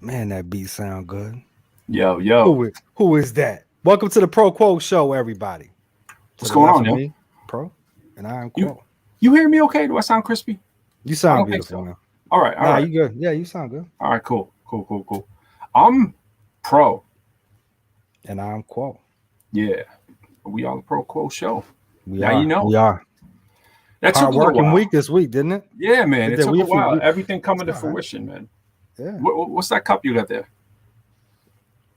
Man, that beat sound good. Yo, yo. Who is that? Welcome to the ProQuo Show, everybody. What's going on, yo? Me, Pro, and I am You, Quo. you hear me okay? Do I sound crispy? You I sound don't think beautiful, so. man. All right, all Nah, right. you good. Yeah, you sound good. All right, cool. I'm Pro. And I'm Quo. Yeah. We are the ProQuo Show. We Now are. you know. We are. That took Hard a little working while. week this week, didn't it? Yeah, man. It took a while. We, Everything coming to all right. fruition, man. Yeah. What's that cup you got there?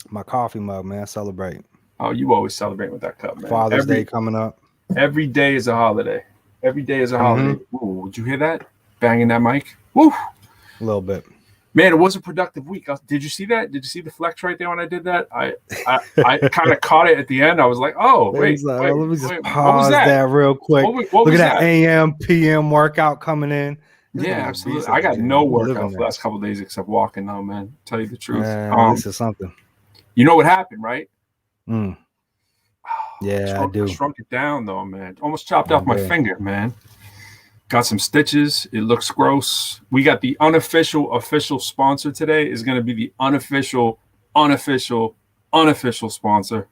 My coffee mug, man. Celebrate. Oh, you always celebrate with that cup, man. Father's Day coming up. Every day is a holiday. Every day is a holiday. Mm-hmm. Ooh, would you hear that? Banging that mic. Woo. A little bit. Man, it was a productive week. Did you see that? Did you see the flex right there when I did that? I kind of caught it at the end. I was like, oh, wait, let me just pause what was that real quick. What Look at that AM, PM workout coming in. Yeah, absolutely. I got no workout for the last couple of days except walking now, man. Tell you the truth. This is something. You know what happened, right? Yeah, I do. I shrunk it down though, man. Almost chopped off my finger, man. Got some stitches. It looks gross. We got the official sponsor today is going to be the unofficial sponsor.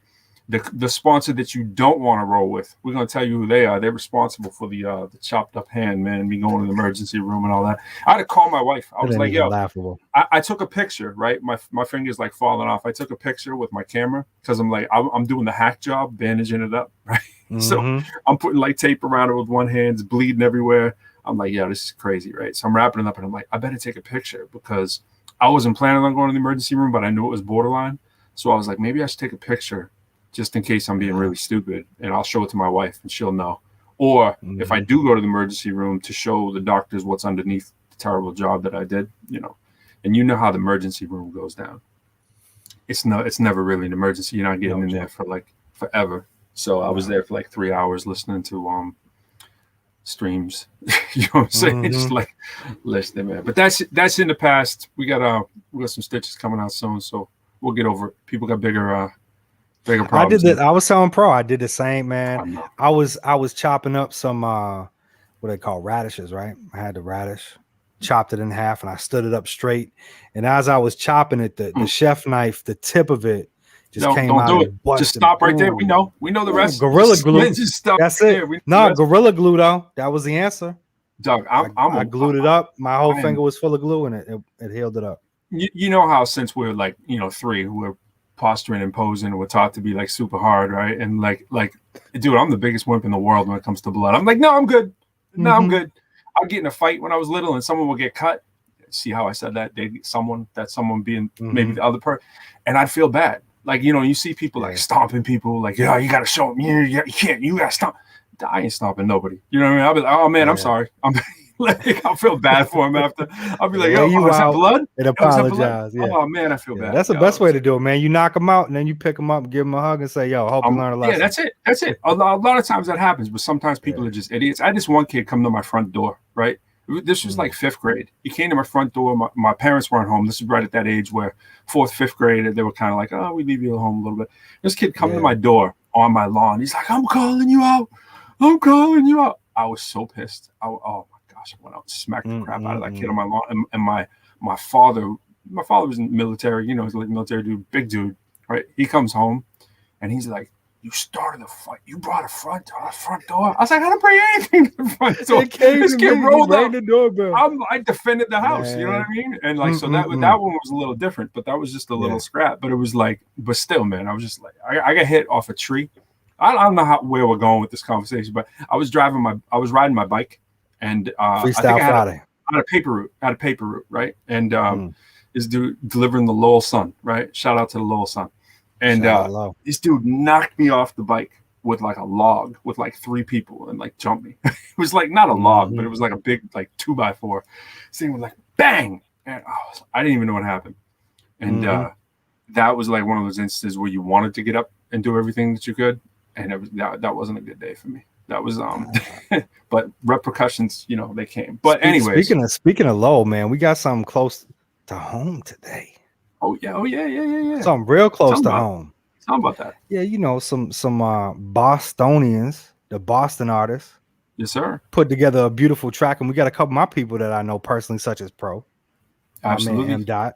The sponsor that you don't want to roll with. We're going to tell you who they are. They're responsible for the chopped up hand, man. Me going to the emergency room and all that. I had to call my wife. I was like, yo, laughable. I took a picture, right? My finger's like falling off. I took a picture with my camera because I'm like, I'm doing the hack job, bandaging it up, right? Mm-hmm. So I'm putting like tape around it with one hand, it's bleeding everywhere. I'm like, yeah, this is crazy, right? So I'm wrapping it up and I'm like, I better take a picture because I wasn't planning on going to the emergency room, but I knew it was borderline. So I was like, maybe I should take a picture just in case I'm being really stupid, and I'll show it to my wife and she'll know. Or if I do go to the emergency room to show the doctors what's underneath the terrible job that I did, you know, and you know how the emergency room goes down. It's never really an emergency. You're not getting in there for like forever. So I was there for like 3 hours listening to streams. You know what I'm saying? Just like listening, man. But that's in the past. We got some stitches coming out soon, so we'll get over it. People got bigger problems. I did that. I was telling Pro, I did the same, man. I was chopping up some what they call radishes, right? I had the radish, chopped it in half, and I stood it up straight. And as I was chopping it, the chef knife, the tip of it just came out. Don't do it. Just stop right there. We know the rest. Gorilla glue. Just stop. That's it. No, Gorilla glue though. That was the answer. Doug, I glued it up. My whole finger was full of glue, and it healed it up. You know how since we're like 3, we're posturing and posing, and we're taught to be like super hard, right? And like, dude, I'm the biggest wimp in the world when it comes to blood. I'm like, no, I'm good. No, I'm good. I'll get in a fight when I was little, and someone will get cut. See how I said that? Someone being maybe the other person, and I'd feel bad. Like, you see people like stomping people, like, yeah, you got to show them. You can't. You got to stomp. I ain't stomping nobody. You know what I mean? I'll be like, oh man, I'm sorry. I'm like, I'll feel bad for him after. I'll be like, yo, is that blood? And apologize. Yeah. Oh man, I feel bad. That's the best way to do it, man. You knock them out, and then you pick them up, give them a hug, and say, yo, hope you learn a lesson. Yeah, that's it. A lot of times that happens, but sometimes people are just idiots. I had this one kid come to my front door, right? This was like 5th grade. He came to my front door. My parents weren't home. This is right at that age where 4th, 5th grade, they were kind of like, oh, we leave you at home a little bit. This kid come to my door on my lawn. He's like, I'm calling you out. I was so pissed. Oh my gosh, I went out and smacked the crap out of that kid on my lawn. And my father was in the military, he's like a military dude, big dude, right? He comes home and he's like, you started a fight. You brought a front door. I was like, I didn't bring anything to the front door. This kid rolled up the doorbell. I defended the house. Man. You know what I mean? And like, so that one was a little different, but that was just a little scrap. But it was like, but still, man, I was just like, I got hit off a tree. I don't know where we're going with this conversation, but I was riding my bike, and Freestyle Friday. I had a paper route, right? And this dude delivering the Lowell Sun, right? Shout out to the Lowell Sun. And this dude knocked me off the bike with like a log with like 3 people and like jumped me. It was like not a log, but it was like a big like 2x4. This thing was like bang, and I didn't even know what happened. And that was like one of those instances where you wanted to get up and do everything that you could. And it was that wasn't a good day for me. That was but repercussions, they came. But anyways, speaking of low, man, we got something close to home today. Oh yeah. Something real close to home. How about that? Yeah, some Bostonians, the Boston artists. Yes, sir. Put together a beautiful track, and we got a couple of my people that I know personally, such as Pro. Absolutely. M. Dot.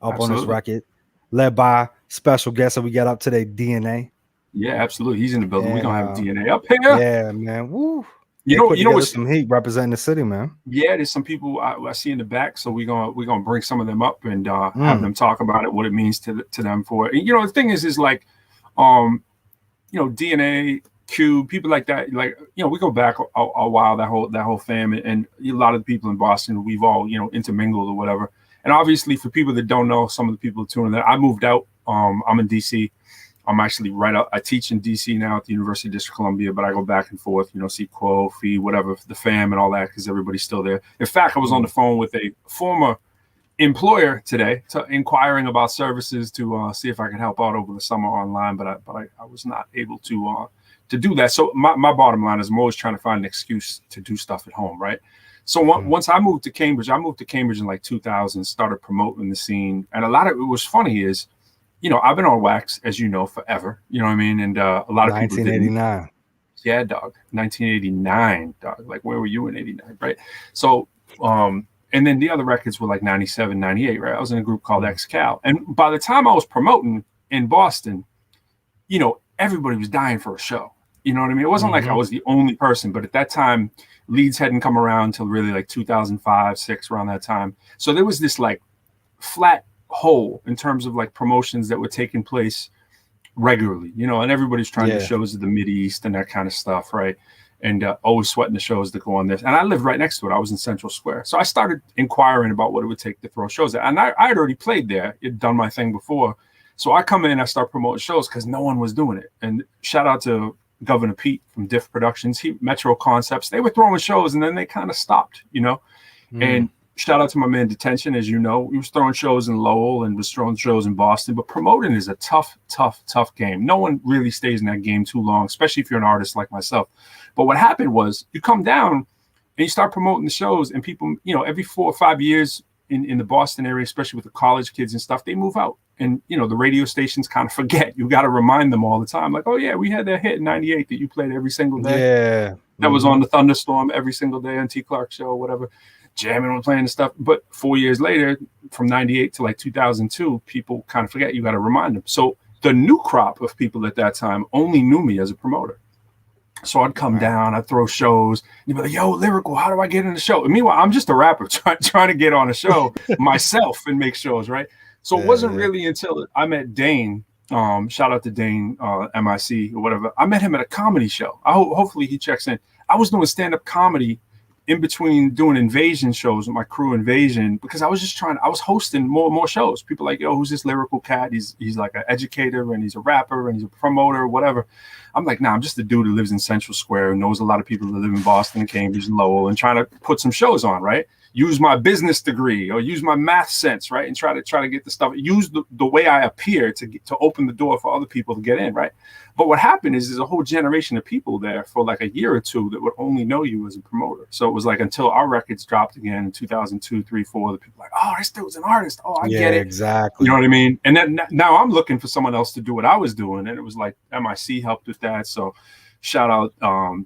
up on this record, led by special guest that we got up today, DNA. Yeah, absolutely. He's in the building. We're gonna have DNA up here. Yeah, man. Woo. You know what's some heat representing the city, man. Yeah, there's some people I see in the back, so we're gonna bring some of them up and have them talk about it, what it means to them for it. And, the thing is like, DNA, Q, people like that, like, we go back a while, that whole fam, and a lot of the people in Boston, we've all intermingled or whatever. And obviously, for people that don't know, some of the people tuning in, I moved out. I'm in DC. I'm actually I teach in DC now at the University of District of Columbia, but I go back and forth, see Quo, Fee, whatever, the fam and all that, because everybody's still there. In fact, I was on the phone with a former employer today, inquiring about services to see if I could help out over the summer online, but I was not able to do that. So my bottom line is I'm always trying to find an excuse to do stuff at home, right? So once I moved to Cambridge in like 2000, started promoting the scene, and a lot of it was funny is, I've been on wax, as you know, forever. You know what I mean? And a lot of people didn't. 1989. Yeah, dog. 1989, dog. Like, where were you in 89, right? So, and then the other records were like 97, 98, right? I was in a group called XCal. And by the time I was promoting in Boston, everybody was dying for a show. You know what I mean? It wasn't like I was the only person, but at that time, leads hadn't come around until really like 2005, 6, around that time. So there was this like flat hole in terms of like promotions that were taking place regularly, and everybody's trying to do shows at the Mideast and that kind of stuff, right? And always sweating the shows that go on this. And I lived right next to it. I was in Central Square. So I started inquiring about what it would take to throw shows at. And I had already played there. I'd done my thing before. So I come in, I start promoting shows because no one was doing it. And shout out to Governor Pete from Diff Productions, Metro Concepts. They were throwing shows and then they kind of stopped, And shout out to my man Detention, as you know, he was throwing shows in Lowell and was throwing shows in Boston, but promoting is a tough game. No one really stays in that game too long, especially if you're an artist like myself. But what happened was you come down and you start promoting the shows, and people, every 4 or 5 years in the Boston area, especially with the college kids and stuff, they move out. And, the radio stations kind of forget. You got to remind them all the time. Like, oh, yeah, we had that hit in 98 that you played every single day. Yeah. That was on the Thunderstorm every single day on T. Clark Show, whatever. Jamming and playing and stuff. But 4 years later, from 98 to like 2002, people kind of forget. You got to remind them. So the new crop of people at that time only knew me as a promoter. So I'd come down, I'd throw shows, and you'd be like, yo, Lyrical, how do I get in the show? And meanwhile, I'm just a rapper trying to get on a show myself and make shows, right? So it wasn't really until I met Dane, shout out to Dane, MIC or whatever. I met him at a comedy show. Hopefully he checks in. I was doing stand-up comedy in between doing Invasion shows with my crew, Invasion, because I was hosting more and more shows. People like, yo, who's this Lyrical cat? He's like an educator and he's a rapper and he's a promoter, whatever. I'm like, nah, I'm just a dude who lives in Central Square and knows a lot of people that live in Boston, Cambridge, and Lowell, and trying to put some shows on, right? Use my business degree or use my math sense, right? And try to get the stuff, use the way I appear to open the door for other people to get in, right? But what happened is there's a whole generation of people there for like a year or two that would only know you as a promoter. So it was like until our records dropped again in 2002, 3, 4, the people like, oh, this dude's an artist. Oh, I get it. Exactly. You know what I mean? And then now I'm looking for someone else to do what I was doing. And it was like MIC helped with that. So shout out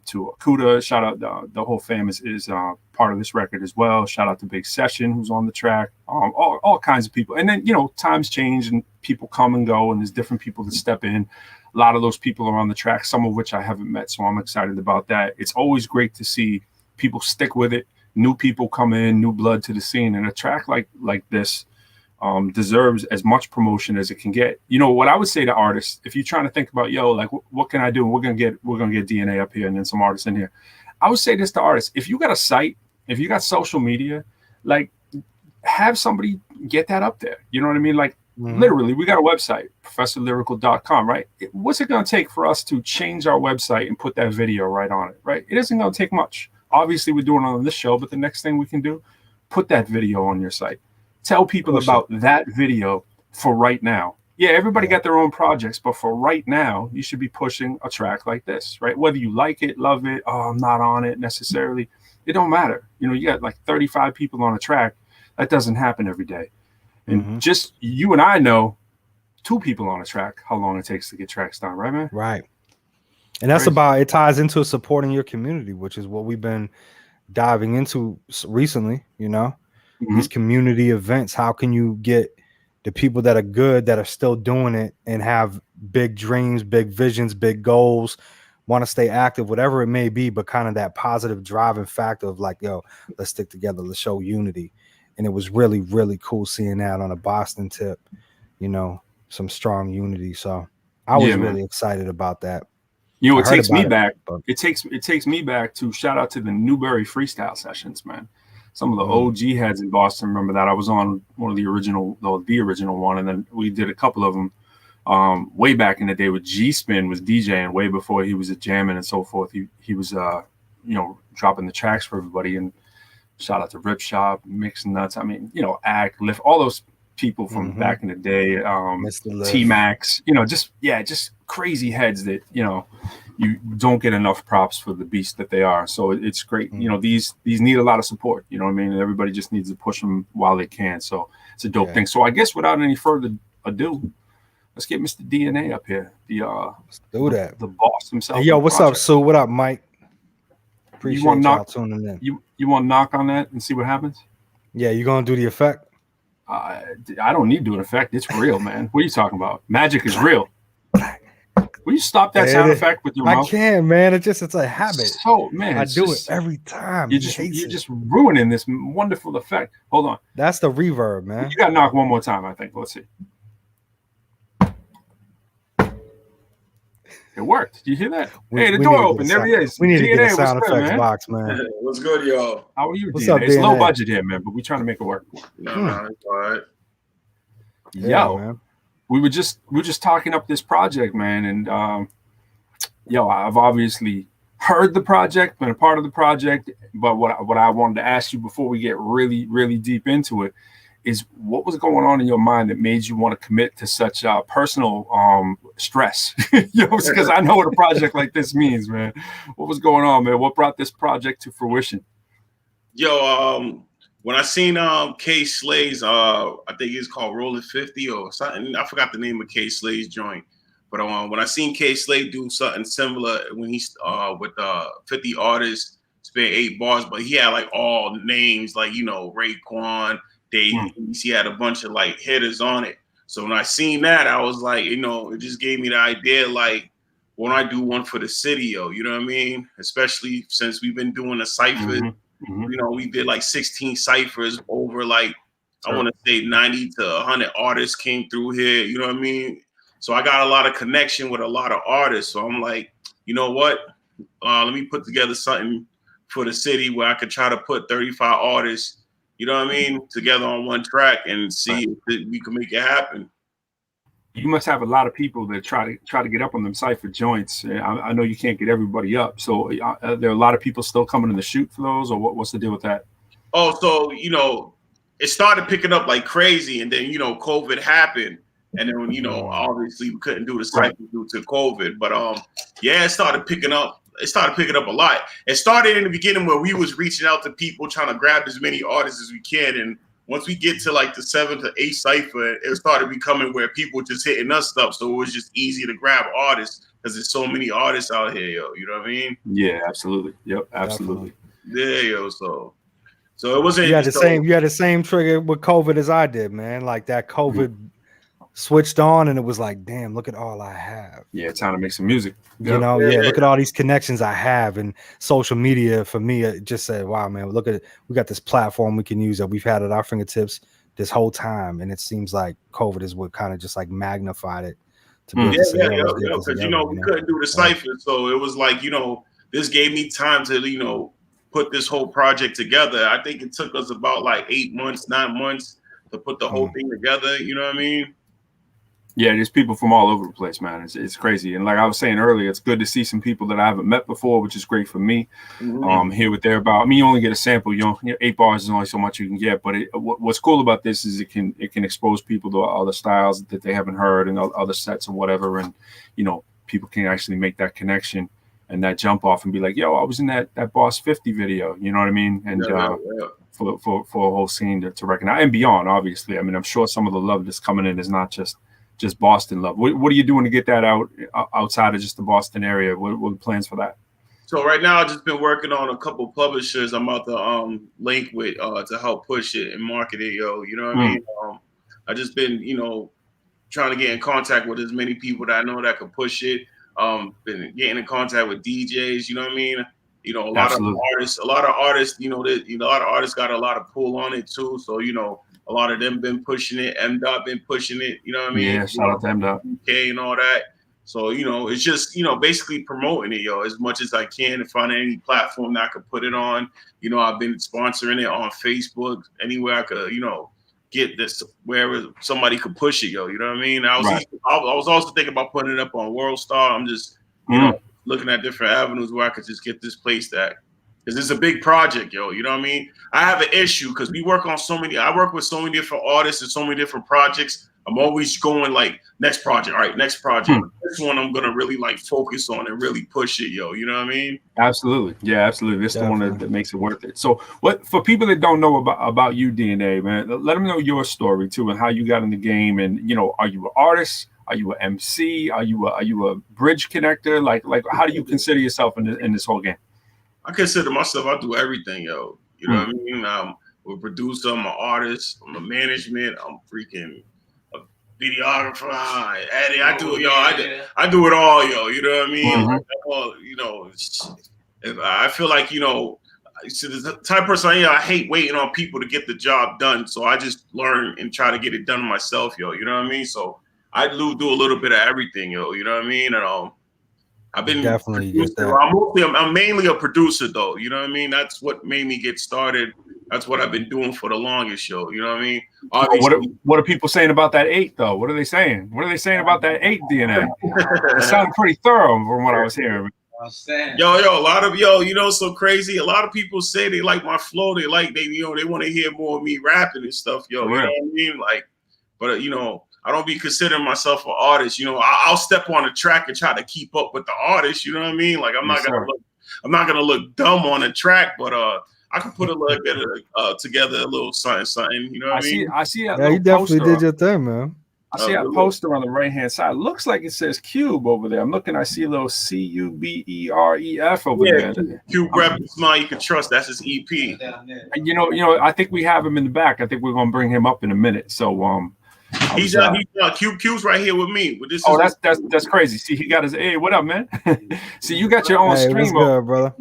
to Akuda. Shout out the whole fam is part of this record as well. Shout out to Big Session, who's on the track. All kinds of people. And then, times change and people come and go and there's different people that step in. A lot of those people are on the track, some of which I haven't met, so I'm excited about that. It's always great to see people stick with it, new people come in, new blood to the scene, and a track like this deserves as much promotion as it can get. What I would say to artists, if you're trying to think about, yo, like what can I do? We're gonna get DNA up here and then some artists in here. I would say this to artists: if you got a site, if you got social media, like have somebody get that up there. You know what I mean? Like. Literally, we got a website, professorlyrical.com, right? What's it going to take for us to change our website and put that video right on it, right? It isn't going to take much. Obviously, we're doing it on this show, but the next thing we can do, put that video on your site. Tell people about that video for right now. Yeah, everybody got their own projects, but for right now, you should be pushing a track like this, right? Whether you like it, love it, I'm not on it necessarily. It don't matter. You got like 35 people on a track. That doesn't happen every day. And just you and I know 2 people on a track, how long it takes to get tracks done, right, man? Right. And that's it ties into supporting your community, which is what we've been diving into recently, these community events. How can you get the people that are good, that are still doing it and have big dreams, big visions, big goals, want to stay active, whatever it may be, but kind of that positive driving factor of like, yo, let's stick together, let's show unity. And it was really, really cool seeing that on a Boston tip, you know, some strong unity. So I was really excited about that. You know, it takes me back. It takes me back to shout out to the Newberry freestyle sessions, man. Some of the OG heads in Boston remember that. I was on one of the original one, and then we did a couple of them way back in the day with G-Spin was DJing way before he was a jamming and so forth. He was you know, dropping the tracks for everybody. And shout out to Rip Shop, Mix Nuts. I mean, you know, Act, Lift, all those people from back in the day. T-Max, you know, just crazy heads that, you know, you don't get enough props for the beast that they are. So it's great. You know, these need a lot of support. You know what I mean? Everybody just needs to push them while they can. So it's a dope thing. So I guess without any further ado, let's get Mr. DNA up here. Let's do that. The boss himself. Hey, yo, what's up, Sue? What up, Mike? Appreciate y'all tuning in. You want to knock on that and see what happens? Yeah, you gonna do the effect? I don't need to do an effect. It's real, man. What are you talking about? Magic is real. Will you stop that sound effect with your mouth? I can, man. It's a habit. So, man, I do it every time. You're just ruining this wonderful effect. Hold on. That's the reverb, man. You got to knock one more time, I think. Let's see. It worked. Did you hear that? Hey, the door opened. There he is. We need to get a sound effects box, man. What's good, y'all? How are you, DNA? It's low budget here, man, but we're trying to make it work. No, it's all right. Yo, man. We were just talking up this project, man, and yo, I've obviously heard the project, been a part of the project, but what I wanted to ask you before we get really, really deep into it is what was going on in your mind that made you want to commit to such personal stress? You know, because I know what a project like this means, man. What was going on, man? What brought this project to fruition? Yo, when I seen K Slay's, I think it's called Rolling 50 or something. I forgot the name of K Slay's joint. But when I seen K Slay do something similar when he's with 50 artists, spent 8 bars, but he had like all names like, you know, Raekwon, he had a bunch of like hitters on it. So when I seen that, I was like, you know, it just gave me the idea like, when I do one for the city, yo, you know what I mean? Especially since we've been doing a cipher. You know, we did like 16 ciphers over like, I want to say 90 to 100 artists came through here. You know what I mean? So I got a lot of connection with a lot of artists. So I'm like, you know what? Let me put together something for the city where I could try to put 35 artists, you know what I mean, together on one track and see if we can make it happen. You must have a lot of people that try to get up on them cipher joints. I know you can't get everybody up. So are there a lot of people still coming in the shoot for those, or what's the deal with that? Oh, so, you know, it started picking up like crazy, and then, you know, COVID happened. And then, you know, obviously we couldn't do the cycle due to COVID. But yeah, it started picking up. It started picking up a lot. It started in the beginning where we was reaching out to people trying to grab as many artists as we can. And once we get to like the 7 to 8 cipher, it started becoming where people just hitting us up. So it was just easy to grab artists because there's so many artists out here, yo. You know what I mean? Yeah, absolutely. Yep, absolutely. Yeah, yo. So it wasn't. You had the same trigger with COVID as I did, man. Like that COVID switched on, and it was like, damn, look at all I have. Yeah, it's time to make some music. You know, look at all these connections I have, and social media for me, it just said, wow, man, look at it. We got this platform we can use that we've had at our fingertips this whole time, and it seems like COVID is what kind of just like magnified it. To be because you know we couldn't do the cipher, so it was like, you know, this gave me time to, you know, put this whole project together. I think it took us about like 8 months, 9 months to put the whole thing together. You know what I mean? Yeah, there's people from all over the place, man. It's crazy. And like I was saying earlier, it's good to see some people that I haven't met before, which is great for me. Hear what they're about. I mean, you only get a sample. You know, 8 bars is only so much you can get. But what's cool about this is it can expose people to other styles that they haven't heard and other sets and whatever. And, you know, people can actually make that connection and that jump off and be like, yo, I was in that Boss 50 video. You know what I mean? And for a whole scene to recognize and beyond, obviously. I mean, I'm sure some of the love that's coming in is not just Boston love. What are you doing to get that out outside of just the Boston area? What are the plans for that? So right now I've just been working on a couple publishers I'm about to link with to help push it and market it, yo. You know what I mean? I just been, trying to get in contact with as many people that I know that could push it. Been getting in contact with DJs, you know what I mean? A lot Absolutely. of artists, a lot of artists got a lot of pull on it too. So, a lot of them been pushing it. M-Dot been pushing it, you know what I mean? Yeah, shout out to M-Dot. UK and all that. So, it's just, basically promoting it, as much as I can to find any platform that I could put it on. I've been sponsoring it on Facebook, anywhere I could, get this, wherever somebody could push it, you know what I mean? I was also thinking about putting it up on World Star. I'm just, looking at different avenues where I could just get this placed at. Because it's a big project, you know what I mean? I have an issue because I work with so many different artists and so many different projects. I'm always going like, next project, all right, next project. This one I'm gonna really like focus on and really push it, you know what I mean? Absolutely. Yeah, absolutely. This is the one that makes it worth it. So what, for people that don't know about you, DNA, man, let them know your story too and how you got in the game. And are you an artist? Are you an MC? Are you a bridge connector? Like how do you consider yourself in this whole game? I consider myself, I do everything, you know what I mean? I'm a producer, I'm an artist, I'm a management, I'm freaking a videographer, Eddie, I do it all, you know what I mean? I feel like, the type of person I am, I hate waiting on people to get the job done. So I just learn and try to get it done myself, you know what I mean? So I do a little bit of everything, you know what I mean? And I've been definitely. I'm mainly a producer, though. You know what I mean? That's what made me get started. That's what I've been doing for the longest, you know what I mean? What are people saying about that 8 though? What are they saying? What are they saying about that 8 DNA? It sounded pretty thorough from what I was hearing. Yo, a lot of so crazy. A lot of people say they like my flow. They want to hear more of me rapping and stuff, you know what I mean? Like, but I don't be considering myself an artist. I'll step on a track and try to keep up with the artist. You know what I mean? Like I'm not gonna look dumb on a track, but I can put a little bit of together, a little something. You know what I mean? I see. Yeah, you definitely did your thing, man. I see a poster on the right hand side. Looks like it says Cube over there. I'm looking. I see a little CUBEREF over there. Cube Rap Smile You Can Trust. That's his EP. And I think we have him in the back. I think we're gonna bring him up in a minute. So He's Q's right here with me. That's crazy. See, he got his what up, man? See, you got your own stream brother.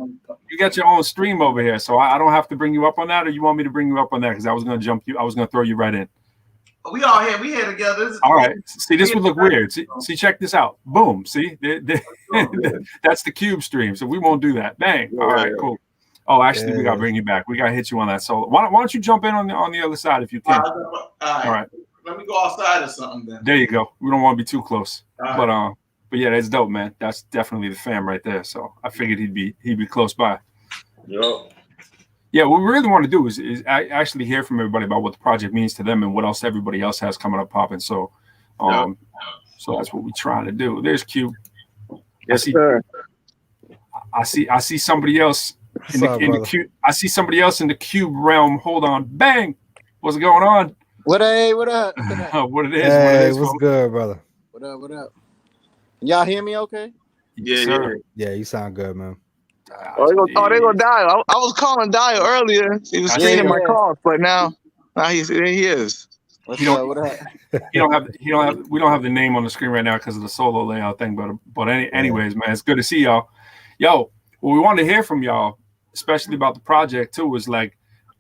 You got your own stream over here, so I don't have to bring you up on that, or you want me to bring you up on that? Because I was gonna throw you right in. We all here. We here together. All right. See, this would look weird. See, check this out. Boom. See, that's the Cube stream. So we won't do that. Bang. All right. Cool. Oh, actually, we gotta bring you back. We gotta hit you on that solo. Why don't you jump in on the other side if you can? All right. Let me go outside or something then. There you go. We don't want to be too close. But yeah, that's dope, man. That's definitely the fam right there. So I figured he'd be close by. Yep. Yeah, what we really want to do is actually hear from everybody about what the project means to them and what else everybody else has coming up popping. So so that's what we're trying to do. There's Cube. Yes, sir. I see somebody else in the Cube. I see somebody else in the Cube realm. Hold on. Bang. What's going on? What up? What it is? Hey, what's good, brother? What up? Y'all hear me okay? Yeah. Yeah, you sound good, man. They're gonna dial. I was calling dial earlier. He was screening my calls, but now he is. What up? We don't have the name on the screen right now because of the solo layout thing. But anyways, man, it's good to see y'all. Yo, what we want to hear from y'all, especially about the project too, is like,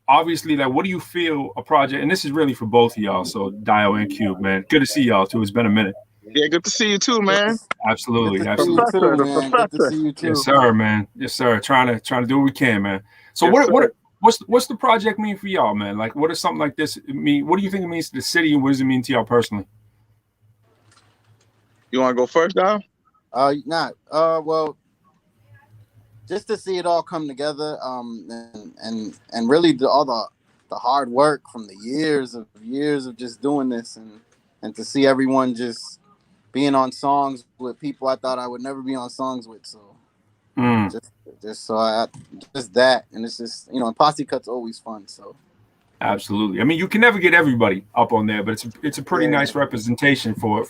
obviously, like, what do you feel a project? And this is really for both of y'all. So Dio and Cube, man, good to see y'all too. It's been a minute. Yeah, good to see you too, man. Absolutely. Good to see you too. Yes, sir, man. Yes, sir. Trying to do what we can, man. So what's the project mean for y'all, man? Like, what does something like this mean? What do you think it means to the city, and what does it mean to y'all personally? You want to go first, Dio? Well, just to see it all come together, and really all the hard work from the years of just doing this, and to see everyone just being on songs with people I thought I would never be on songs with. So just that, and it's just, and Posse Cut's always fun. So absolutely. I mean, you can never get everybody up on there, but it's a pretty nice representation for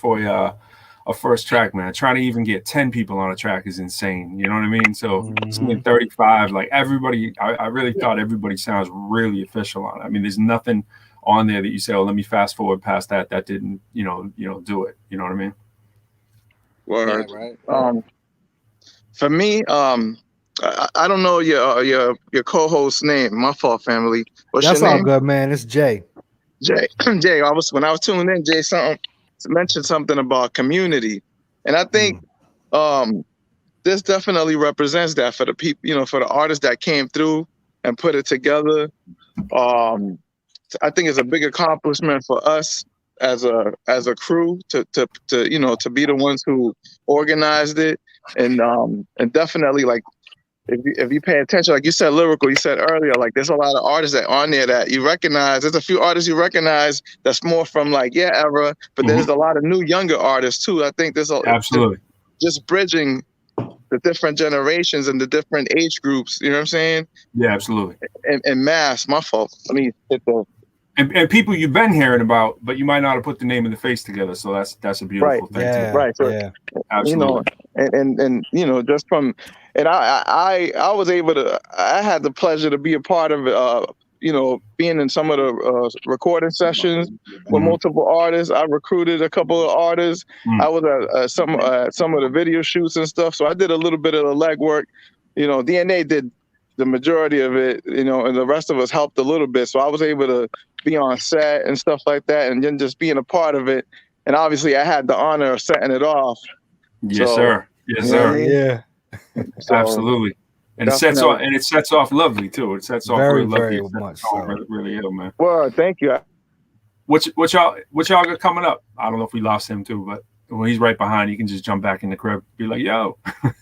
a first track, man. Trying to even get 10 people on a track is insane. You know what I mean? So seeing 35, like everybody, I really thought everybody sounds really official on it. I mean, there's nothing on there that you say, oh, let me fast forward past that. That didn't, do it. You know what I mean? Word. Yeah, right. For me, I don't know your co-host's name. My fault, family. What's That's your all name? good, man. It's Jay. Jay. Jay. When I was tuning in, Jay mentioned something about community, and I think this definitely represents that for the people, for the artists that came through and put it together. I think it's a big accomplishment for us as a crew to be the ones who organized it, and definitely, like, if you pay attention, like you said, lyrical, you said earlier, like there's a lot of artists that on there that you recognize. There's a few artists you recognize that's more from like your era, but there's a lot of new younger artists too. I think there's absolutely just bridging the different generations and the different age groups. You know what I'm saying? Yeah, absolutely. And mass, my fault. Let me hit the. And people you've been hearing about, but you might not have put the name and the face together. So that's a beautiful thing. Yeah, too. Right. So, yeah. Absolutely. And just from, and I was able to, I had the pleasure to be a part of, being in some of the recording sessions with multiple artists. I recruited a couple of artists. I was at some of the video shoots and stuff. So I did a little bit of the legwork. DNA did the majority of it, and the rest of us helped a little bit. So I was able to be on set and stuff like that, and then just being a part of it. And obviously I had the honor of setting it off. Yes, sir. Yes, sir. Yeah. So, absolutely. And it sets off lovely too. It sets off very, lovely. very much so. Really ill, man. Well, thank you. What y'all got coming up? I don't know if we lost him too, but when he's right behind, you can just jump back in the crib, be like, yo.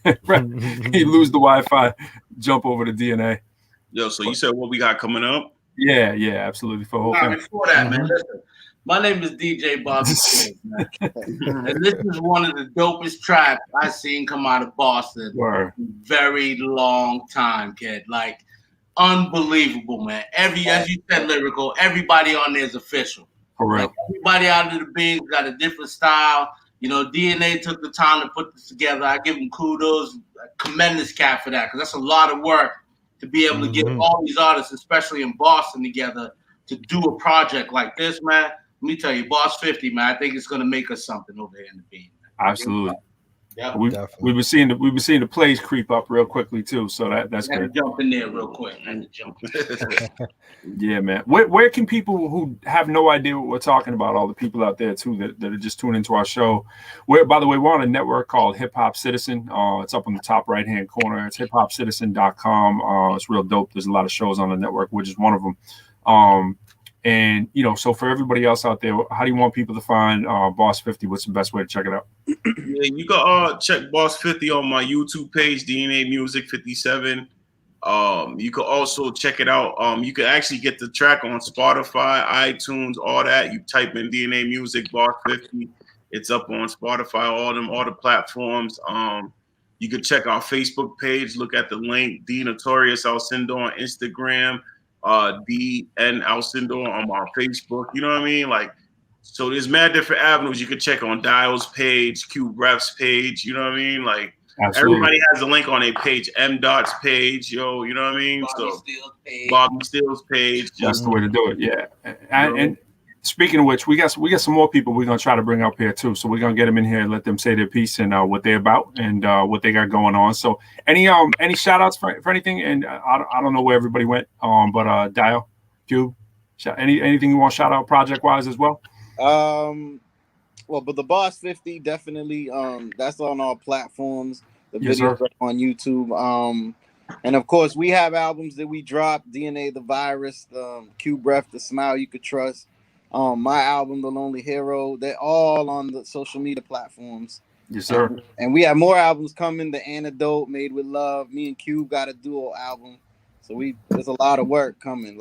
He lose the Wi-Fi, jump over to DNA. Yo, so you said what we got coming up? Yeah, absolutely. For whole thing. Before that, man, listen. My name is DJ Bobby King, man. And this is one of the dopest tracks I've seen come out of Boston in a very long time, kid. Like, unbelievable, man. As you said, lyrical, everybody on there is official. For real. Like, everybody out of the Bings got a different style. DNA took the time to put this together. I give them kudos. I commend this cat for that, because that's a lot of work to be able to get all these artists, especially in Boston, together to do a project like this, man. Let me tell you, Boss 50, man, I think it's going to make us something over here in the beat. Absolutely. Yeah, we've been seeing the plays creep up real quickly too, so that's good. Jump in there real quick. Yeah, man. Where can people who have no idea what we're talking about, all the people out there too that are just tuning into our show? By the way, we're on a network called Hip Hop Citizen. It's up on the top right hand corner. It's hiphopcitizen.com. It's real dope. There's a lot of shows on the network, which is one of them. And so for everybody else out there, how do you want people to find Boss 50? What's the best way to check it out? Yeah, you can check Boss 50 on my YouTube page, DNA Music 57. You can also check it out. You can actually get the track on Spotify, iTunes, all that. You type in DNA Music Boss 50. It's up on Spotify, all the platforms. You can check our Facebook page. Look at the link. D Notorious Alcindor on Instagram. DN Alcindor on our Facebook. You know what I mean? Like, so there's mad different avenues you can check on Dial's page, Q Ref's page. You know what I mean? Like, everybody has a link on a page. M Dot's page, you know what I mean? Bobby Steele's page. That's the way to do it. Yeah. And speaking of which, we got some more people we're gonna try to bring up here too. So we're gonna get them in here and let them say their piece and what they're about and what they got going on. So any shout outs for anything? And I don't know where everybody went. But Dial, Cube, anything you want to shout out project wise as well? Well, but the Boss 50 definitely. That's on all platforms. The videos on YouTube. And of course, we have albums that we dropped. DNA, The Virus, Q Breath, The Smile You Could Trust. My album, The Lonely Hero. They're all on the social media platforms. Yes, sir. And we have more albums coming. The Antidote, Made with Love. Me and Cube got a duo album. So there's a lot of work coming.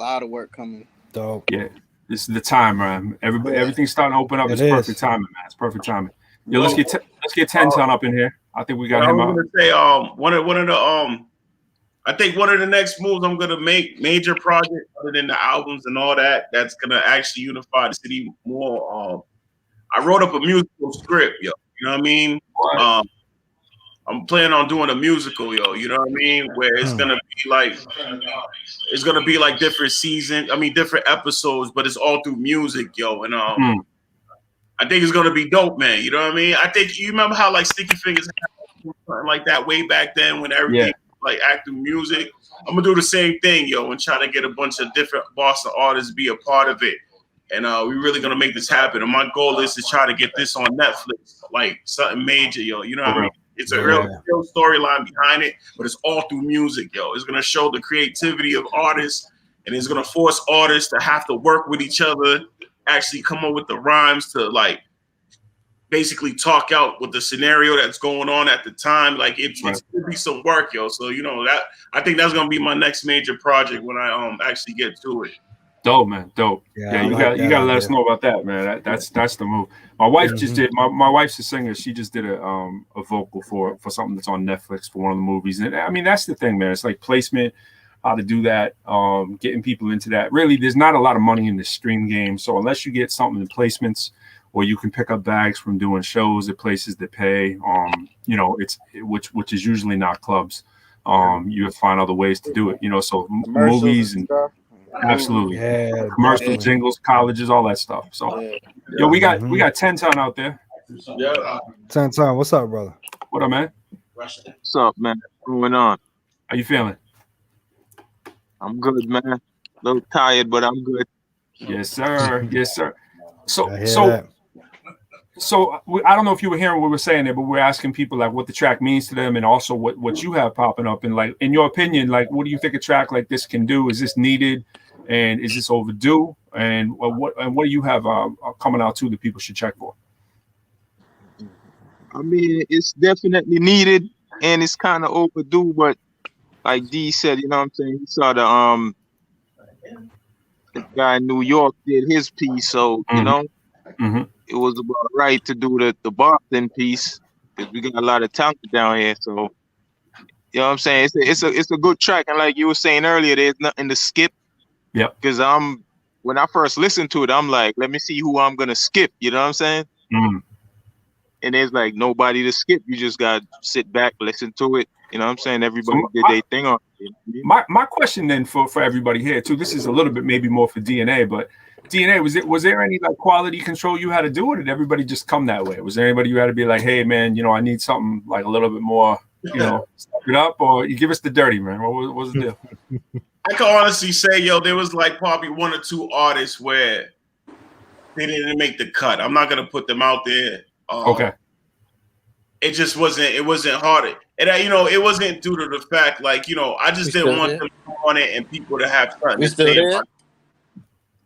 Dope. Yeah. This is the time, man. Everything's starting to open up. It's perfect timing, man. It's perfect timing. Yo, let's get 10 Ton up in here. I think we got him out. I think one of the next moves I'm gonna make, major project other than the albums and all that, that's gonna actually unify the city more. I wrote up a musical script, yo. You know what I mean? I'm planning on doing a musical, yo. You know what I mean? Where it's gonna be like different seasons. I mean, different episodes, but it's all through music, yo. And I think it's gonna be dope, man. You know what I mean? I think you remember how like Sticky Fingers had something like that way back then when everything like active music. I'm gonna do the same thing, yo, and try to get a bunch of different Boston artists be a part of it. And we're really gonna make this happen. And my goal is to try to get this on Netflix, like something major, yo. You know what I mean? It's a real storyline behind it, but it's all through music, yo. It's gonna show the creativity of artists, and it's gonna force artists to have to work with each other, actually come up with the rhymes to like basically talk out with the scenario that's going on at the time. Like it's gonna be some work, yo. So you know that I think that's gonna be my next major project when I actually get to it. Dope, man, dope. Yeah, you gotta let us know about that, man. That's the move. My wife just did. My wife's a singer. She just did a vocal for something that's on Netflix for one of the movies. And I mean, that's the thing, man. It's like placement, how to do that, getting people into that. Really, there's not a lot of money in the stream game. So unless you get something in placements, or you can pick up bags from doing shows at places that pay, you know, which is usually not clubs. You have to find other ways to do it. You know, so movies and stuff. Absolutely, commercial jingles, colleges, all that stuff. So, yo, we got 10 Ton out there. 10 Ton, what's up, brother? What up, man? What's up, man? What's going on? How you feeling? I'm good, man. A little tired, but I'm good. Yes, sir. Yes, sir. So I don't know if you were hearing what we were saying there, but we're asking people like what the track means to them, and also what you have popping up. And like, in your opinion, like, what do you think a track like this can do? Is this needed, and is this overdue? And what do you have coming out too that people should check for? I mean, it's definitely needed, and it's kind of overdue. But like D said, you know what I'm saying? He saw the guy in New York did his piece, so you know. It was about right to do the Boston piece because we got a lot of talent down here. So, you know what I'm saying? It's a good track. And like you were saying earlier, there's nothing to skip. Yep. Because when I first listened to it, I'm like, let me see who I'm going to skip. You know what I'm saying? And there's like nobody to skip. You just got to sit back, listen to it. You know what I'm saying? Everybody did their thing on it. My question then for everybody here too, this is a little bit maybe more for DNA, but DNA, was there any like quality control you had to do, or did everybody just come that way? Was there anybody you had to be like, hey man, you know, I need something like a little bit more, you know, step it up, or you give us the dirty, man? What was the deal? I can honestly say, yo, there was like probably one or two artists where they didn't make the cut. I'm not gonna put them out there. Okay. It just wasn't. It wasn't hard, and you know, it wasn't due to the fact, like, you know, I just didn't want them on it and people to have something to say about it.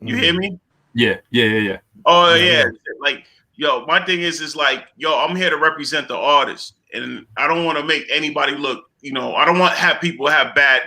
You hear me? Yeah. Oh yeah. Like, yo, my thing is like, yo, I'm here to represent the artist, and I don't want to make anybody look, you know, I don't want to have people have bad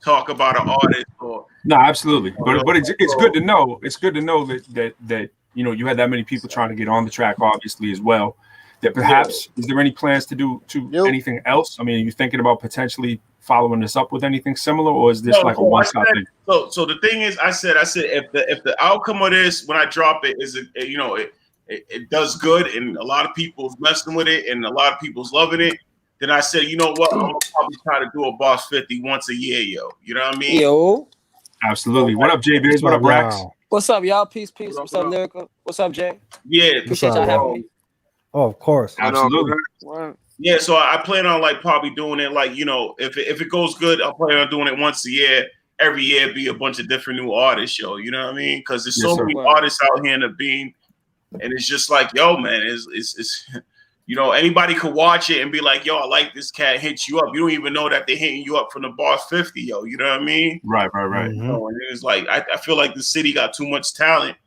talk about an artist. Or no, absolutely. But it's good to know. It's good to know that you know you had that many people trying to get on the track, obviously as well. That perhaps is there any plans to do anything else? I mean, are you thinking about potentially following this up with anything similar, or is this like a one-stop thing? So the thing is, I said if the outcome of this when I drop it is you know it does good and a lot of people's messing with it and a lot of people's loving it, then I said, you know what, I'm gonna probably try to do a Boss 50 once a year, yo. You know what I mean? Yo. Absolutely. What up, Jay Biz? What up, Rex? What's up, y'all? Peace. What's up, Lyrical? What's up, Jay? Yeah. Appreciate y'all having me. Oh, of course. Absolutely. Yeah, so I plan on like probably doing it like, you know, if it goes good, I'll plan on doing it once a year. Every year be a bunch of different new artists, yo. You know what I mean? Because there's so many artists out here in the beam, and it's just like, yo, man, it's you know, anybody could watch it and be like, yo, I like this cat, hit you up. You don't even know that they're hitting you up from the Boss 50, yo. You know what I mean? Right. You know, and it's like I feel like the city got too much talent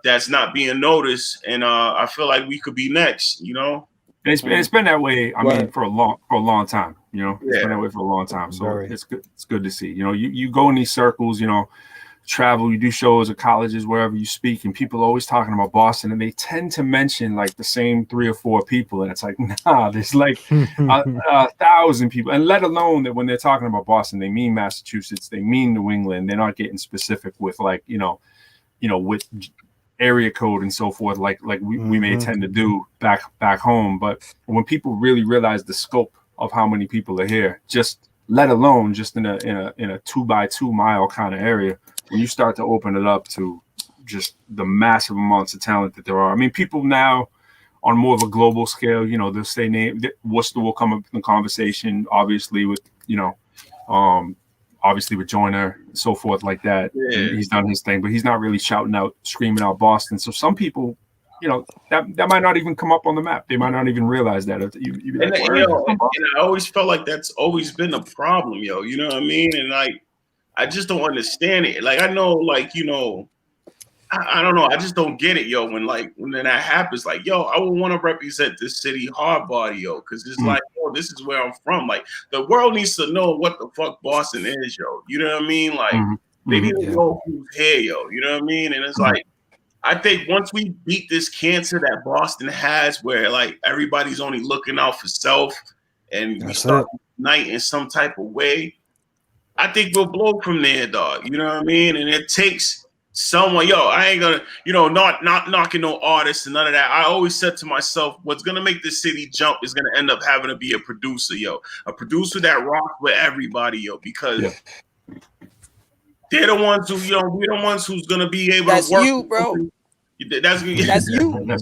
that's not being noticed, and I feel like we could be next, you know. And it's been that way. I mean, for a long time, you know. It's been that way for a long time. So it's good. It's good to see. You know, you go in these circles, you know, travel, you do shows at colleges, wherever you speak, and people are always talking about Boston, and they tend to mention like the same 3 or 4 people, and it's like, nah, there's like 1,000 people, and let alone that when they're talking about Boston, they mean Massachusetts, they mean New England. They're not getting specific with like, you know, with area code and so forth, like we may tend to do back home. But when people really realize the scope of how many people are here, just let alone just in a 2x2 mile kind of area. When you start to open it up to just the massive amounts of talent that there are. I mean, people now on more of a global scale, you know, they'll say Worcester will come up in the conversation, obviously with, you know, obviously with Joyner and so forth like that. Yeah. He's done his thing, but he's not really shouting out, screaming out Boston. So some people, you know, that might not even come up on the map. They might not even realize that. You'd be like, and I always felt like that's always been a problem, yo. You know what I mean? And like, I just don't understand it. Like, I know, like, you know, I don't know. I just don't get it, yo. When that happens, like, yo, I would want to represent this city hard body, yo, because it's like, oh, this is where I'm from. Like, the world needs to know what the fuck Boston is, yo. You know what I mean? Like, they need to know who's here, yo. You know what I mean? And it's like, I think once we beat this cancer that Boston has, where like everybody's only looking out for self, and we start unite in some type of way, I think we'll blow from there, dog. You know what I mean? And it takes someone, yo, I ain't gonna, you know, not knocking no artists and none of that. I always said to myself, what's gonna make this city jump is gonna end up having to be a producer, yo. A producer that rocks with everybody, yo, because they're the ones who, you know, we're the ones who's gonna be able to work. You, bro. That's you. That's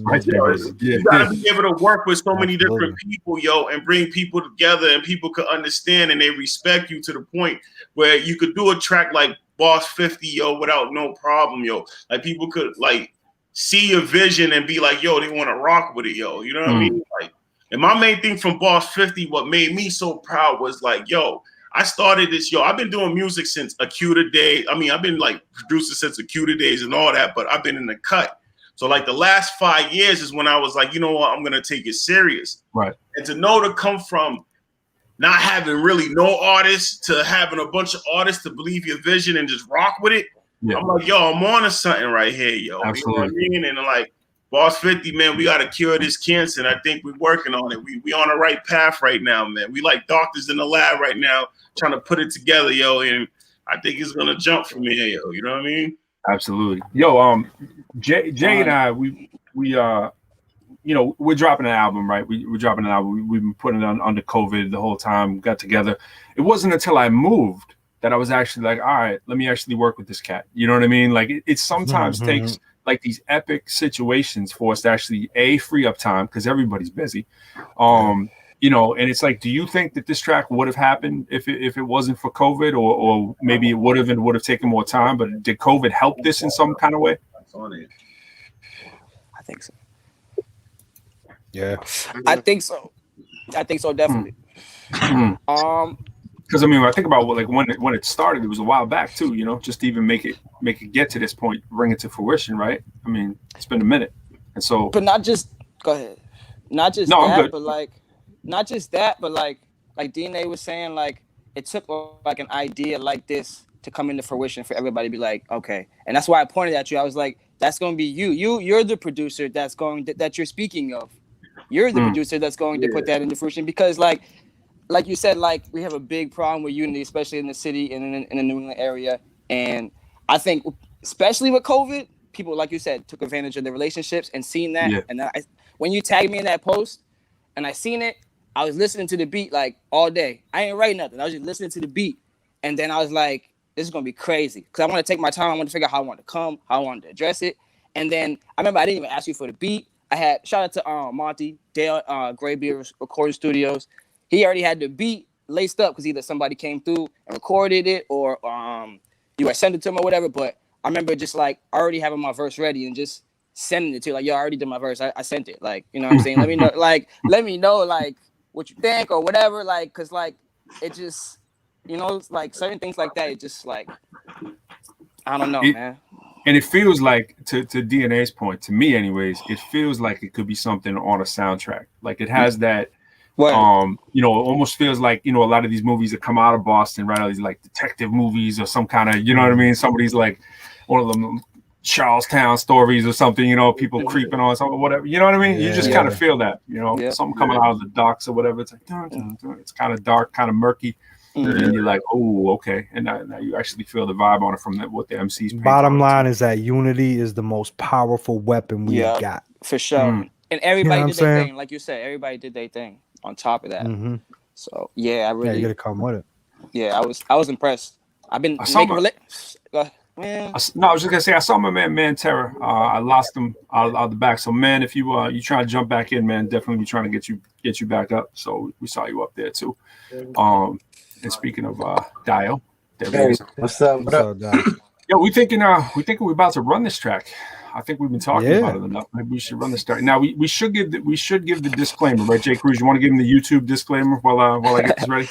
right. You gotta be able to work with so many different people, yo, and bring people together, and people could understand and they respect you to the point where you could do a track like Boss 50, yo, without no problem, yo. Like people could like see your vision and be like, yo, they want to rock with it, yo. You know what I mean? Like, and my main thing from Boss 50, what made me so proud was like, yo, I started this, yo. I've been doing music since Acuda Day. I mean, I've been like producing since Acuda days and all that, but I've been in the cut. So like the last 5 years is when I was like, you know what, I'm gonna take it serious. Right. And to know to come from not having really no artists to having a bunch of artists to believe your vision and just rock with it. Yeah. I'm like, yo, I'm on to something right here, yo. Absolutely. You know what I mean? And like Boss 50, man, we gotta cure this cancer, and I think we're working on it. We on the right path right now, man. We like doctors in the lab right now trying to put it together, yo, and I think it's gonna jump from here, yo. You know what I mean? Absolutely. Yo, Jay and I, we you know, we're dropping an album, right? We're dropping an album. We've been putting it on under COVID the whole time, got together. It wasn't until I moved that I was actually like, all right, let me actually work with this cat. You know what I mean? Like it sometimes takes like these epic situations for us to actually free up time because everybody's busy. You know, and it's like, do you think that this track would have happened if it wasn't for COVID, or maybe it would have taken more time? But did COVID help this in some kind of way? I think so. Yeah, I think so. Definitely. Because I mean, when I think about when it started, it was a while back too. You know, just to even make it get to this point, bring it to fruition, right? I mean, it's been a minute, and so. But not just go ahead. Not just that, but like. Not just that, but like DNA was saying, like it took like an idea like this to come into fruition for everybody to be like, okay. And that's why I pointed at you. I was like, that's going to be you. You're the producer that you're speaking of. You're the producer that's going to put that into fruition because like you said, like we have a big problem with unity, especially in the city and in the New England area. And I think especially with COVID, people, like you said, took advantage of the relationships and seen that. Yeah. And when you tagged me in that post and I seen it, I was listening to the beat like all day. I ain't write nothing. I was just listening to the beat. And then I was like, this is going to be crazy. Because I want to take my time. I want to figure out how I want to come, how I want to address it. And then I remember I didn't even ask you for the beat. I had, shout out to Monty, Dale, Graybeard Recording Studios. He already had the beat laced up because either somebody came through and recorded it or you had sent it to him or whatever. But I remember just like already having my verse ready and just sending it to you. Like, yo, I already did my verse. I sent it. Like, you know what I'm saying? Let me know, like, what you think or whatever, like, cause like it just, you know, like certain things like that, it just like, I don't know, man. And it feels like, to DNA's point, to me anyways, it feels like it could be something on a soundtrack. Like it has that, you know, it almost feels like, you know, a lot of these movies that come out of Boston, right? All these like detective movies or some kind of, you know what I mean? Somebody's like one of them Charlestown stories or something, you know, people creeping on something, whatever, you know what I mean? You just kind of feel that, you know, something coming out of the docks or whatever. It's like, it's kind of dark, kind of murky. And you're like, oh, okay. And now you actually feel the vibe on it from what the MC's paint. Bottom line is that unity is the most powerful weapon we've got. For sure. And everybody did their thing. Like you said, everybody did their thing on top of that. So yeah, I really you gotta come with it. Yeah, I was impressed. I've been Man. No, I was just gonna say I saw my man MANN TERROR. I lost him out the back. So man, if you trying to jump back in, man, definitely be trying to get you back up. So we saw you up there too. And speaking of Dio, hey, what's up? What up? Yo, we thinking we're about to run this track. I think we've been talking about it enough. Maybe we should run this track. Now we should give the disclaimer, right, Jay Cruz? You want to give him the YouTube disclaimer while I get this ready?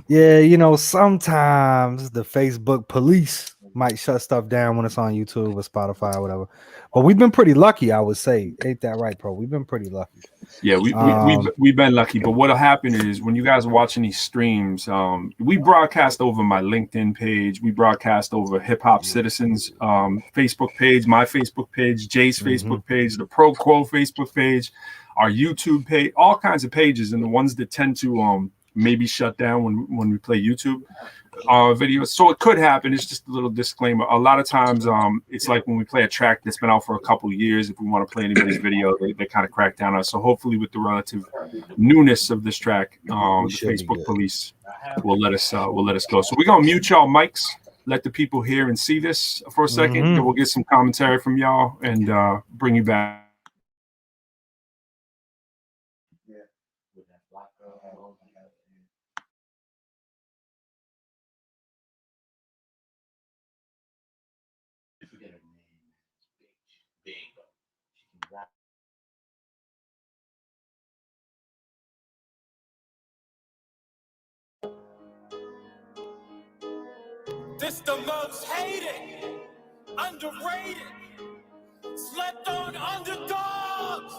Yeah, you know, sometimes the Facebook police might shut stuff down when it's on YouTube or Spotify or whatever. But we've been pretty lucky, I would say. Ain't that right, Pro? We've been pretty lucky. Yeah, we've been lucky. But what'll happen is when you guys are watching these streams, we broadcast over my LinkedIn page, we broadcast over Hip Hop Citizens Facebook page, my Facebook page, Jay's Facebook page, the ProQuo Facebook page, our YouTube page, all kinds of pages, and the ones that tend to maybe shut down when we play YouTube videos. So it could happen. It's just a little disclaimer. A lot of times it's like when we play a track that's been out for a couple of years, if we want to play anybody's video, they kind of crack down on us. So hopefully with the relative newness of this track, the Facebook police will let us go. So we're gonna mute y'all mics, let the people hear and see this for a second, then we'll get some commentary from y'all and bring you back. This the most hated, underrated, slept on underdogs.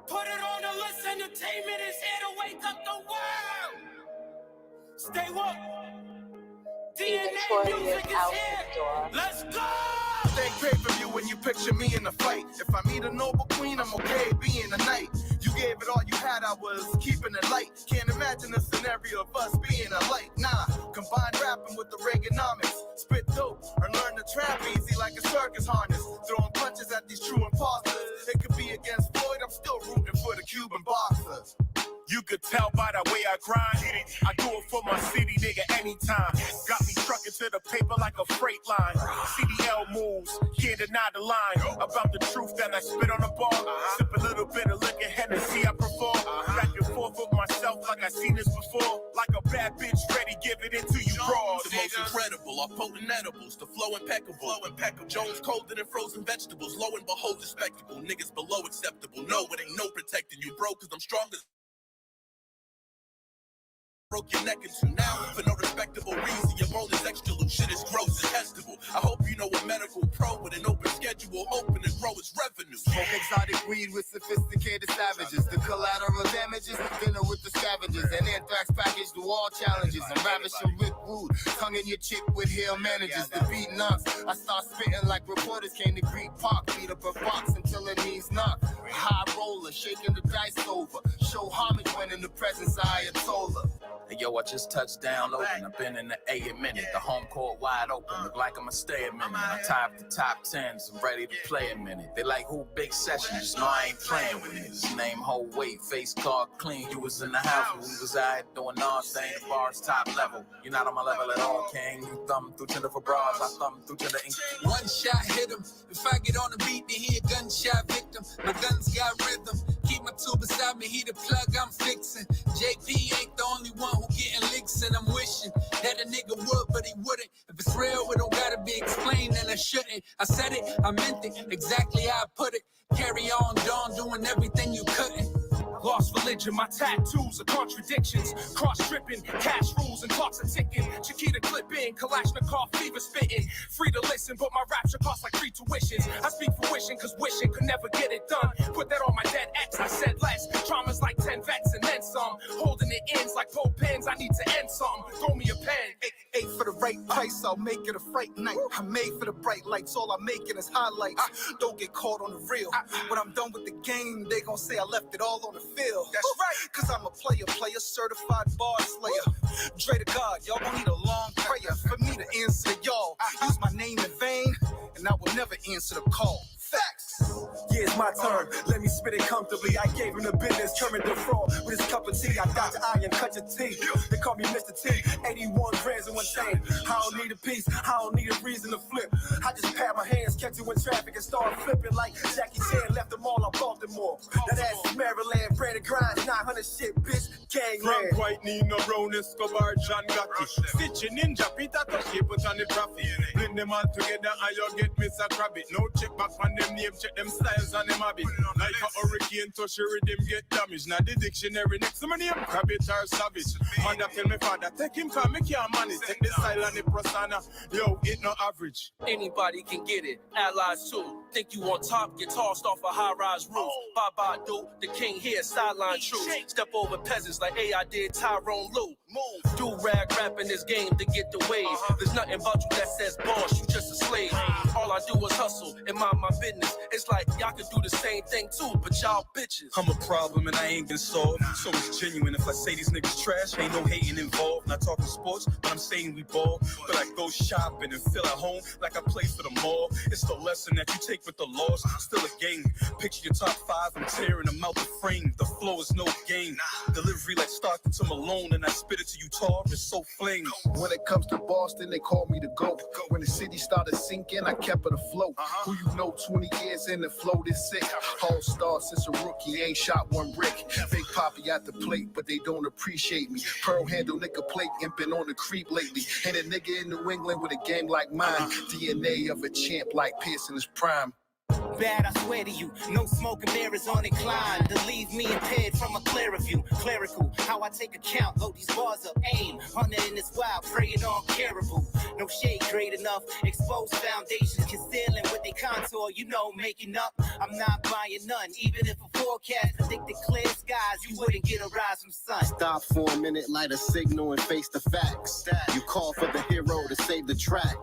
Put it on the list, entertainment is here to wake up the world. Stay woke. DNA music is here. Let's go. Stay great from you when you picture me in a fight. If I meet a noble queen, I'm okay being a knight. You gave it all you had, I was keeping it light. Can't imagine a scenario of us being alike. Nah, combine rapping with the Reaganomics. Spit dope or learn to trap easy like a circus harness. Throwing punches at these true imposters. It could be against Floyd, I'm still rooting for the Cuban boxers. You could tell by the way I grind. I do it for my city, nigga, anytime. Got me trucking to the paper like a freight line. CDL moves, can't deny the line. About the truth that I spit on the bar. Sip a little bit of liquor, Hennessy, I perform. Back and forth with myself like I seen this before. Like a bad bitch ready, give it into you raw. The most incredible, our potent edibles, the flow impeccable. Jones colder than frozen vegetables. Lo and behold, the spectacle. Niggas below acceptable. No, it ain't no protecting you, bro, cause I'm stronger. Broke your neck in two now for no respectable reason. Your bone is extra loose, shit is gross and testable. I hope you know a medical pro with an open schedule, open and grow its revenue. Smoke exotic weed with sophisticated savages. The collateral damages, dinner with the scavengers. And anthrax package to all challenges. And ravishing Rick Rude, tongue in your chick with hail managers. The beat knocks, I start spitting like reporters came to Greek Park. Beat up a box until her knees knock. High roller, shaking the dice over. Show homage when in the presence of Ayatollah. Hey, yo, I just touched down low and I've been in the A a minute. The home court wide open, look like I'ma stay a minute. I tie up the top 10s, I'm ready to play a minute. They like, who big session? Just know I ain't playing with niggas. Name, whole weight, face card clean. You was in the house when we was out doing our thing. The bar's top level. You're not on my level at all, king. You thumb through Tinder for bras, I thumb through Tinder ink. One shot hit him. If I get on the beat, then he a gunshot victim. My guns got rhythm. Keep my tool beside me, he the plug I'm fixing. JP ain't the only one who getting licks, and I'm wishing that a nigga would, but he wouldn't. If it's real, it don't gotta be explained, and I shouldn't. I said it, I meant it, exactly how I put it. Carry on, Dawn, doing everything you couldn't. Lost religion, my tattoos are contradictions. Cross-stripping, cash rules and clocks are ticking. Chiquita clipping, Kalashnikov fever spitting. Free to listen, but my rap should cost like free tuitions. I speak for wishing, cause wishing could never get it done. Put that on my dead ex, I said less. Trauma's like 10 vets and then some. Holding it ends like 4 pens, I need to end something. Throw me a pen. Eight for the right price, I'll make it a fright night. I'm made for the bright lights, all I'm making is highlights. Don't get caught on the real. When I'm done with the game, they gon' say I left it all on the field. That's right, cause I'm a player, certified bar slayer. Dre to God, y'all gon' need a long prayer for me to answer y'all. Use my name in vain, and I will never answer the call. Facts. Yeah, it's my my turn. Let me spit it comfortably. I gave him the business, Kermit the Frog with his cup of tea. I got the iron, cut your teeth. They call me Mr. T. 81 grams in one chain. I don't need a piece, I don't need a reason to flip. I just pat my hands, catch you in traffic, and start flipping like Jackie Chan left them all on Baltimore. Now that's Maryland, bread and grind, 900 shit, bitch, gangland. Frank White, Nino Brown, Escobar, John Gotti. Stitching Ninja, Peter Toshi, put on the profit. Blend them all together and you get Mr. Krabby. No check back on them name, check them styles and them habit. Like a hurricane, touch your rhythm, get damaged. Now the dictionary next to my name, Krabbit or Savage. Mother tell me father, take him come, me can't manage. Take the style and the persona, yo, it no average. Anybody can get it, allies too. Think you on top, get tossed off a high-rise roof. Bye-bye, dude, the king here, sideline truth. Step over peasants like I did Tyrone Lue. Do-rag rap in this game to get the wave. There's nothing about you that says boss, you just a slave. All I do is hustle and mind my business. It's like y'all can do the same thing too, but y'all bitches. I'm a problem and I ain't been solved. So it's genuine if I say these niggas trash. Ain't no hating involved. Not talking sports, but I'm saying we ball. But I go shopping and feel at home like I play for the mall. It's the lesson that you take with the loss. Still a game. Picture your top 5 and tearing them out the frame. The flow is no game. Delivery like Stockton to Malone, and I spit it to you tar. It's so flame. When it comes to Boston, they call me the GOAT. When the city started sinking, I kept it afloat. Who you know 20 years in the float is sick. All-star since a rookie, ain't shot one brick. Big Poppy at the plate, but they don't appreciate me. Pearl handle nigga plate, imping on the creep lately. Ain't a nigga in New England with a game like mine. DNA of a champ like Pierce in his prime. Bad, I swear to you, no smoke and mirrors on incline to leave me impaired from a clearer view. Clerical, how I take account, load these bars up, aim, hunter in this wild, preying on caribou. No shade great enough, exposed foundations, concealing with they contour, you know, making up. I'm not buying none, even if a forecast predicted clear skies, you wouldn't get a rise from sun. Stop for a minute, light a signal and face the facts. You call for the hero to save the track.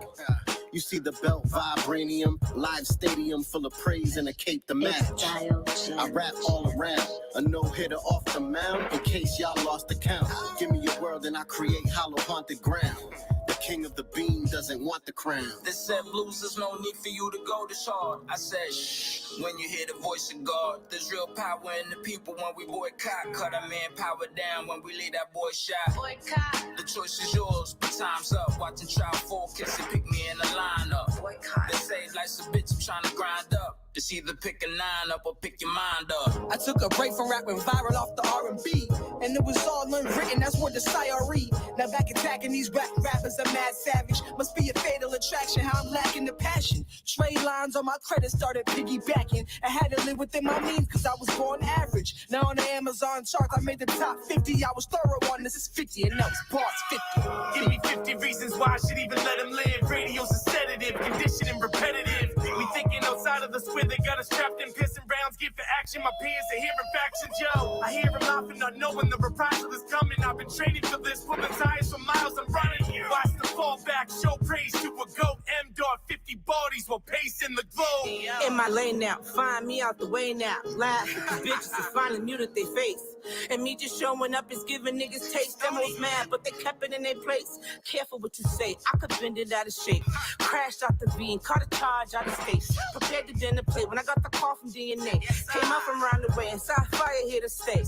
You see the belt vibranium, live stadium full of praise and a cape to match. I rap all around, a no-hitter off the mound in case y'all lost the count. Give me your world and I create hollow haunted ground. The king of the beam doesn't want the crown. They said blues, there's no need for you to go this hard. I said shh, when you hear the voice of God. There's real power in the people when we boycott. Cut our manpower down when we leave that boy shot. Boycott. The choice is yours, but time's up. Watching trial focus and pick me in the lineup. Boycott. They say life's a bitch, I'm trying to grind up. It's either pick a 9 up or pick your mind up. I took a break from rapping viral off the R&B, and it was all unwritten, that's what the sire read. Now back attacking these rappers, I'm mad savage. Must be a fatal attraction, how I'm lacking the passion. Trade lines on my credit started piggybacking. I had to live within my means cause I was born average. Now on the Amazon charts, I made the top 50. I was thorough on this is 50, and now it's bars 50. Give me 50 reasons why I should even let him live. Radio's a sedative, conditioned and repetitive. We thinking outside of the square. They got us trapped in pissing rounds, get for action. My peers are hearing factions, yo. I hear them laughing, not knowing the reprisal is coming. I've been training for this, pulling tires for miles. I'm running. Watch the fallback, show praise to a goat. M-Dog, 50 bodies will pace in the globe. In my lane now, find me out the way now. Laugh at the bitches and finally muted their face. And me just showing up is giving niggas taste. Them was mad, but they kept it in their place. Careful what you say, I could bend it out of shape. Crashed out the beam, caught a charge out of space. Prepared to dinner plate when I got the call from DNA. Came up from around the way and saw fire here to stay.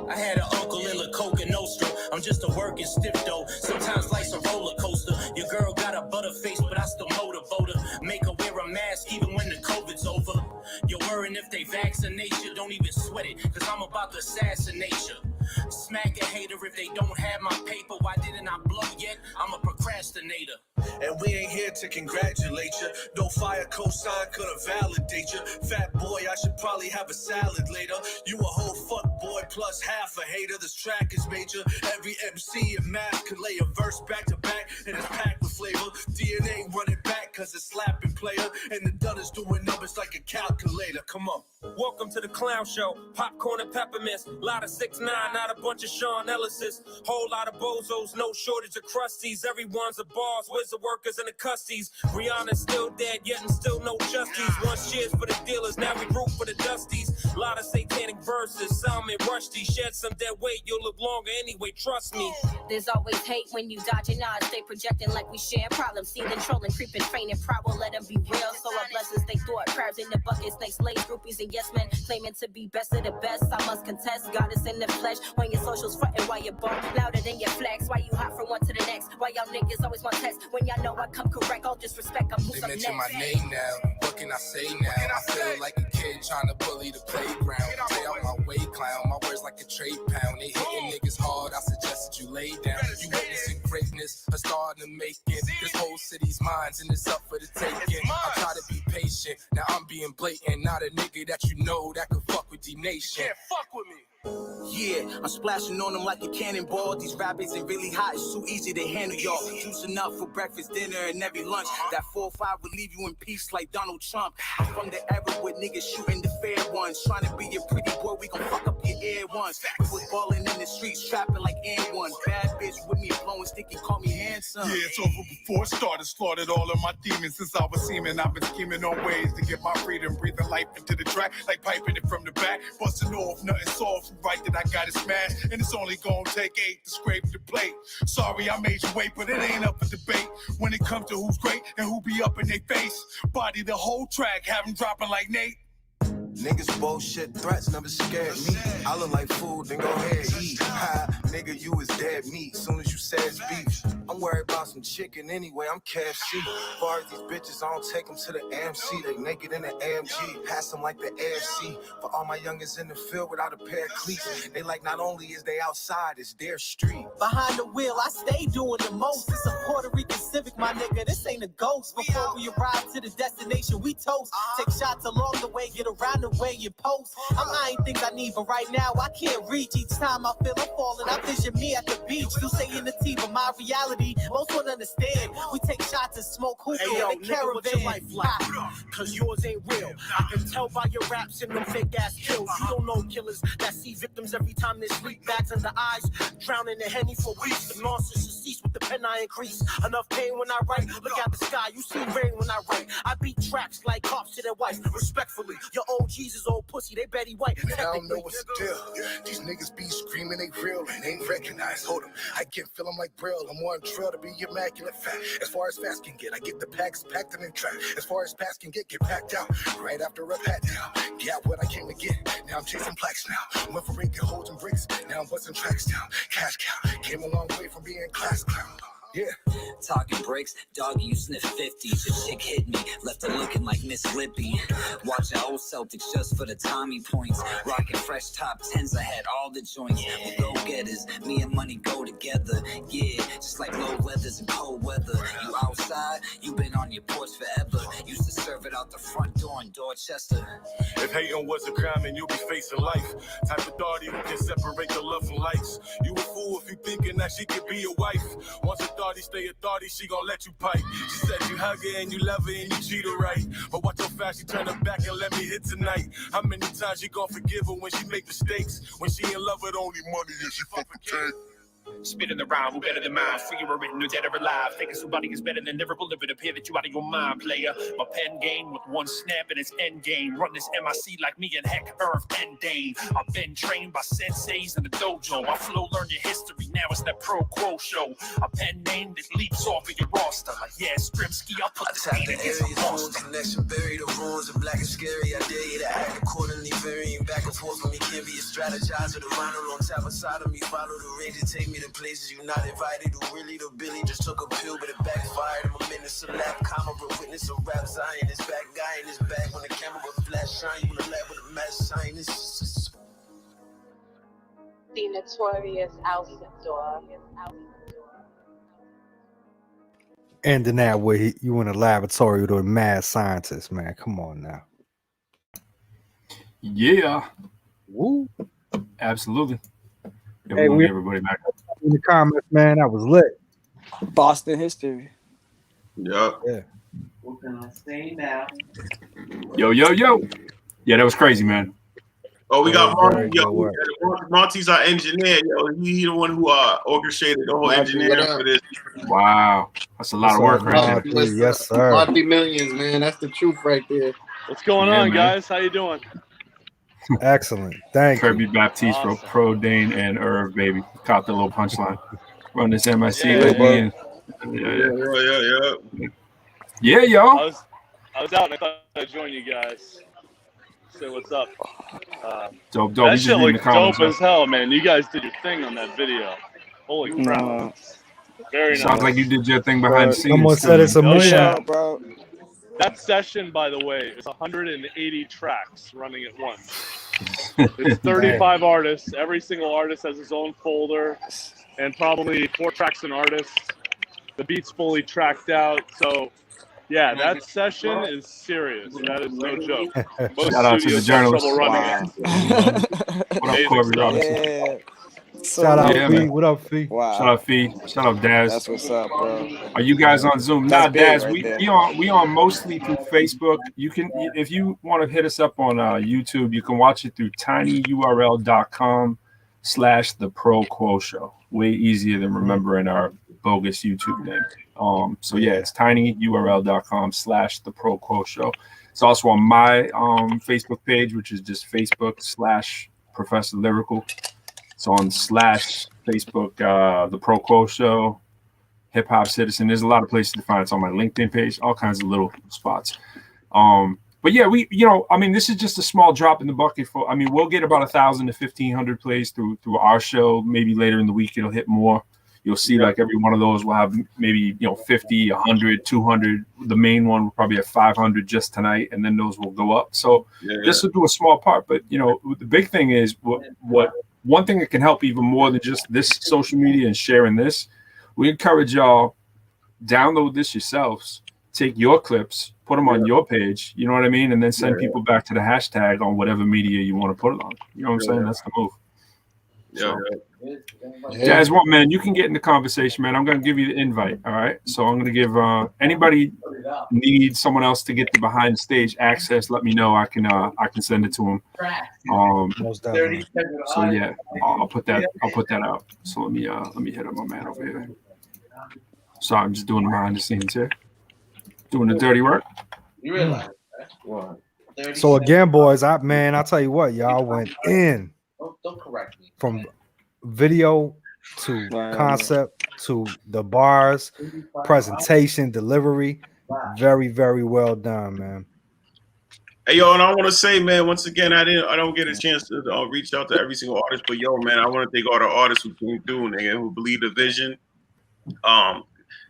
I had an uncle in La Coca Nostra. I'm just a working stiff though. Sometimes life's a roller coaster. Your girl got a butterface, but I still motivate her. Make her wear a mask even when the COVID's over. You're worrying if they vaccinate you. Don't even sweat it, cause I'm about to assassinate you. Smack a hater if they don't have my paper. Why didn't I blow yet? I'm a procrastinator. And we ain't here to congratulate you. No fire cosign couldn't validate you. Fat boy, I should probably have a salad later. You a whole fuck boy plus half a hater. This track is major. Every MC in math can lay a verse back to back and it's packed with flavor. DNA running back cause it's slapping player. And the done is doing numbers like a calculator. Come on. Welcome to the clown show. Popcorn and peppermints. Lot of 6ix9ine, not a bunch of Sean Ellis's. Whole lot of bozos, no shortage of crusties. Everyone's a boss, wizard workers and the custies. Rihanna's still dead, yet and still no justies. One cheers for the dealers, now we root for the dusties. Lot of satanic verses, Salmon Rushdie. Shed some dead weight, you'll live longer anyway, trust me. There's always hate when you dodging odds. Stay projecting like we share problems. See them trolling, creeping, training, prowl. Let them be real. So our blessings they thought. Crabs in the bucket, snakes, slaves, groupies, and yes men. Claiming to be best of the best. I must contest. God is in the flesh. When your socials frontin' while you're bone louder than your flex. Why you hot from one to the next? Why y'all niggas always want text? When y'all know I come correct, all disrespect. I'm who's they up next. mention my name now. What can I say now? I feel like a kid trying to bully the playground. Stay out my way, clown. My words like a trade pound. They hitting niggas hard. I suggest that you lay down. You witnessing greatness, a star in the making. This whole city's mine, and it's up for the taking. I try to be patient. Now I'm being blatant. Not a nigga that you know that could fuck with D-Nation. Can't fuck with me. Yeah, I'm splashing on them like a cannonball. These rappers ain't really hot, it's too easy to handle, y'all. Juicing up for breakfast, dinner, and every lunch. That 4-5 will leave you in peace like Donald Trump. I'm from the era with niggas shooting the fair ones. Trying to be a pretty boy, we gon' fuck up your air ones. We was ballin' in the streets, trapping like Air One. Bad bitch with me blowing sticky, call me handsome. Yeah, it's over before it started. Slaughtered all of my demons since I was seeming. I've been scheming on ways to get my freedom. Breathing life into the track, like piping it from the back. Busting off, nothing soft. Right that I got it smashed, and it's only gonna take 8 to scrape the plate. Sorry I made you wait, but it ain't up for debate. When it comes to who's great and who be up in their face, body the whole track, have them dropping like Nate. Niggas bullshit threats never scared me. I look like food, then go ahead eat. Ha, nigga, you is dead meat. Soon as you said it's beef, I'm worried about some chicken anyway. I'm KFC. Far as these bitches, I don't take them to the AMC. They naked in the AMG, pass them like the AFC. For all my youngins in the field without a pair of cleats, they like not only is they outside, it's their street. Behind the wheel, I stay doing the most. It's a Puerto Rican Civic, my nigga. This ain't a ghost. Before we arrive to the destination, we toast. Take shots along the way, get around the way you post. I'm eyeing things I need, but right now I can't reach. Each time I feel I'm falling, I vision me at the beach. You say in the T, but my reality, most won't understand. We take shots and smoke hookah in the caravan. What's your life like? Cause yours ain't real. I can tell by your raps and them fake ass kills. You don't know killers that see victims every time they sleep. Bags under eyes, drowning in Henny for weeks. The nonsense cease with the pen I increase. Enough pain when I write. Look at the sky, you see rain when I write. I beat tracks like cops to their wife. Respectfully, your old Jesus, old pussy, they Betty White. Man, I don't know what's the deal. These niggas be screaming they real and ain't recognized. Hold 'em, I can feel them like Brill. I'm on trail to be immaculate fat. As far as fast can get, I get the packs packed in the trap. As far as fast can get packed out. Right after a pat down. Get what I came to get. Now I'm chasing plaques now. Went from breaking holes and bricks. Now I'm busting tracks down. Cash cow. Came a long way from being class clown. Yeah. Talking breaks, doggy, you sniff 50s. A chick hit me, left her looking like Miss Lippy. Watching old Celtics just for the Tommy points. Rocking fresh top 10s, I had all the joints. We go-getters, me and money go together. Yeah, just like low weathers and cold weather. You outside, you been on your porch forever. Used to serve it out the front door in Dorchester. If hating was a crime, then you'll be facing life. Type of authority who can separate the love from likes. You a fool if you thinking that she could be your wife. Once authority stay authority, she gon' let you pipe. She said you hug her and you love her and you treat her right. But watch how fast she turn her back and let me hit tonight. How many times you gon' forgive her when she make mistakes? When she in love with only money and she fucking take. Spitting the rhyme, who better than mine? Figure or written or dead or alive. Thinking somebody is better than lyrical. If it appear that you out of your mind, player. My pen game with one snap and it's end game. Run this MIC like me and Heck, Earth, and Dane. I've been trained by senseis in the dojo. My flow learned your history, now it's that ProQuo Show. A pen name that leaps off of your roster. Like, yeah, Strimsky, I'll put the speed against a monster. Connection, bury the ruins of black and scary. I dare you to act accordingly, varying back and forth from me. Can't be a strategizer. The vinyl on top side of me. Follow the range and take me to places you not invited. Who really the Billy just took a pill, but it backfired. I'm a menace, a lap, comma, a witness, a rap Zion. His back guy in his back when the camera would flash shine. You wanna laugh with a match sign. The notorious Alcindor. And then that way you in a laboratory with a mad scientist, man. Come on now. Yeah. Woo. Absolutely. Yeah, Hey, we everybody back up. In the comments, man, that was lit. Boston history. Yup. Yeah. What can I say now? Yo. Yeah, that was crazy, man. Oh, we got Monty. Yo, Monty's our engineer. Yo, he the one who orchestrated the whole engineering for this. Wow, that's a lot of work, right there. Yes, sir. Monty Millions, man. That's the truth right there. What's going on, guys? How you doing? Excellent. Thank Kirby you. Baptiste wrote Pro, Dane, and Irv, baby. Caught the little punchline. Run this MIC Yeah, like me. bro. Yeah, yo. I was out and I thought I'd join you guys. Say what's up. Dope. That We shit just reading the looked comments. dope as hell, man. You guys did your thing on that video. Holy crap. Very Sounds nice. like you did your thing behind the scenes. Someone said it's a movie. Yeah. bro. That session, by the way, is 180 tracks running at once. It's 35 artists. Every single artist has his own folder, and probably 4 tracks an artist. The beat's fully tracked out. So, yeah, that session is serious. That is no joke. Most Shout out to the studios have journalists. trouble running it. What up, Corey Robinson? Yeah. Shout out Yeah, Fee. man. What up, Fee? Wow. Shout out Fee. Shout out Daz. That's what's up, bro. Are you guys on Zoom? That's Nah, big Daz. right there. We on mostly through Facebook. You can, if you want to hit us up on YouTube, you can watch it through tinyurl.com/the ProQuo Show. Way easier than remembering our bogus YouTube name. So yeah, it's tinyurl.com/the ProQuo Show. It's also on my Facebook page, which is just Facebook/Professor Lyrical. It's on /Facebook, the ProQuo Show, Hip Hop Citizen. There's a lot of places to find it. It's on my LinkedIn page, all kinds of little spots. But yeah, this is just a small drop in the bucket for. We'll get about 1,000 to 1,500 plays through our show. Maybe later in the week it'll hit more. You'll see like every one of those will have maybe 50, 100, 200. The main one will probably have 500 just tonight, and then those will go up. So this will do a small part, but the big thing is what one thing that can help even more than just this social media and sharing this. We encourage y'all download this yourselves, take your clips, put them on your page. You know what I mean, and then send people back to the hashtag on whatever media you want to put it on. You know what I'm saying? That's the move. Daz, man, you can get in the conversation, man. I'm going to give you the invite. All right. So I'm going to give anybody needs someone else to get the behind the stage access. Let me know. I can send it to them. So yeah, I'll put that out. So let me hit up my man over here. So I'm just doing the behind the scenes here, doing the dirty work. You realize that? So again, boys, I'll tell you what, y'all went in. Don't correct me. From video to concept to the bars, presentation, delivery. Very, very well done, man. Hey, yo, and I want to say, man, once again, I don't get a chance to reach out to every single artist, but yo, man, I want to thank all the artists who came through, nigga, who believe the vision.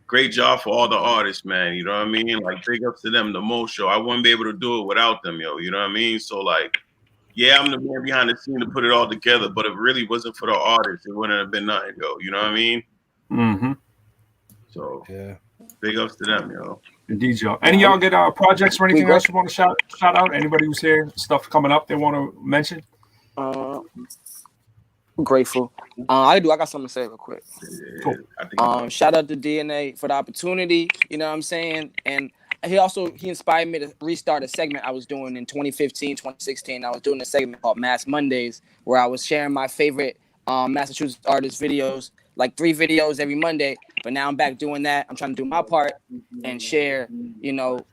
Great job for all the artists, man. You know what I mean? Like, big ups to them, the Mo Show. I wouldn't be able to do it without them, yo. You know what I mean? So, like, yeah, I'm the man behind the scene to put it all together, but if it really wasn't for the artists, it wouldn't have been nothing, yo. You know what I mean? Mm-hmm. So, yeah, big ups to them, yo. Indeed, y'all. Any y'all get projects or anything else you want to shout out? Anybody who's here, stuff coming up they want to mention? Grateful. I got something to say real quick. Cool. Shout out to DNA for the opportunity. You know what I'm saying? And he inspired me to restart a segment I was doing in 2015, 2016. I was doing a segment called Mass Mondays, where I was sharing my favorite Massachusetts artist videos, like 3 videos every Monday. But now I'm back doing that. I'm trying to do my part and share,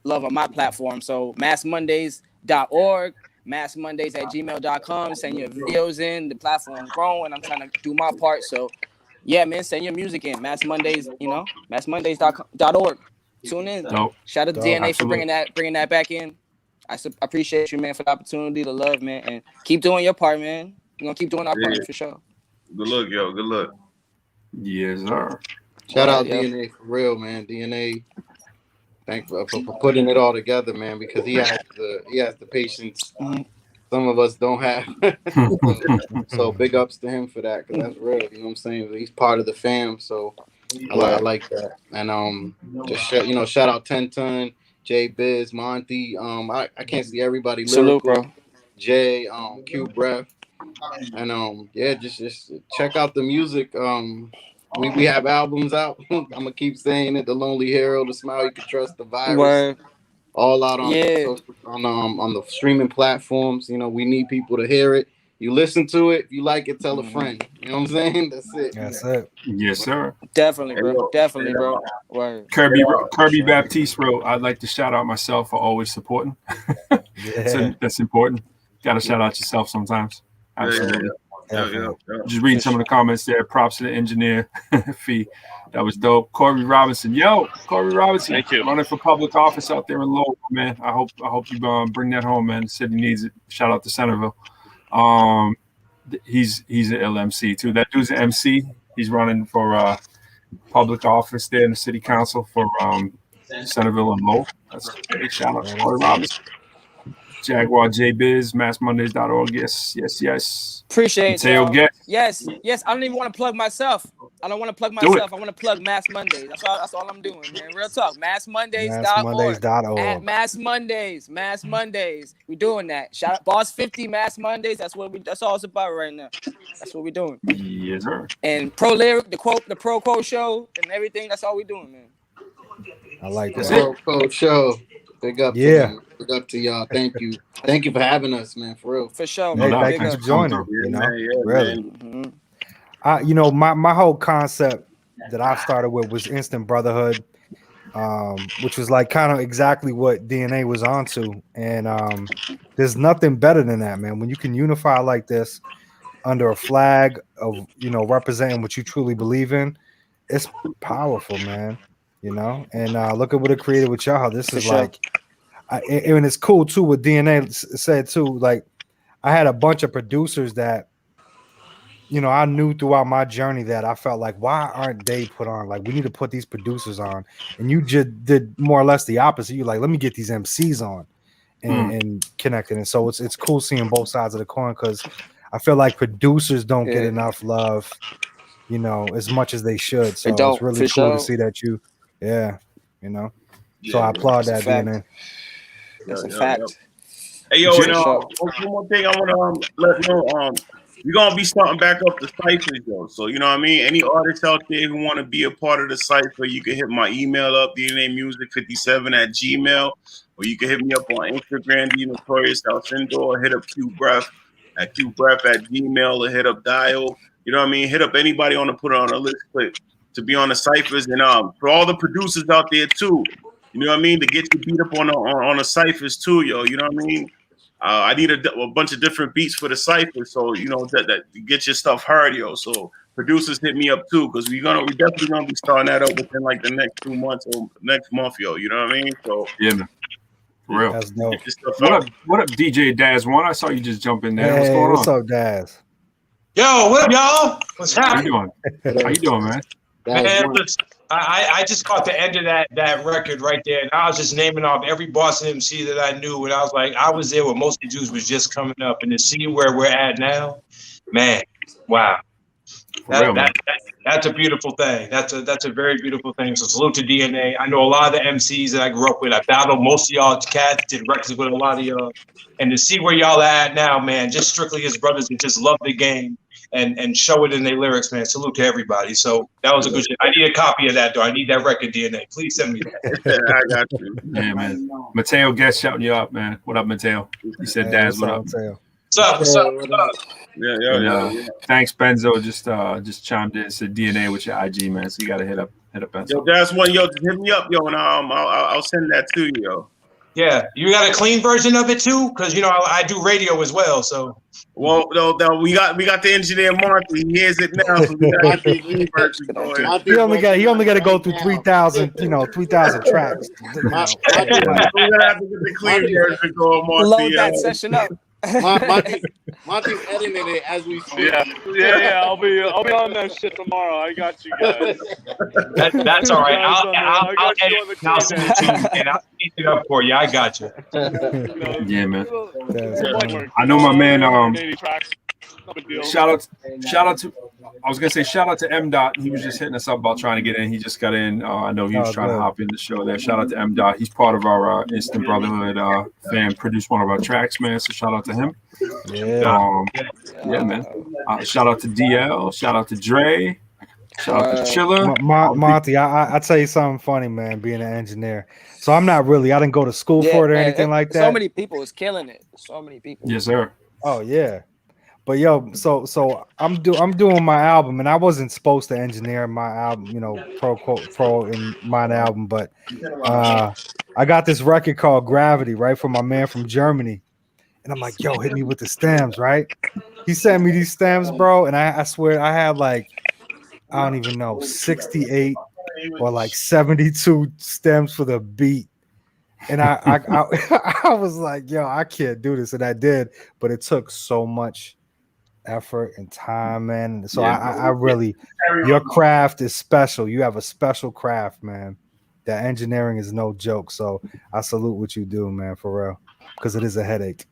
love on my platform. So massmondays.org, massmondays@gmail.com. Send your videos in. The platform's growing. I'm trying to do my part. So, yeah, man, send your music in. Mass Mondays, massmondays.org. Tune in. Dope. Shout out to DNA for bringing that back in. I appreciate you, man, for the opportunity, the love, man, and keep doing your part, man. We're gonna keep doing our part for sure. Good luck, yo. Good luck. Yes, sir. Shout out DNA for real, man. DNA, thank for putting it all together, man, because he has the patience some of us don't have. So big ups to him for that, because that's real. You know what I'm saying? He's part of the fam, so I like that. And just shout out 10 Ton, J Biz, Monty. I can't see everybody. Salute, Lyrical, bro. Jay, Q Breath, and just check out the music. We have albums out. I'm gonna keep saying it. The Lonely Hero, The Smile You Can Trust, The Virus. Word. All out on the streaming platforms. We need people to hear it. You listen to it. If you like it, tell a friend. You know what I'm saying? That's it. That's it. Yes, sir. Definitely, bro. Definitely, bro. Word. Kirby Baptiste wrote, I'd like to shout out myself for always supporting. So that's important. Gotta shout out yourself sometimes. Absolutely. Yeah. Just reading some of the comments there. Props to the engineer fee. That was dope. Corey Robinson. Yo, Corey Robinson. Thank you. Running for public office out there in Lowell, man. I hope you bring that home, man. The city needs it. Shout out to Centerville. He's an LMC too. That dude's an MC. He's running for public office there in the city council for Centerville and Lowell. That's a big shout out to Corey Robinson. Jaguar J Biz, massmondays.org. Yes. Appreciate Mateo it. Guest. Yes. I don't even want to plug myself. I don't want to plug myself. I want to plug Mass Mondays. That's all I'm doing, man. Real talk. Massmondays.org. At Mass Mondays. We're doing that. Shout out Boss 50 Mass Mondays. That's all it's about right now. That's what we're doing. Yes, sir. And the ProQuo Show and everything. That's all we're doing, man. I like that. ProQuo Show. Big up. Yeah. Big up to y'all. Thank you. Thank you for having us, man. For real. For sure. Hey, Man. thanks for joining. Really. Mm-hmm. My whole concept that I started with was instant brotherhood, which was like kind of exactly what DNA was onto. And there's nothing better than that, man. When you can unify like this under a flag of, representing what you truly believe in, it's powerful, man. And look at what it created with y'all. This is like, and it's cool too. What DNA said too. Like, I had a bunch of producers that, I knew throughout my journey that I felt like, why aren't they put on? Like, we need to put these producers on. And you just did more or less the opposite. You're like, let me get these MCs on and connecting. And so it's cool seeing both sides of the coin, because I feel like producers don't get enough love, as much as they should. So it's really cool to see that you. Yeah, So I applaud that, DNA. That's a fact. Hey, yo, one more thing I want to let know. We're going to be starting back up the ciphers, though. So, you know what I mean? Any artists out there who want to be a part of the cipher, you can hit my email up, dnamusic57@gmail, or you can hit me up on Instagram, The Notorious Alcindor, hit up QBreath at QBreath@gmail, or hit up Dial. You know what I mean? Hit up anybody on to put it on a list to be on the ciphers, and for all the producers out there too, you know what I mean, to get you beat up on the ciphers too, yo. You know what I mean? I need a bunch of different beats for the cipher, so that get your stuff heard, yo. So producers hit me up too, because we're definitely gonna be starting that up within like the next 2 months or next month, yo. You know what I mean? So yeah, man. For real. That's dope. What up, DJ Daz One? I saw you just jump in there. What's going on? What's up, Daz? Yo, what up, y'all? What's happening? How you doing, man? Man, I just caught the end of that record right there, and I was just naming off every Boston MC that I knew, and I was like, I was there when most of the Jews was just coming up, and to see where we're at now, man, wow. That's a beautiful thing. That's a very beautiful thing. So salute to DNA. I know a lot of the MCs that I grew up with. I battled most of y'all cats, did records with a lot of y'all, and to see where y'all at now, man, just strictly as brothers that just love the game. And show it in their lyrics, man. Salute to everybody. So that was a good shit. I need a copy of that, though. I need that record, DNA. Please send me that. I got you. Yeah, man. Mateo Guest shouting you up, man. What up, Mateo? He said, Daz, what up? What's up? Yeah. Thanks, Benzo. Just chimed in. Said DNA with your IG, man. So you got to hit up Benzo. Yo, Daz One, yo, just hit me up, yo, and I'll send that to you, yo. Yeah, you got a clean version of it too, because I do radio as well. So, well, no, we got the engineer Marty. He hears it now. So we got the clean version going. He only got to go through 3,000 tracks. We're gonna have to get the clean version going, Marty. Load that session up. Monty's editing it as we speak. Yeah. I'll be on that shit tomorrow. I got you guys. That's all right. I'll edit it. I'll send it to you, and I'll speak it up for you. I got you. Yeah, man. I know my man. Shout out to. I was gonna say shout out to M. Dot. He was just hitting us up about trying to get in. He just got in. I know he was trying to hop in the show there. Shout out to M. Dot. He's part of our Instant Brotherhood fan. Produced one of our tracks, man. So shout out to him. Yeah, man. Shout out to DL. Shout out to Dre. Shout out to Chiller. Monty, I tell you something funny, man. Being an engineer, so I didn't go to school for it or anything like that. So many people is killing it. So many people. Yes, sir. Oh yeah. But yo, so I'm doing my album, and I wasn't supposed to engineer my album, Pro in my album, but I got this record called Gravity, right, from my man from Germany, And I'm like, yo, hit me with the stems, right? He sent me these stems, bro. And I swear I have like, I don't even know, 68 or like 72 stems for the beat. And I I was like, yo, I can't do this. And I did, but it took so much effort and time, man. So I really, your craft is special. You have a special craft, man. That engineering is no joke. So I salute what you do, man, for real. Because it is a headache.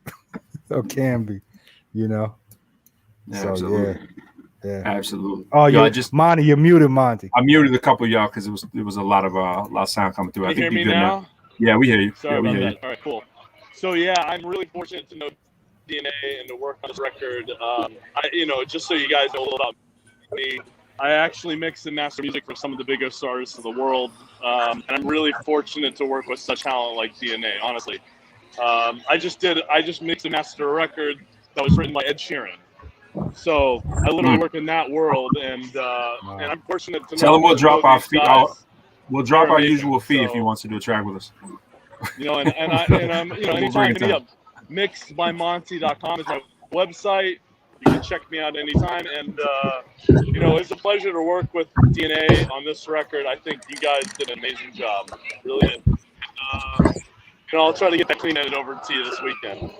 Or can be, you know. So Absolutely. yeah. Absolutely. Oh, Yo, Monty, you're muted, Monty. I muted a couple of y'all because it was a lot of sound coming through. I You think hear you're me good now? Yeah, we hear you. Sorry yeah, we about hear that. All right, cool. So yeah, I'm really fortunate to know DNA and to work on this record. Just so you guys know a little about me, I actually mix and master music for some of the biggest artists in the world, and I'm really fortunate to work with such talent like DNA. Honestly, I just mixed and mastered a record that was written by Ed Sheeran. So I literally work in that world, and I'm fortunate to Tell him we'll drop our fee. We'll drop our amazing. usual fee if he wants to do a track with us. Anytime hit me up. Mixedbymonty.com is my website. You can check me out anytime, and it's a pleasure to work with DNA on this record. I think you guys did an amazing job, really did. I'll try to get that clean edit over to you this weekend.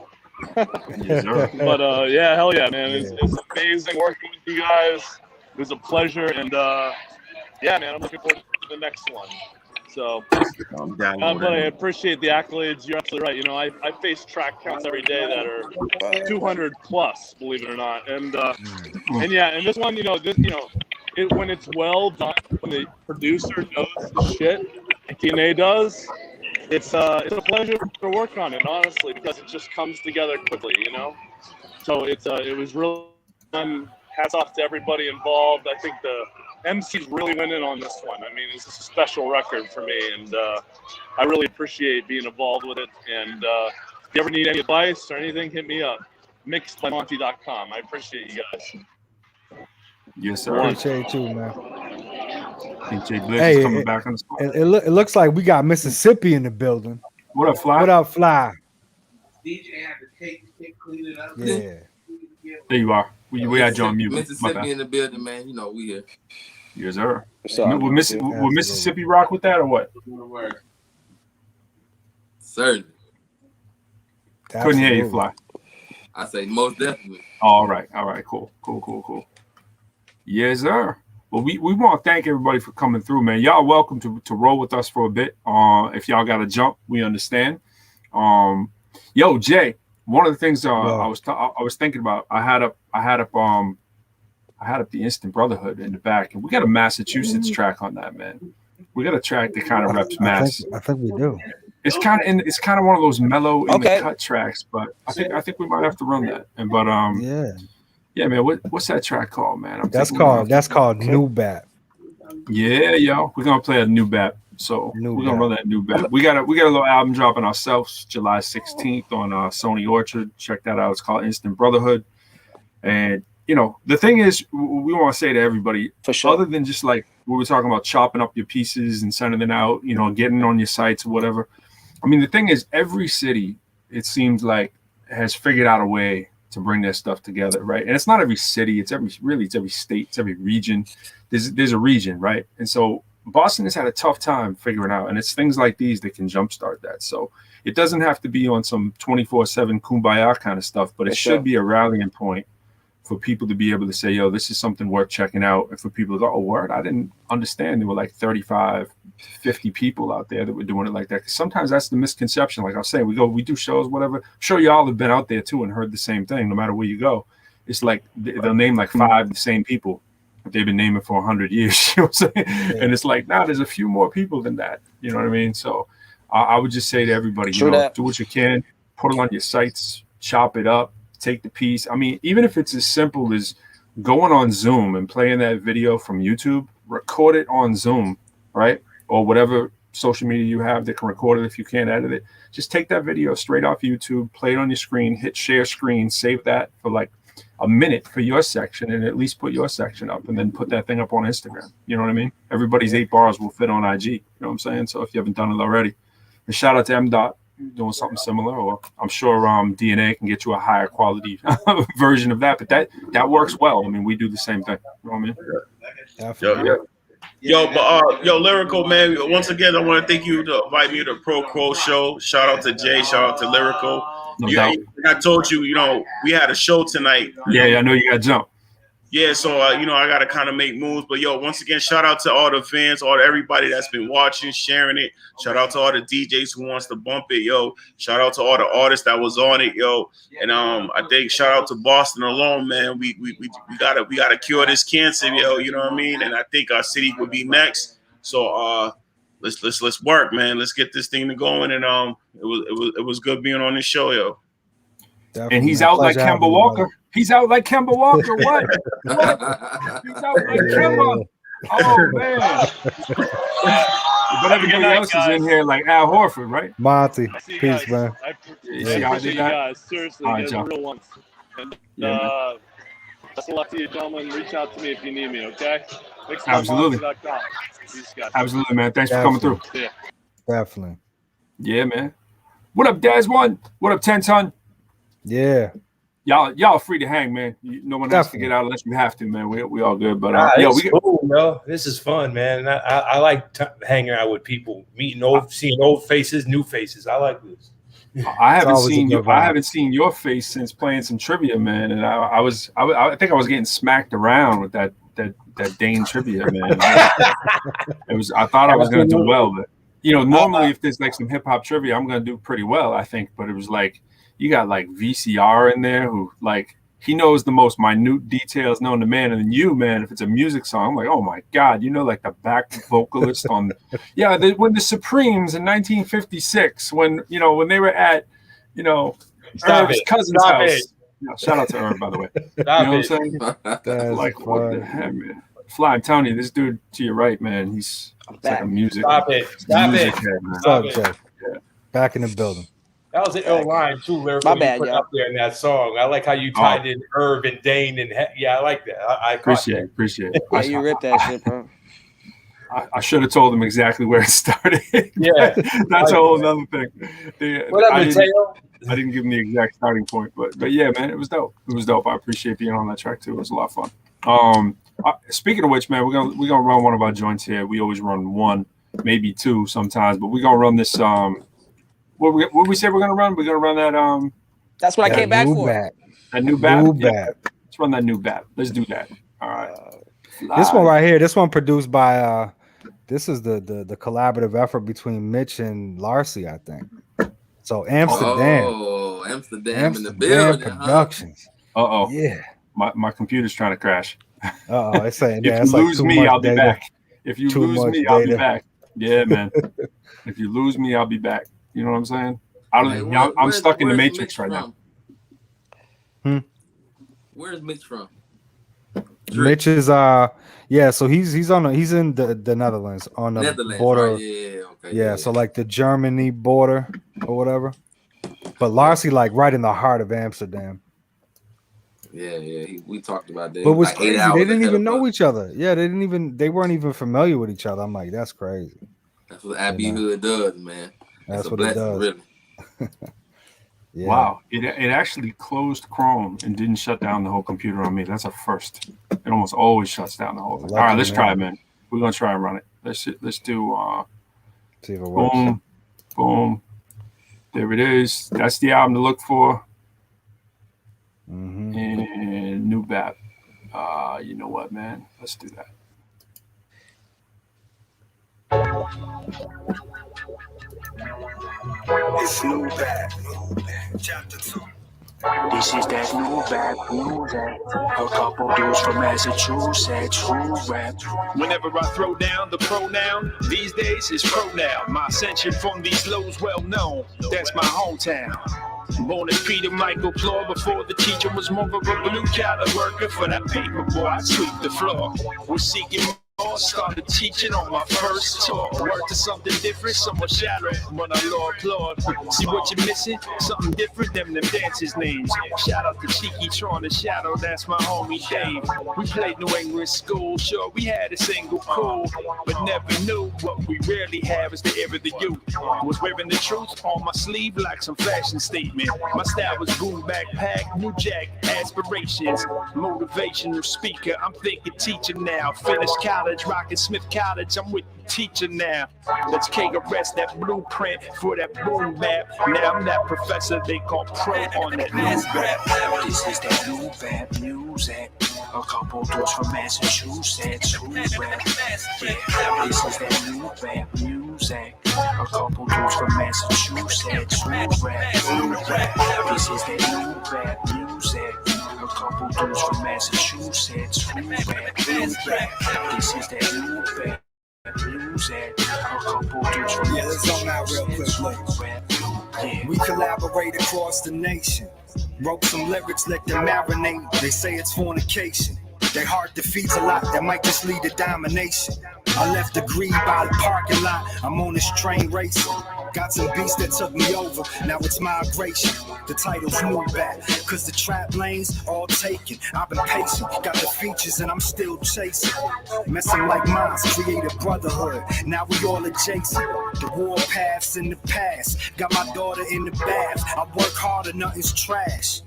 Yes, sir. But yeah, hell yeah, man! It's amazing working with you guys. It was a pleasure, and yeah, man, I'm looking forward to the next one. So, but I appreciate the accolades. You're absolutely right. I face track counts every day that are 200 plus, believe it or not. And yeah, and this one, when it's well done, when the producer knows the shit like DNA does, it's a pleasure to work on it, honestly, because it just comes together quickly, So it was really fun. Hats off to everybody involved. I think the MC's really winning on this one. I mean, it's a special record for me, and I really appreciate being involved with it. And if you ever need any advice or anything, hit me up. Mixedbymonty.com. I appreciate you guys. Yes, sir. Appreciate you, man. DJ Blitz is coming back on the spot. It looks like we got Mississippi in the building. What up, Fly? What up, Fly? DJ had to take clean it up. Yeah. There you are. We had you on mute. Mississippi in the building, man. We here. Yes, sir. Will Mississippi rock with that or what? Certainly. Couldn't hear you, Fly. I say most definitely. All right. Cool. Yes, sir. Well, we want to thank everybody for coming through, man. Y'all welcome to roll with us for a bit. If y'all got to jump, we understand. Yo, Jay. One of the things I was thinking about, I had up the Instant Brotherhood in the back, and we got a Massachusetts track on that, man. We got a track that kind of reps Mass. I think we do. It's kind of one of those mellow in the cut tracks, but I think we might have to run that. Yeah, man. What's that track called, man? That's called New Bap. Yeah, yo, we're gonna play a New Bap. So we're gonna run that New Bap. We got a little album dropping ourselves July 16th on Sony Orchard. Check that out. It's called Instant Brotherhood. And the thing is, we want to say to everybody, for sure, other than just like we were talking about chopping up your pieces and sending it out, getting on your sites or whatever. I mean, the thing is, every city, it seems like, has figured out a way to bring their stuff together, right? And it's not every city, it's every state, it's every region. There's a region, right? And so Boston has had a tough time figuring out, and it's things like these that can jumpstart that. So it doesn't have to be on some 24/7 kumbaya kind of stuff, but it should be a rallying point for people to be able to say, yo, this is something worth checking out. And for people to go, oh, word, I didn't understand there were like 35, 50 people out there that were doing it like that. Because sometimes that's the misconception. Like I was saying, we do shows, whatever. I'm sure y'all have been out there too and heard the same thing, no matter where you go. It's like they'll name like 5 the same people that they've been naming for 100 years. You know what I'm saying? Yeah. And it's like, nah, there's a few more people than that. You know what I mean? So I would just say to everybody, do what you can, put it on your sites, chop it up, take the piece. I mean, even if it's as simple as going on Zoom and playing that video from YouTube, record it on Zoom, right? Or whatever social media you have that can record it if you can't edit it. Just take that video straight off YouTube, play it on your screen, hit share screen, save that for like a minute for your section, and at least put your section up, and then put that thing up on Instagram. You know what I mean? Everybody's 8 bars will fit on IG. You know what I'm saying? So if you haven't done it already. And shout out to M. doing something similar, or I'm sure DNA can get you a higher quality version of that. But that works well. I mean, we do the same thing. You know what I mean? Yo, Lyrical, man. Once again, I want to thank you to invite me to ProQuo Show. Shout out to Jay. Shout out to Lyrical. I told you, we had a show tonight. Yeah, I know you got to jump. Yeah, so I got to kind of make moves. But once again, shout out to all the fans, everybody that's been watching, sharing it. Shout out to all the DJs who wants to bump it, Shout out to all the artists that was on it, And I think shout out to Boston alone, man. We gotta cure this cancer, You know what I mean? And I think our city would be next. So let's work, man. Let's get this thing going. And it was good being on this show, Definitely. And he's out like Kemba Walker. He's out like Kemba Walker. What? He's out like Kemba. Oh, man. But everybody else is in here like Al Horford, right? Monty. Peace, man. I appreciate you guys. Seriously, you guys are real ones. And best of luck to you, gentlemen. Reach out to me if you need me, okay? Absolutely. Absolutely, man. Thanks for coming through. Yeah. Definitely. Yeah, man. What up, Daz One? What up, 10 Ton? Yeah. Y'all free to hang, man. No one has to get out unless you have to, man. We all good, but cool, bro. This is fun, man. I like hanging out with people, seeing old faces, new faces. I like this. I haven't seen your face since playing some trivia, man. And I think I was getting smacked around with that Dane trivia, man. I thought I was gonna do well, but normally if there's like some hip hop trivia, I'm gonna do pretty well, I think. But it was like you got like VCR in there who like he knows the most minute details known to man, and then you, man, if it's a music song, I'm like, oh my God, like the back vocalist on when the Supremes in 1956, when they were at Irv's cousin's house. Shout out to Irv, by the way. You know what I'm saying? Like what the heck, man. Fly, I'm telling you, this dude to your right, man, he's like a music. Stop it. Back in the building. That was an ill line too, Lyrical. You put up there in that song. I like how you tied in Irv and Dane, and I like that. I appreciate it. Yeah, you ripped that shit, bro. I should have told them exactly where it started. Yeah, that's a whole other thing. What up, Mateo? I didn't give them the exact starting point, but yeah, man, it was dope. It was dope. I appreciate being on that track too. It was a lot of fun. Speaking of which, man, we're gonna run one of our joints here. We always run one, maybe two sometimes, but we're gonna run this. What we say we're gonna run? We're gonna run that. That's what I came back for. That new bat. Let's run that new bat. Let's do that. All right. This one right here. This one produced by. This is the collaborative effort between Mitch and Larcy, I think. So Amsterdam. Oh, Amsterdam in the building. Productions. Uh-oh. Yeah. My computer's trying to crash. Uh-oh. It's saying if you lose me, I'll be back. If you lose me, I'll be back. Yeah, man. If you lose me, I'll be back. You know what I'm saying? I'm stuck in the Matrix right now. Where's Mitch from? Mitch is so he's in the Netherlands on the border. Right? Yeah, so like the Germany border or whatever. But Larcy like right in the heart of Amsterdam. Yeah, we talked about that. But it was crazy. They didn't even know each other. Yeah, they weren't even familiar with each other. I'm like, that's crazy. That's what Abbey Hood does, man. That's what it does. Really. Yeah. Wow, it actually closed Chrome and didn't shut down the whole computer on me. That's a first. It almost always shuts down the whole thing. All right, let's try it, man. We're gonna try and run it. Let's do. See if it works. Boom. There it is. That's the album to look for. Mm-hmm. And new BAP. You know what, man? Let's do that. It's new BAP. Chapter 2. This is that new BAP music. A couple dudes from Massachusetts who rap. Whenever I throw down the pronoun, these days it's pronoun. My ascension from these lows well known. That's my hometown. Born as Peter Michael Claw before the teacher was more of a blue collar worker. For that paper boy, I sweep the floor. We're seeking Started teaching on my first tour. Worked to something different, somewhat shallow, but I Lord applaud. See what you're missing? Something different than them dancers' names. Shout out to Cheeky Tron the Shadow, that's my homie Dave. We played New England school, sure we had a single cool, but never knew what we really had was the ever the youth. Was wearing the truth on my sleeve like some fashion statement. My style was boom backpack, new jack, aspirations, motivational speaker. I'm thinking teacher now. Finished college, rocking Smith College. I'm with the teacher now. Let's KRS that blueprint for that boom bap. Now I'm that professor they call pro on that new rap. This is that new rap music. A couple dudes from Massachusetts who rap. Yeah, this is that new rap music. A couple dudes from Massachusetts who rap. This is that new rap music. A couple dudes from Massachusetts who rap. This is that new rap music. A couple dudes from let's zone out real quick. Look. We collaborate across the nation. Wrote some lyrics, let them marinate. They say it's fornication. Their heart defeats a lot that might just lead to domination. I left the greed by the parking lot. I'm on this train racing. Got some beats that took me over. Now it's migration. The title's Move Back. Cause the trap lanes all taken. I've been patient. Got the features and I'm still chasing. Messing like mines, create a brotherhood. Now we all adjacent. The war paths in the past. Got my daughter in the bath. I work harder, nothing's trash.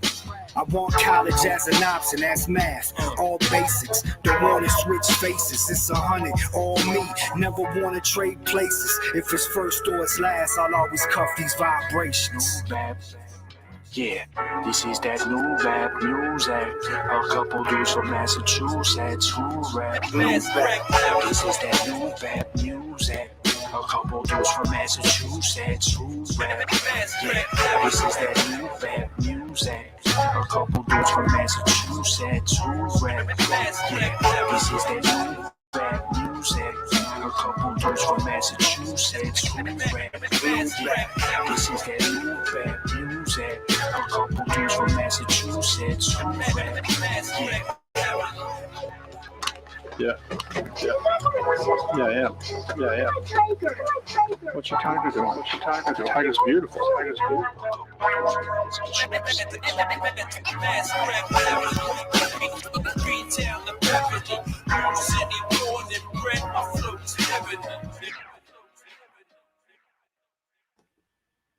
I want college as an option, that's math. All basics, don't wanna switch faces. It's 100, all me, never wanna trade places. If it's first or it's last, I'll always cuff these vibrations. Yeah, this is that new rap music. A couple dudes from Massachusetts who rap. This is that new rap music. A couple dudes from Massachusetts who rap. Yeah, this is that new rap music. A couple dudes from Massachusetts who rap. Yeah, this is that new rap music. A couple dudes from Massachusetts who rap. Yeah, this is that new rap music. A couple dudes from Massachusetts who rap. Yeah. What's your tiger doing? Tiger's beautiful.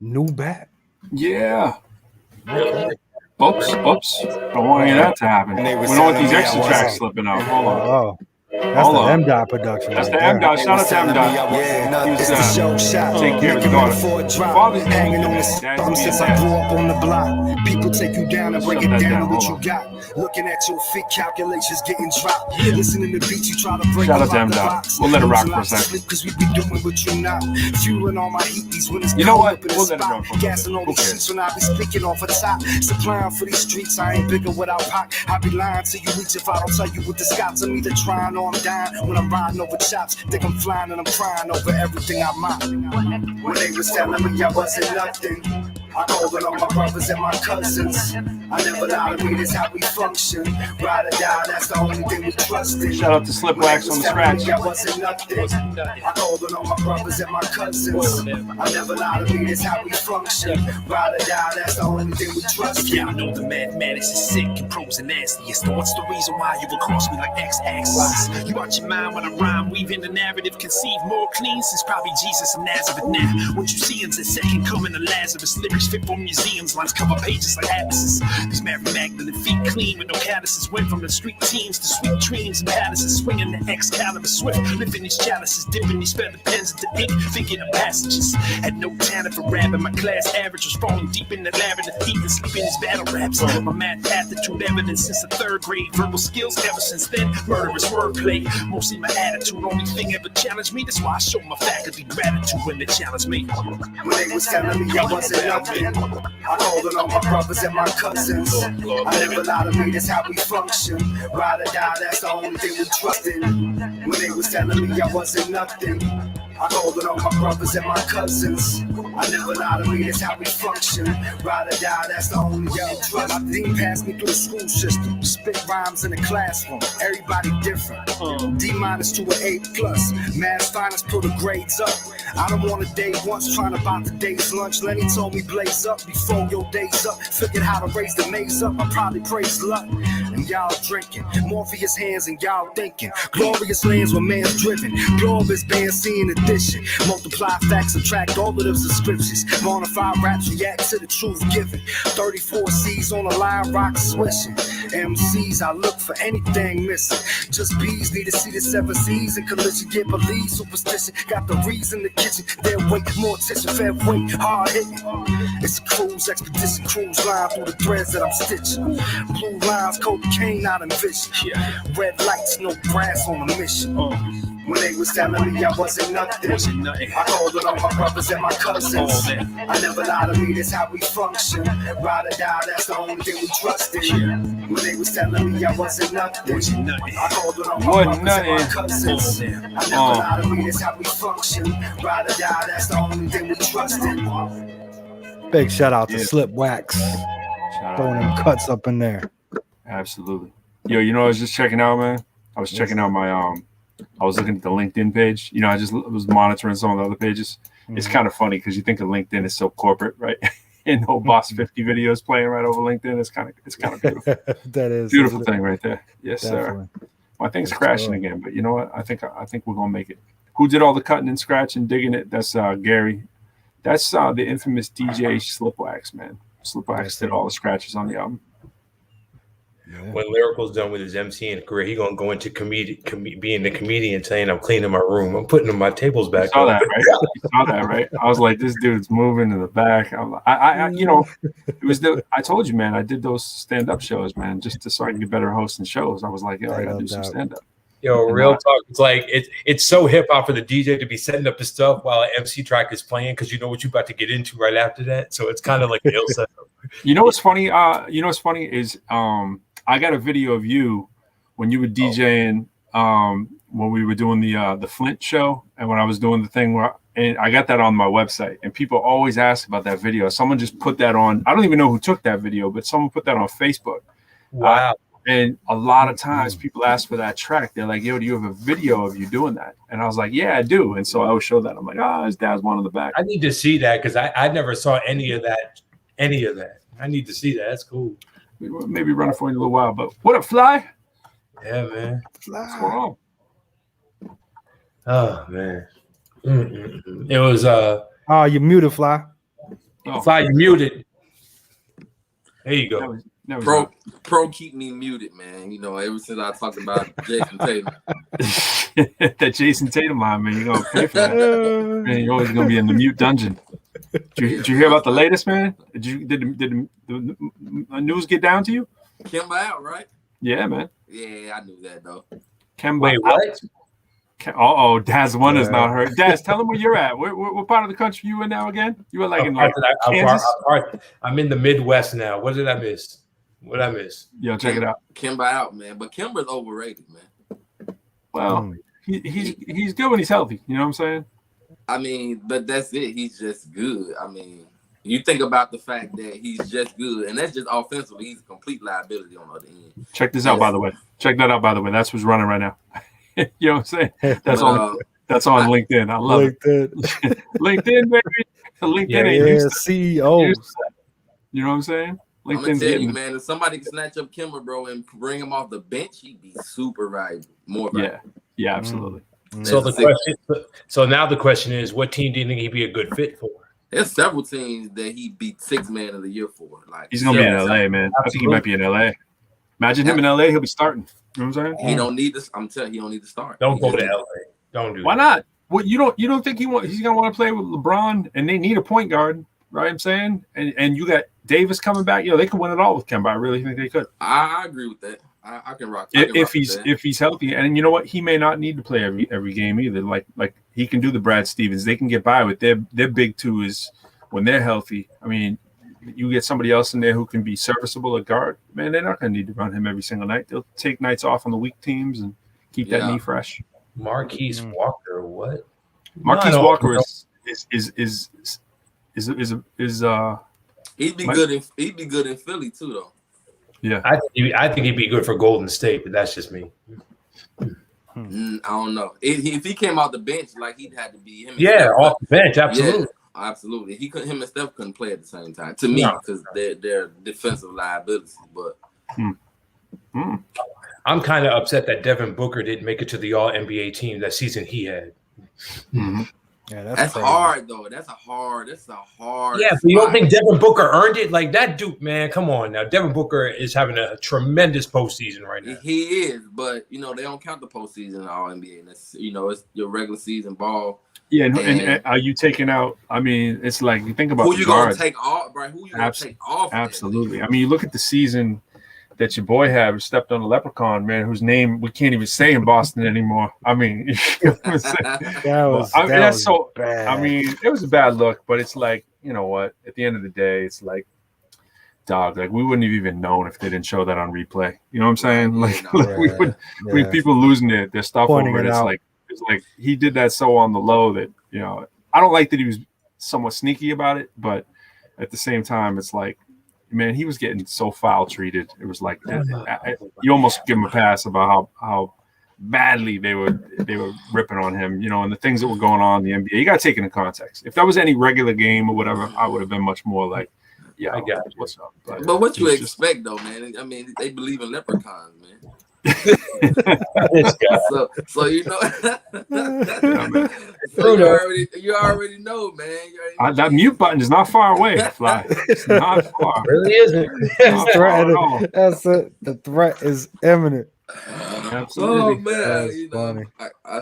New bat. Yeah. Oops. Don't want any of that to happen. We don't want these extra tracks slipping out. Hold on. Oh. That's the M-Dot production. That's the M-Dot. Shout out to M-Dot. He's take care of his daughter. Hanging on the something since I grew up on the block. People take you down and break it down to what you got. Looking at your fit calculations getting dropped. Listening to beats you try to break. Shout out to M-Dot. We'll let it rock for a second. Because we be doing what you not. Fueling all my heat, these winners. You know what? We'll let it rock for a second. Gassing all the shit when I be speaking off the top. Supplying for these streets, I ain't bigger without pop. I be lying to you each if I don't tell you what the Scots. I'm either trying or I'm dying. When I'm riding over chops, think I'm flying and I'm crying over everything I mind. When they was telling me I wasn't nothing, I called on all my brothers and my cousins. I never lied to me, that's how we function. Ride or die, that's the only thing we trust in. Shout out to Slipwax on the scratch. I wasn't nothing. I called on all my brothers and my cousins. I never lied to me, that's how we function. Ride or die, that's the only thing we trust in. Yeah, I know the mathematics is sick and pros and nastiest. What's the reason why you would cross me like X-axis? You out your mind when I rhyme, weaving the narrative, conceive more clean since probably Jesus of Nazareth. Now, what you see is the second coming of Lazarus. Lyrics fit for museums, lines cover pages like atlases. These Mary Magdalene feet clean with no calluses. Went from the street teens to sweet dreams and palaces. Swinging the Excalibur swift, lifting these chalices, dipping these feather pens into ink, thinking of passages. Had no talent for rapping, my class average was falling deep in the labyrinth, eating, sleeping these battle raps. My math aptitude evidence since the third grade, verbal skills ever since then, murderous wordplay. Mostly my attitude, only thing ever challenged me. That's why I show my faculty gratitude when they challenge me. When they was telling me I wasn't nothing, I called on all my brothers and my cousins. I never lied to me, that's how we function. Ride or die, that's the only thing we trust in. When they was telling me I wasn't nothing, I called it on my brothers and my cousins. I never lie to me, that's how we function. Ride or die, that's the only way I trust. My dean passed me through the school system. Spit rhymes in the classroom, everybody different. D- to an A+. Math finest, pull the grades up. I don't want a day once trying to buy the day's lunch. Lenny told me blaze up before your day's up. Figured how to raise the maze up, I probably praise luck. And y'all drinking, Morpheus hands and y'all thinking. Glorious lands where man's driven. Glorious bands seeing addition. Multiply facts, subtract all of them subscriptions. Bonafide raps react to the truth given. 34 C's on the line, rock swishing. MCs, I look for anything missing. Just bees need to see the 7 C's and collision. Get believe superstition. Got the reason the kitchen. Their weight, more attention, fair weight, hard hitting. It's a cruise expedition, cruise line through the threads that I'm stitching. Blue lines, cocaine, not envision. Red lights, no brass on a mission. When they was telling me I wasn't nothing, I called it on my brothers and my cousins. I never lie to me, that's how we function. Ride or die, that's the only thing we trust in. When they was telling me I wasn't nothing, I called it on my brothers and my cousins. I never lie to me, that's how we function. Ride or die, that's the only thing we trust in. Big shout out to Slip Wax. Throwing them cuts up in there. Absolutely. Yo, you know, I was just checking out, man. I was checking out my I was looking at the LinkedIn page. You know, I just was monitoring some of the other pages. It's kind of funny because you think of LinkedIn is so corporate, right? And no Boss 50 videos playing right over LinkedIn. It's kind of beautiful. That is beautiful thing right there. Yes, Definitely. sir. My thing's crashing again, but you know what? I think we're gonna make it. Who did all the cutting and scratching, and digging it? That's Gary. That's the infamous DJ Slipwax, man. Slipwax did all the scratches on the album. When Lyrical's done with his MCing career, he's gonna go into being the comedian, saying, "I'm cleaning my room, I'm putting my tables back." You saw that, right? You saw that, right? I was like, "This dude's moving in the back." I you know, it was I told you, man. I did those stand-up shows, man, just so I can get better hosting shows. I was like, "Yo, I gotta do some stand-up." Yo, real talk. It's like it's so hip hop for the DJ to be setting up his stuff while an MC track is playing because you know what you're about to get into right after that. So it's kind of like the ill setup. You know what's funny? You know what's funny is I got a video of you when you were DJing when we were doing the Flint show and when I was doing the thing and I got that on my website and people always ask about that video. Someone just put that on. I don't even know who took that video, but someone put that on Facebook. Wow. And a lot of times people ask for that track. They're like, "Yo, do you have a video of you doing that?" And I was like, "Yeah, I do." And so I would show that. I'm like, "Oh, his dad's one in the back." I need to see that because I never saw any of that. I need to see that. That's cool. Maybe run it for you in a little while. But what up, Fly? Yeah, man. What's going on? Oh man. It was oh, you muted, Fly. Fly, you muted. There you go. Pro keep me muted, man. You know, ever since I talked about Jason Tatum. That Jason Tatum line, man, you're gonna pay for that. Man, you're always gonna be in the mute dungeon. Did you hear about the latest, man? Did the news get down to you? Kemba out, right? Yeah, man. Yeah, I knew that though. Kemba Wait, what? Oh, Daz one is not hurt. Daz, tell them where you're at. What part of the country you in now again? You were like in like Kansas? I'm in the Midwest now. What did I miss? What did I miss? Yo, check it out. Kemba out, man. But Kemba's overrated, man. Well, he's good when he's healthy. You know what I'm saying? I mean, but that's it. He's just good. I mean, you think about the fact that he's just good, and that's just offensively. He's a complete liability on the other end. Check this out, by the way. Check that out, by the way. That's what's running right now. You know what I'm saying? That's on LinkedIn. I love it. LinkedIn, baby. LinkedIn ain't used to CEOs. You know what I'm saying? I'm gonna tell you, man, if somebody can snatch up Kemba, bro, and bring him off the bench, he'd be super valuable. More valuable. Yeah, absolutely. So now the question is, what team do you think he'd be a good fit for? There's several teams that he beat 6th man of the year for. Like he's gonna be in LA, man. I think he might be in LA. Imagine him in LA, he'll be starting. You know what I'm saying? He don't need this. I'm telling you, he don't need to start. Don't go to LA. Don't do that. Why not? Well, you don't think he's gonna want to play with LeBron and they need a point guard, right? I'm saying, and you got Davis coming back. They could win it all with Kemba. I really think they could. I agree with that. I can rock. If he's healthy, and you know what, he may not need to play every game either. Like he can do the Brad Stevens. They can get by with their big two is when they're healthy. I mean, you get somebody else in there who can be serviceable at guard. Man, they're not going to need to run him every single night. They'll take nights off on the weak teams and keep that knee fresh. Marquise Walker, what? Marquise Walker is he'd be good in Philly too, though. Yeah, I think he'd be good for Golden State, but that's just me. I don't know. If he came out the bench, like he'd have to be him. Yeah, off the bench, absolutely. Yeah, absolutely. Him and Steph couldn't play at the same time. To me, because they're defensive liabilities. But I'm kind of upset that Devin Booker didn't make it to the All NBA team that season he had. Yeah, that's hard though. That's a hard. Yeah, but you don't think Devin Booker earned it? Like that dude, man. Come on now. Devin Booker is having a tremendous postseason right now. He is, but they don't count the postseason in All NBA. That's it's your regular season ball. Yeah, and are you taking out? I mean, it's like you think about who you gonna take off, right? Who you gonna take off? Absolutely. I mean, you look at the season that your boy had, stepped on a leprechaun, man, whose name we can't even say in Boston anymore. I mean, that was bad. I mean, it was a bad look, but it's like, you know what? At the end of the day, it's like, dog, like we wouldn't have even known if they didn't show that on replay. You know what I'm saying? Like, we would. I mean, people losing their stuff Pointing over it. it It's like he did that so on the low that I don't like that he was somewhat sneaky about it, but at the same time, it's like, man, he was getting so foul treated. It was like you almost give him a pass about how badly they were ripping on him, and the things that were going on in the NBA. You got to take it in context. If that was any regular game or whatever, I would have been much more like, yeah, I got what's up. But what you expect though, man? I mean, they believe in leprechauns, man. so you already know, man. That mute button is not far away, Fly. It's not far. It really isn't. That's it. The threat is imminent. Absolutely. Oh man, I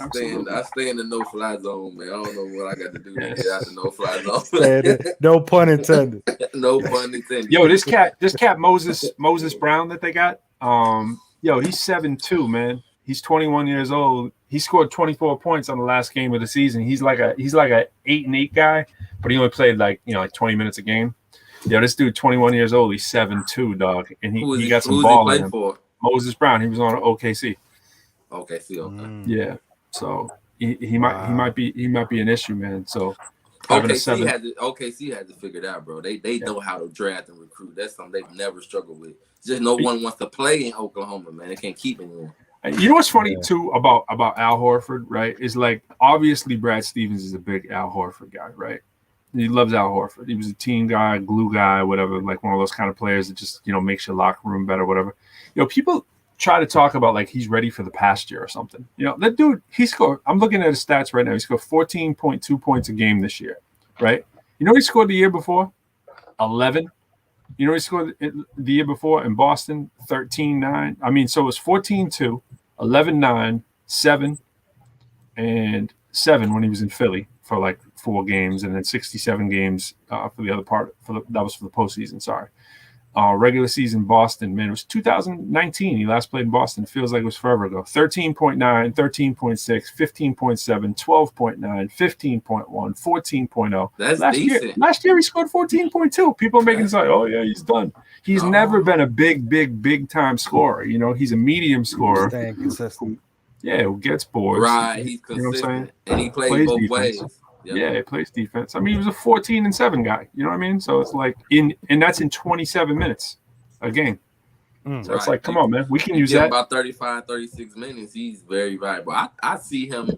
stay in the no-fly zone, man. I don't know what I got to do to get out the no-fly zone. No pun intended. No pun intended. Yo, this cat Moses Brown that they got. He's 7'2", man. He's 21 years old. He scored 24 points on the last game of the season. He's like a 8-8 guy, but he only played like 20 minutes a game. Yeah, this dude 21 years old. He's 7'2", dog, and he got some ball in him. For? Moses Brown. He was on OKC. OKC, okay. Yeah, so he might be an issue, man. So OKC had to figure it out, bro. They know how to draft and recruit. That's something they've never struggled with. Just no one wants to play in Oklahoma, man. They can't keep anyone. You know what's funny too about Al Horford, right? Is like obviously Brad Stevens is a big Al Horford guy, right? He loves Al Horford. He was a team guy, glue guy, whatever, like one of those kind of players that just makes your locker room better, whatever. People try to talk about like he's ready for the pasture or something. That dude, he scored. I'm looking at his stats right now. He scored 14.2 points a game this year, right? He scored the year before 11. He scored the year before in Boston 13-9. I mean, so it was 14-2, 11-9, 7, and 7 when he was in Philly for like 4 games, and then 67 games for the other part. That was for the postseason. Sorry. Regular season Boston, man, it was 2019. He last played in Boston. It feels like it was forever ago. 13.9, 13.6, 15.7, 12.9, 15.1, 14.0. That's last year he scored 14.2. People are making it like, oh yeah, he's done. He's never been a big time scorer. He's a medium scorer. Staying consistent. Yeah, who gets boards. Right, he's consistent. You know what I'm saying? And he plays both ways. Yep. Yeah, he plays defense. I mean, he was a 14-7 guy. You know what I mean? So it's like and that's in 27 minutes a game. So it's like, come on, man, we can use that. About 35, 36 minutes, he's very valuable. I see him.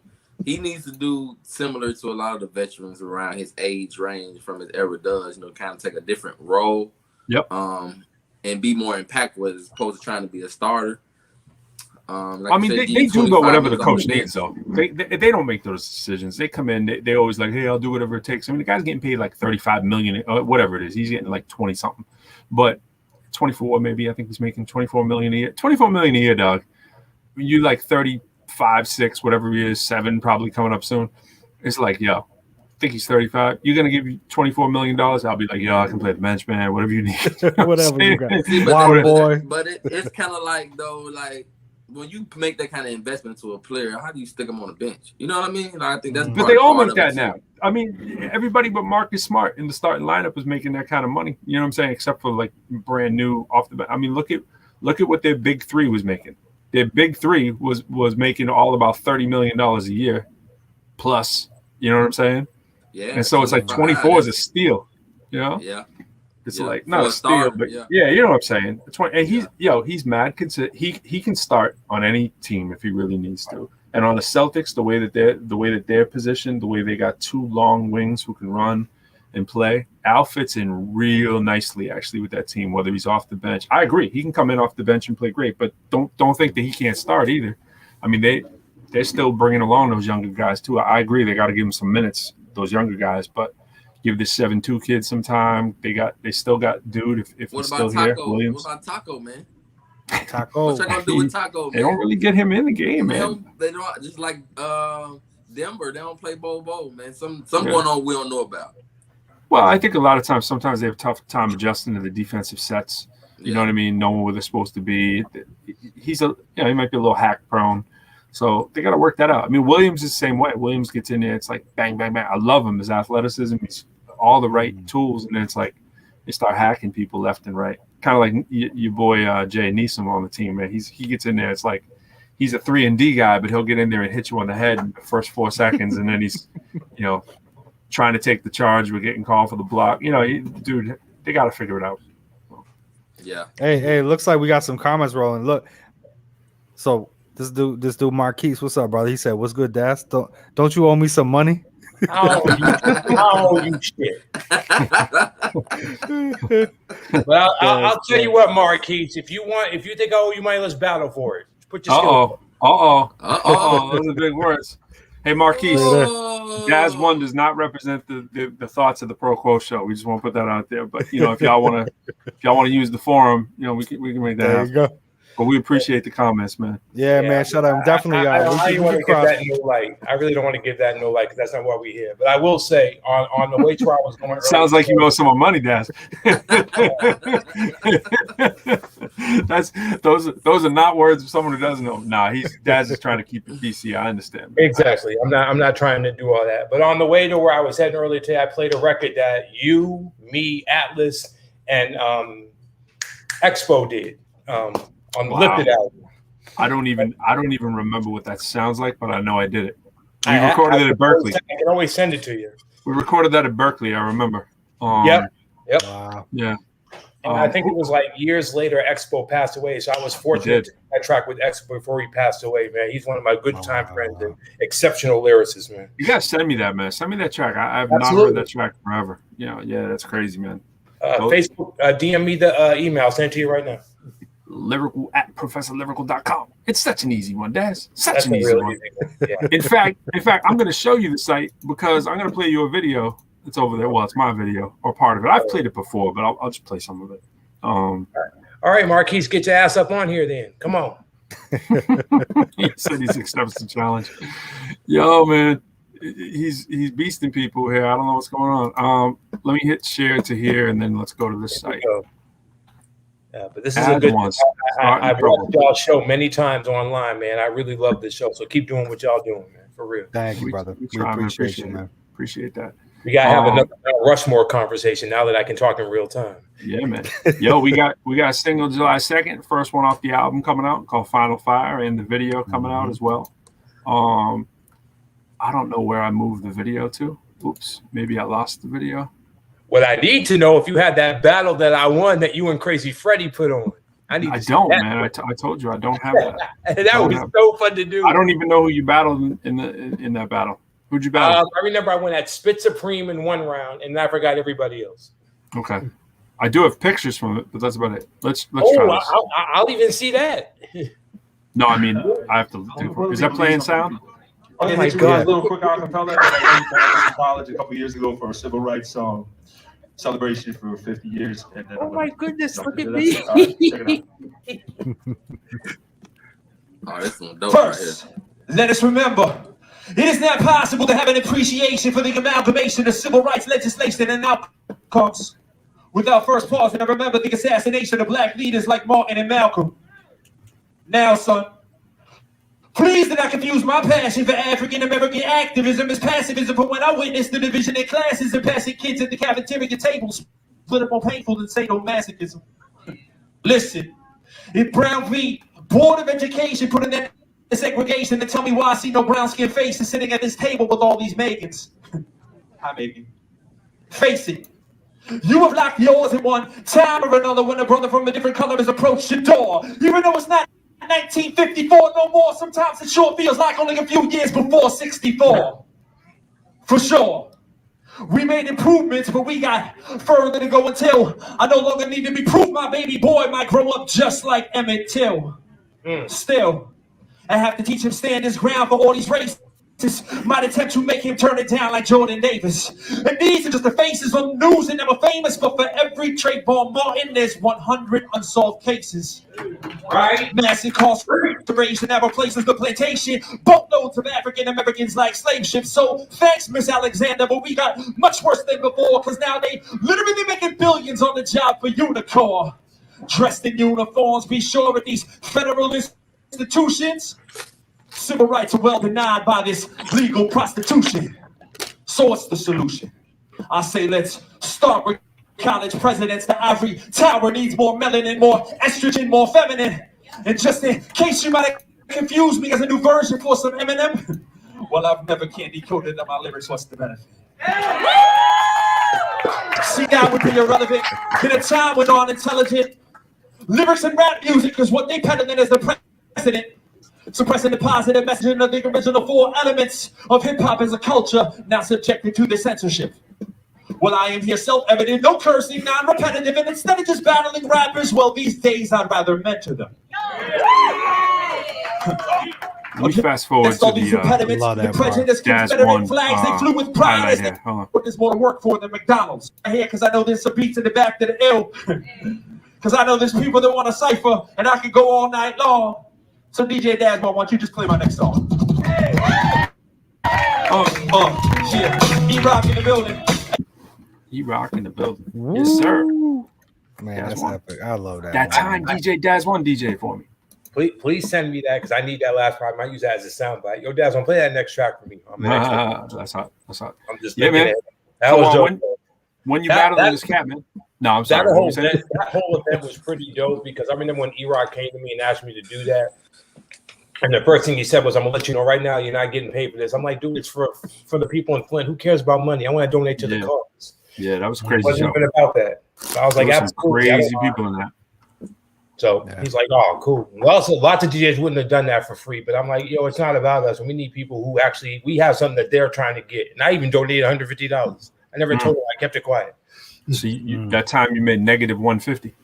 He needs to do similar to a lot of the veterans around his age range from his era does. Kind of take a different role. Yep. And be more impactful as opposed to trying to be a starter. They do whatever the coach needs, though. They don't make those decisions. They come in, they always like, hey, I'll do whatever it takes. I mean, the guy's getting paid like $35 million, whatever it is. He's getting like 20 something, but 24 maybe. I think he's making $24 million a year. $24 million a year, dog. You like 35, 6, whatever he is, 7 probably coming up soon. It's like, yo, I think he's 35. You're gonna give you $24 million. I'll be like, yo, I can play the bench, man. Whatever you need. Whatever you got. But it's kind of like though, like. When you make that kind of investment to a player, how do you stick them on the bench? You know what I mean? I think that's. But they all make that now. I mean, everybody but Marcus Smart in the starting lineup is making that kind of money. You know what I'm saying? Except for like brand new off the bat. I mean, look at what their big 3 was making. Their big 3 was making all about $30 million a year, plus You know what I'm saying? Yeah. And so it's like 24 is a steal. You know? Yeah. It's Yeah. like not For a a steal, start, but yeah. yeah, you know what I'm saying. And he's mad. He can start on any team if he really needs to. And on the Celtics, the way that they're positioned, the way they got two long wings who can run and play, Al fits in real nicely actually with that team. Whether he's off the bench, I agree, he can come in off the bench and play great. But don't think that he can't start either. I mean, they're still bringing along those younger guys too. I agree, they got to give them some minutes, those younger guys, but. Give this 7-2 kid some time. They still got dude if he's still here. Williams. What about Taco, man? Taco. What y'all gonna do with Taco, man? They don't really get him in the game, man. They don't just like Denver. They don't play bowl, man. Some going on we don't know about. Well, I think a lot of times, sometimes they have a tough time adjusting to the defensive sets. You know what I mean? Knowing where they're supposed to be. He might be a little hack prone. So they got to work that out. I mean, Williams is the same way. Williams gets in there. It's like bang, bang, bang. I love him. His athleticism. He's all the right tools. And then it's like they start hacking people left and right. Kind of like your boy Jay Neeson on the team, man. He gets in there. It's like he's a 3-and-D guy, but he'll get in there and hit you on the head in the first 4 seconds. And then he's, trying to take the charge with getting called for the block. Dude, they got to figure it out. Yeah. Hey, looks like we got some comments rolling. Look. So this dude Marquise, what's up, brother? He said, "What's good, Das? Don't you owe me some money?" I owe you shit. But I'll tell you what, Marquise. If you think I owe you money, let's battle for it. Put your skill. Those are big words. Hey, Marquise, Daz 1 does not represent the thoughts of the ProQuo Show. We just want to put that out there. But if y'all want to use the forum, we can make that happen. There you go. But we appreciate the comments, man. Yeah, man. Shut up. Definitely. I don't want to give that no light. I really don't want to give that no light because that's not why we're here. But I will say, on the way to where I was going. Sounds like you owe someone money, Daz. Those are not words of someone who doesn't know. Nah, Daz is trying to keep it PC. I understand. Exactly. I'm not trying to do all that. But on the way to where I was heading earlier today, I played a record that you, me, Atlas, and Expo did. On the Lifted album. I don't even remember what that sounds like, but I know I did it. We recorded it at Berkeley. I can always send it to you. We recorded that at Berkeley, I remember. Yep. Wow. Yeah. And I think it was like years later, Expo passed away. So I was fortunate to track with Expo before he passed away, man. He's one of my good time friends and exceptional lyricist, man. You gotta send me that, man. Send me that track. I've not heard that track forever. Yeah, that's crazy, man. Facebook, DM me the email. I'll send it to you right now. Lyrical at ProfessorLyrical.com. It's such an easy one, Daz. Such an easy one. Yeah. In fact, I'm going to show you the site because I'm going to play you a video. It's over there. Well, it's my video or part of it. I've played it before, but I'll just play some of it. All right, Marquise, get your ass up on here then. Come on. He said he accepts the challenge. Yo, man, he's beasting people here. I don't know what's going on. Let me hit share to here, and then let's go to this site. Yeah, but this is a good one. I've watched y'all show many times online, man. I really love this show. So keep doing what y'all doing, man. For real. Thank you, brother. We appreciate you, man. Appreciate that. We gotta have another Rushmore conversation now that I can talk in real time. Yeah, man. Yo, we got a single July 2nd, first one off the album coming out called Final Fire, and the video coming out as well. I don't know where I moved the video to. Oops, maybe I lost the video. What I need to know if you had that battle that I won that you and Crazy Freddie put on. I don't, man. I told you I don't have that. That would be so fun to do. I don't even know who you battled in that battle. Who'd you battle? I remember I went at Spit Supreme in one round, and I forgot everybody else. Okay, I do have pictures from it, but that's about it. Let's try this. I'll even see that. No, I mean I have to. Is that playing sound? Oh my God! A little quick acapella. I went to college a couple years ago for a civil rights celebration for 50 years. And then my goodness, look at me. First, let us remember, it is not possible to have an appreciation for the amalgamation of civil rights legislation and outcomes without first pausing to remember the assassination of black leaders like Martin and Malcolm. Now, son, please do not confuse my passion for African American activism as pacifism for when I witnessed the division in classes and passing kids at the cafeteria tables, split more painful than sadomasochism. Listen, if Brown v. Board of Education put an segregation and tell me why I see no brown skin faces sitting at this table with all these Megans. Hi, baby. Face it. You have locked yours at one time or another when a brother from a different color has approached your door. Even though it's not 1954 no more, sometimes it sure feels like only a few years before 64. For sure. We made improvements, but we got further to go until I no longer need to be proof my baby boy might grow up just like Emmett Till. Still, I have to teach him stand his ground for all these races. Might attempt to make him turn it down like Jordan Davis. And these are just the faces on the news and never famous, but for every Trayvon Martin, there's 100 unsolved cases. Right? Mass incarceration never places the plantation. Boatloads of African Americans like slave ships. So thanks, Miss Alexander, but we got much worse than before, because now they literally making billions on the job for Unicor. Dressed in uniforms, be sure that these federal institutions, civil rights are well denied by this legal prostitution. So what's the solution? I say let's start with college presidents. The ivory tower needs more melanin, more estrogen, more feminine. And just in case you might have confused me as a new version for some Eminem, well, I've never candy coated on my lyrics. What's the benefit? See, that would be irrelevant in a time when unintelligent lyrics and rap music is what they peddling as the president. Suppressing the positive messaging of the original four elements of hip-hop as a culture, now subjected to the censorship. Well, I am here self-evident, no cursing, non-repetitive, and instead of just battling rappers, well, these days I'd rather mentor them. Let me fast forward to the prejudice, Confederate flags, they flew with pride as they there's more to work for than McDonald's. I hear because I know there's some beats in the back to the ill. Because I know there's people that want to cipher, and I could go all night long. So DJ Dazz, why don't you just play my next song? Yeah. E-Rock in the building. E-Rock in the building. Woo. Yes, sir. Man, that's epic. I love that. That time DJ Dazz one DJ for me. Please send me that because I need that last part. I might use that as a soundbite. Yo, Dazz, play that next track for me. That's hot. That's hot. I'm just man. That was dope. When you battled this cat, man. No, I'm sorry. That whole event was pretty dope because I remember when E-Rock came to me and asked me to do that. And the first thing he said was, I'm going to let you know right now, you're not getting paid for this. I'm like, dude, it's for the people in Flint. Who cares about money? I want to donate to the cause. Yeah, that was crazy. It wasn't even about that. So I was like, absolutely. Crazy people in that. So he's like, oh, cool. Well, so lots of DJs wouldn't have done that for free. But I'm like, yo, it's not about us. And we need people who actually, we have something that they're trying to get. And I even donated $150. I never told them. I kept it quiet. So that time you made negative 150.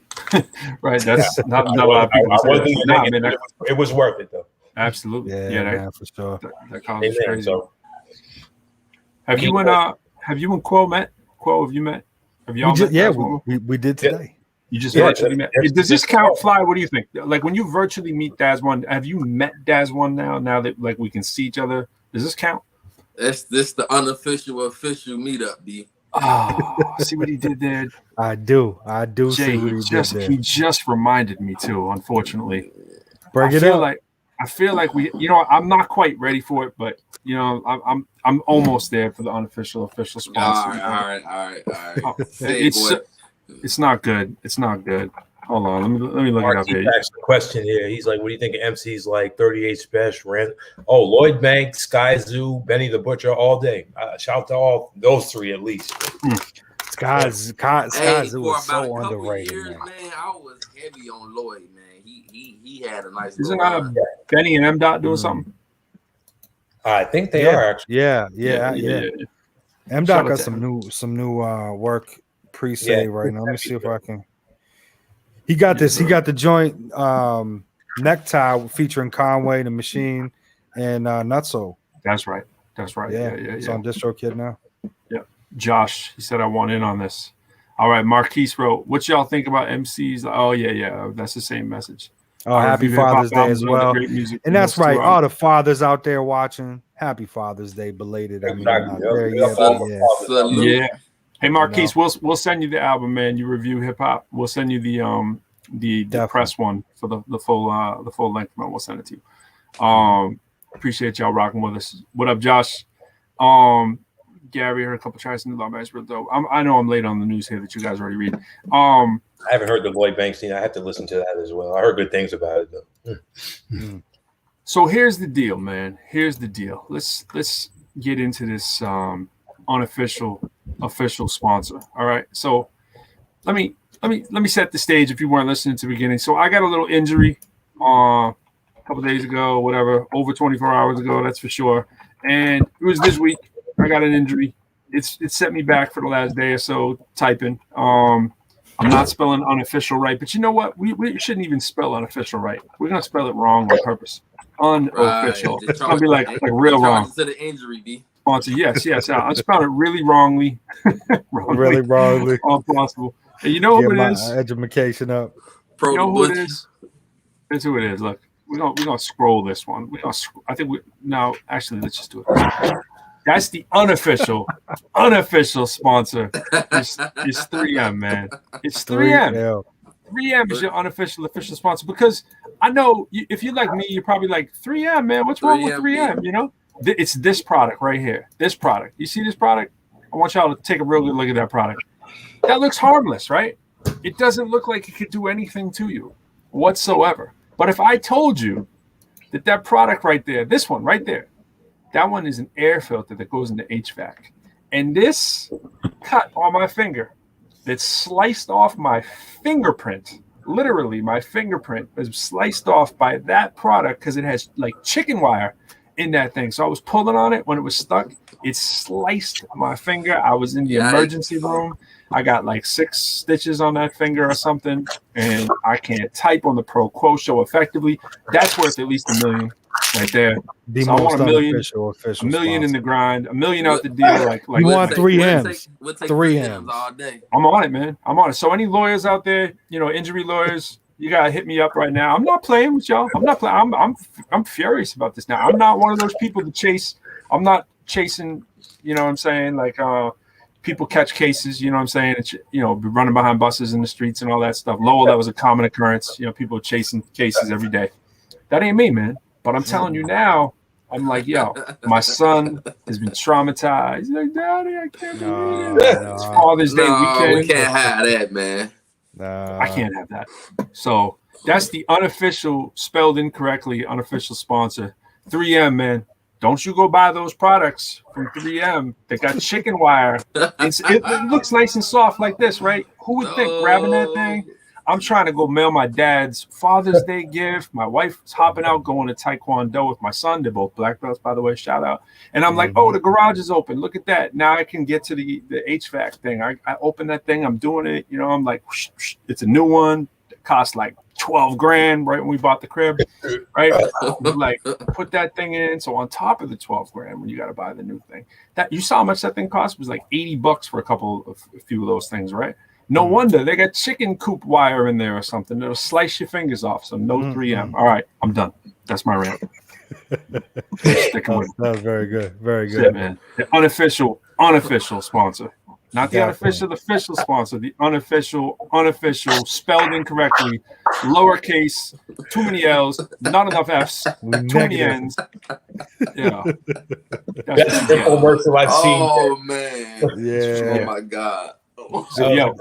Right? That's not a lot of people. It was worth it, though. Absolutely. Yeah, for sure. That college is crazy. So, have you and Quo met? Quo, have you met? Have y'all met? We did today. You just virtually met. Does this count, Fly? What do you think? Like when you virtually meet Dazz One, have you met Dazz One now that like we can see each other? Does this count? This the unofficial official meetup, B. Oh, see what he did there? I do Jay, see what he did there. He just reminded me too, unfortunately. Bring it up. I feel like we, I'm not quite ready for it, but I'm almost there for the official sponsor. All right. It's not good. It's not good. Hold on, let me look it up here. Asked a question here. He's like, "What do you think of MCs like 38 Special, Rand? Oh, Lloyd Banks, Sky Zoo, Benny the Butcher, all day. Shout out to all those three at least." Sky Zoo was so underrated, man. I was heavy on Lloyd, man. He had a nice. Isn't Benny and M. Dot doing something? I think they are actually. Yeah. M. Dot got some new work pre-save right now. Let me see if I can. He got this. He got the joint necktie featuring Conway, the Machine, and Nutso. That's right. Yeah. It's on DistroKid now. Yeah. Josh, he said I want in on this. All right, Marquise wrote, what y'all think about MCs? Oh, yeah. That's the same message. Oh, happy Father's Day as well. And that's right. All the fathers out there watching, happy Father's Day belated. I mean, yeah. Hey, Marquise, we'll send you the album, man. You review hip hop. We'll send you the press one for the full length one. We'll send it to you. Appreciate y'all rocking with us. What up, Josh? Gary, heard a couple tracks in the Law Banks, though. I know I'm late on the news here that you guys already read. I haven't heard the Lloyd Banks thing. I have to listen to that as well. I heard good things about it though. So here's the deal, man. Here's the deal. Let's get into this official sponsor. All right. So let me set the stage if you weren't listening to the beginning. So I got a little injury a couple days ago, whatever, over 24 hours ago, that's for sure. And it was this week. I got an injury. It set me back for the last day or so typing. I'm not spelling unofficial right, but you know what? We shouldn't even spell unofficial right. We're gonna spell it wrong on purpose. Unofficial. Right. It's gonna be like real wrong. To the injury, B. Sponsor, yes. I'm spelling it really wrongly. Really wrongly. All possible. And you know who it is? Education up. You know who it is? That's who it is. Look, we're gonna scroll this one. Actually, let's just do it. That's the unofficial sponsor. It's 3M, man. It's 3M. 3M is your unofficial official sponsor, because I know if you're like me, you're probably like, 3M, man, what's wrong with 3M? You know, it's this product right here. This product. You see this product? I want y'all to take a real good look at that product. That looks harmless, right? It doesn't look like it could do anything to you whatsoever. But if I told you that product right there, this one right there, that one is an air filter that goes into HVAC. And this cut on my finger that sliced off my fingerprint, literally my fingerprint was sliced off by that product because it has like chicken wire in that thing. So I was pulling on it when it was stuck. It sliced my finger. I was in the emergency room. I got like 6 stitches on that finger or something, and I can't type on the ProQuo Show effectively. That's worth at least $1 million right there. So I want $1 million, $1 million in the grind, $1 million out the deal. Like you want 3 M's. 3 M's all day. I'm on it, man. I'm on it. So any lawyers out there, injury lawyers, you gotta hit me up right now. I'm not playing with y'all. I'm not playing. I'm furious about this now. I'm not one of those people to chase. I'm not chasing. You know what I'm saying? Like people catch cases. You know what I'm saying? It's, be running behind buses in the streets and all that stuff. Lowell, that was a common occurrence. People chasing cases every day. That ain't me, man. But I'm telling you now, I'm like, yo, my son has been traumatized. He's like, Daddy, I can't believe it. It's Father's Day weekend. We can't have that, man. I can't have that. So that's the unofficial, spelled incorrectly, unofficial sponsor. 3M, man. Don't you go buy those products from 3M. They got chicken wire. It looks nice and soft like this, right? Who would think grabbing that thing? I'm trying to go mail my dad's Father's Day gift. My wife's hopping out, going to Taekwondo with my son. They're both black belts, by the way. Shout out. And I'm like, oh, the garage is open. Look at that. Now I can get to the HVAC thing. I open that thing. I'm doing it. I'm like, it's a new one. It costs like $12,000 right when we bought the crib, right? Like, put that thing in. So on top of the $12,000, when you got to buy the new thing, that you saw how much that thing cost, it was like $80 for a few of those things, right? No wonder they got chicken coop wire in there or something. It'll slice your fingers off. So no 3M. All right, I'm done. That's my rant. That was very good. Very good. Shit, man. The unofficial sponsor. Not the official sponsor. The unofficial, spelled incorrectly, lowercase, too many L's, not enough F's, too many N's. Yeah. That's the commercial I've seen. Oh, man. Yeah. Oh, my God. So,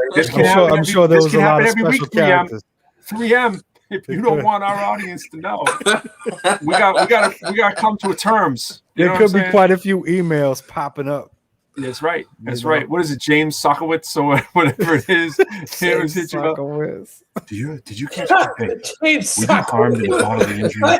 I'm sure there was a lot of special characters. 3M, if you don't want our audience to know, we got to come to terms. There could be quite a few emails popping up. That's right. That's right. What is it, James Sockowitz or whatever it is? James Sockowitz. Did you catch that? James Sockowitz. Were you harmed in bodily injury?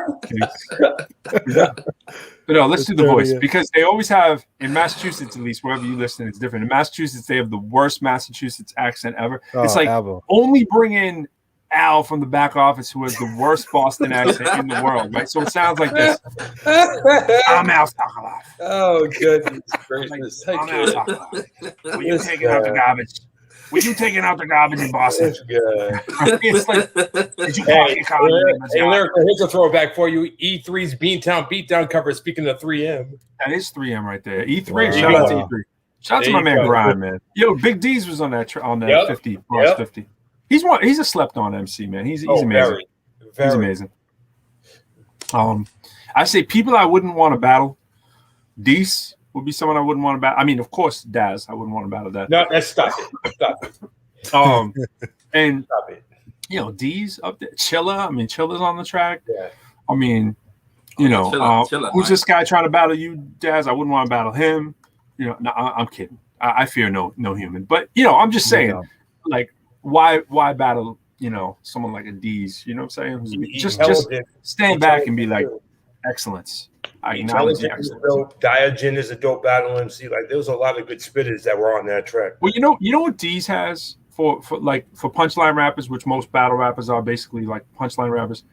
But no, let's do the voice, because they always have, in Massachusetts at least, wherever you listen, it's different. In Massachusetts, they have the worst Massachusetts accent ever. It's like only bring in Al from the back office, who has the worst Boston accent in the world, right? So it sounds like this. I'm Al Sokolov. Oh, goodness gracious. I'm Al Sokolov. Were you taking out the garbage? Were you taking out the garbage in Boston? It's like, did you park your car? Hey, Lyrical, here's a throwback for you. E3's Beantown Beatdown cover, speaking of 3M. That is 3M right there. E3, shout out to E3. Shout out to my man Grind, man. Yo, Big D's was on that 50, plus 50. He's a slept-on MC, man. He's amazing. He's amazing. I say people I wouldn't want to battle. Deese would be someone I wouldn't want to battle. I mean, of course, Daz. I wouldn't want to battle that. No, let's stop it. Stop it. And stop it. D's up there. Chilla. I mean, Chilla's on the track. Yeah. I mean, Oh, You know, chill out, who's Mike. this guy trying to battle you, Jazz? I wouldn't want to battle him. You know, no, I'm kidding. I fear no human. But you know, I'm just saying, like, why battle? You know, someone like a D's. You know what I'm saying? Who's just stand back and be like, excellence. I acknowledge the Intelligent is excellence. dope. Diogen is a dope battle MC. Like there was a lot of good spitters that were on that track. Well, you know what D's has for punchline rappers, which most battle rappers are basically like punchline rappers.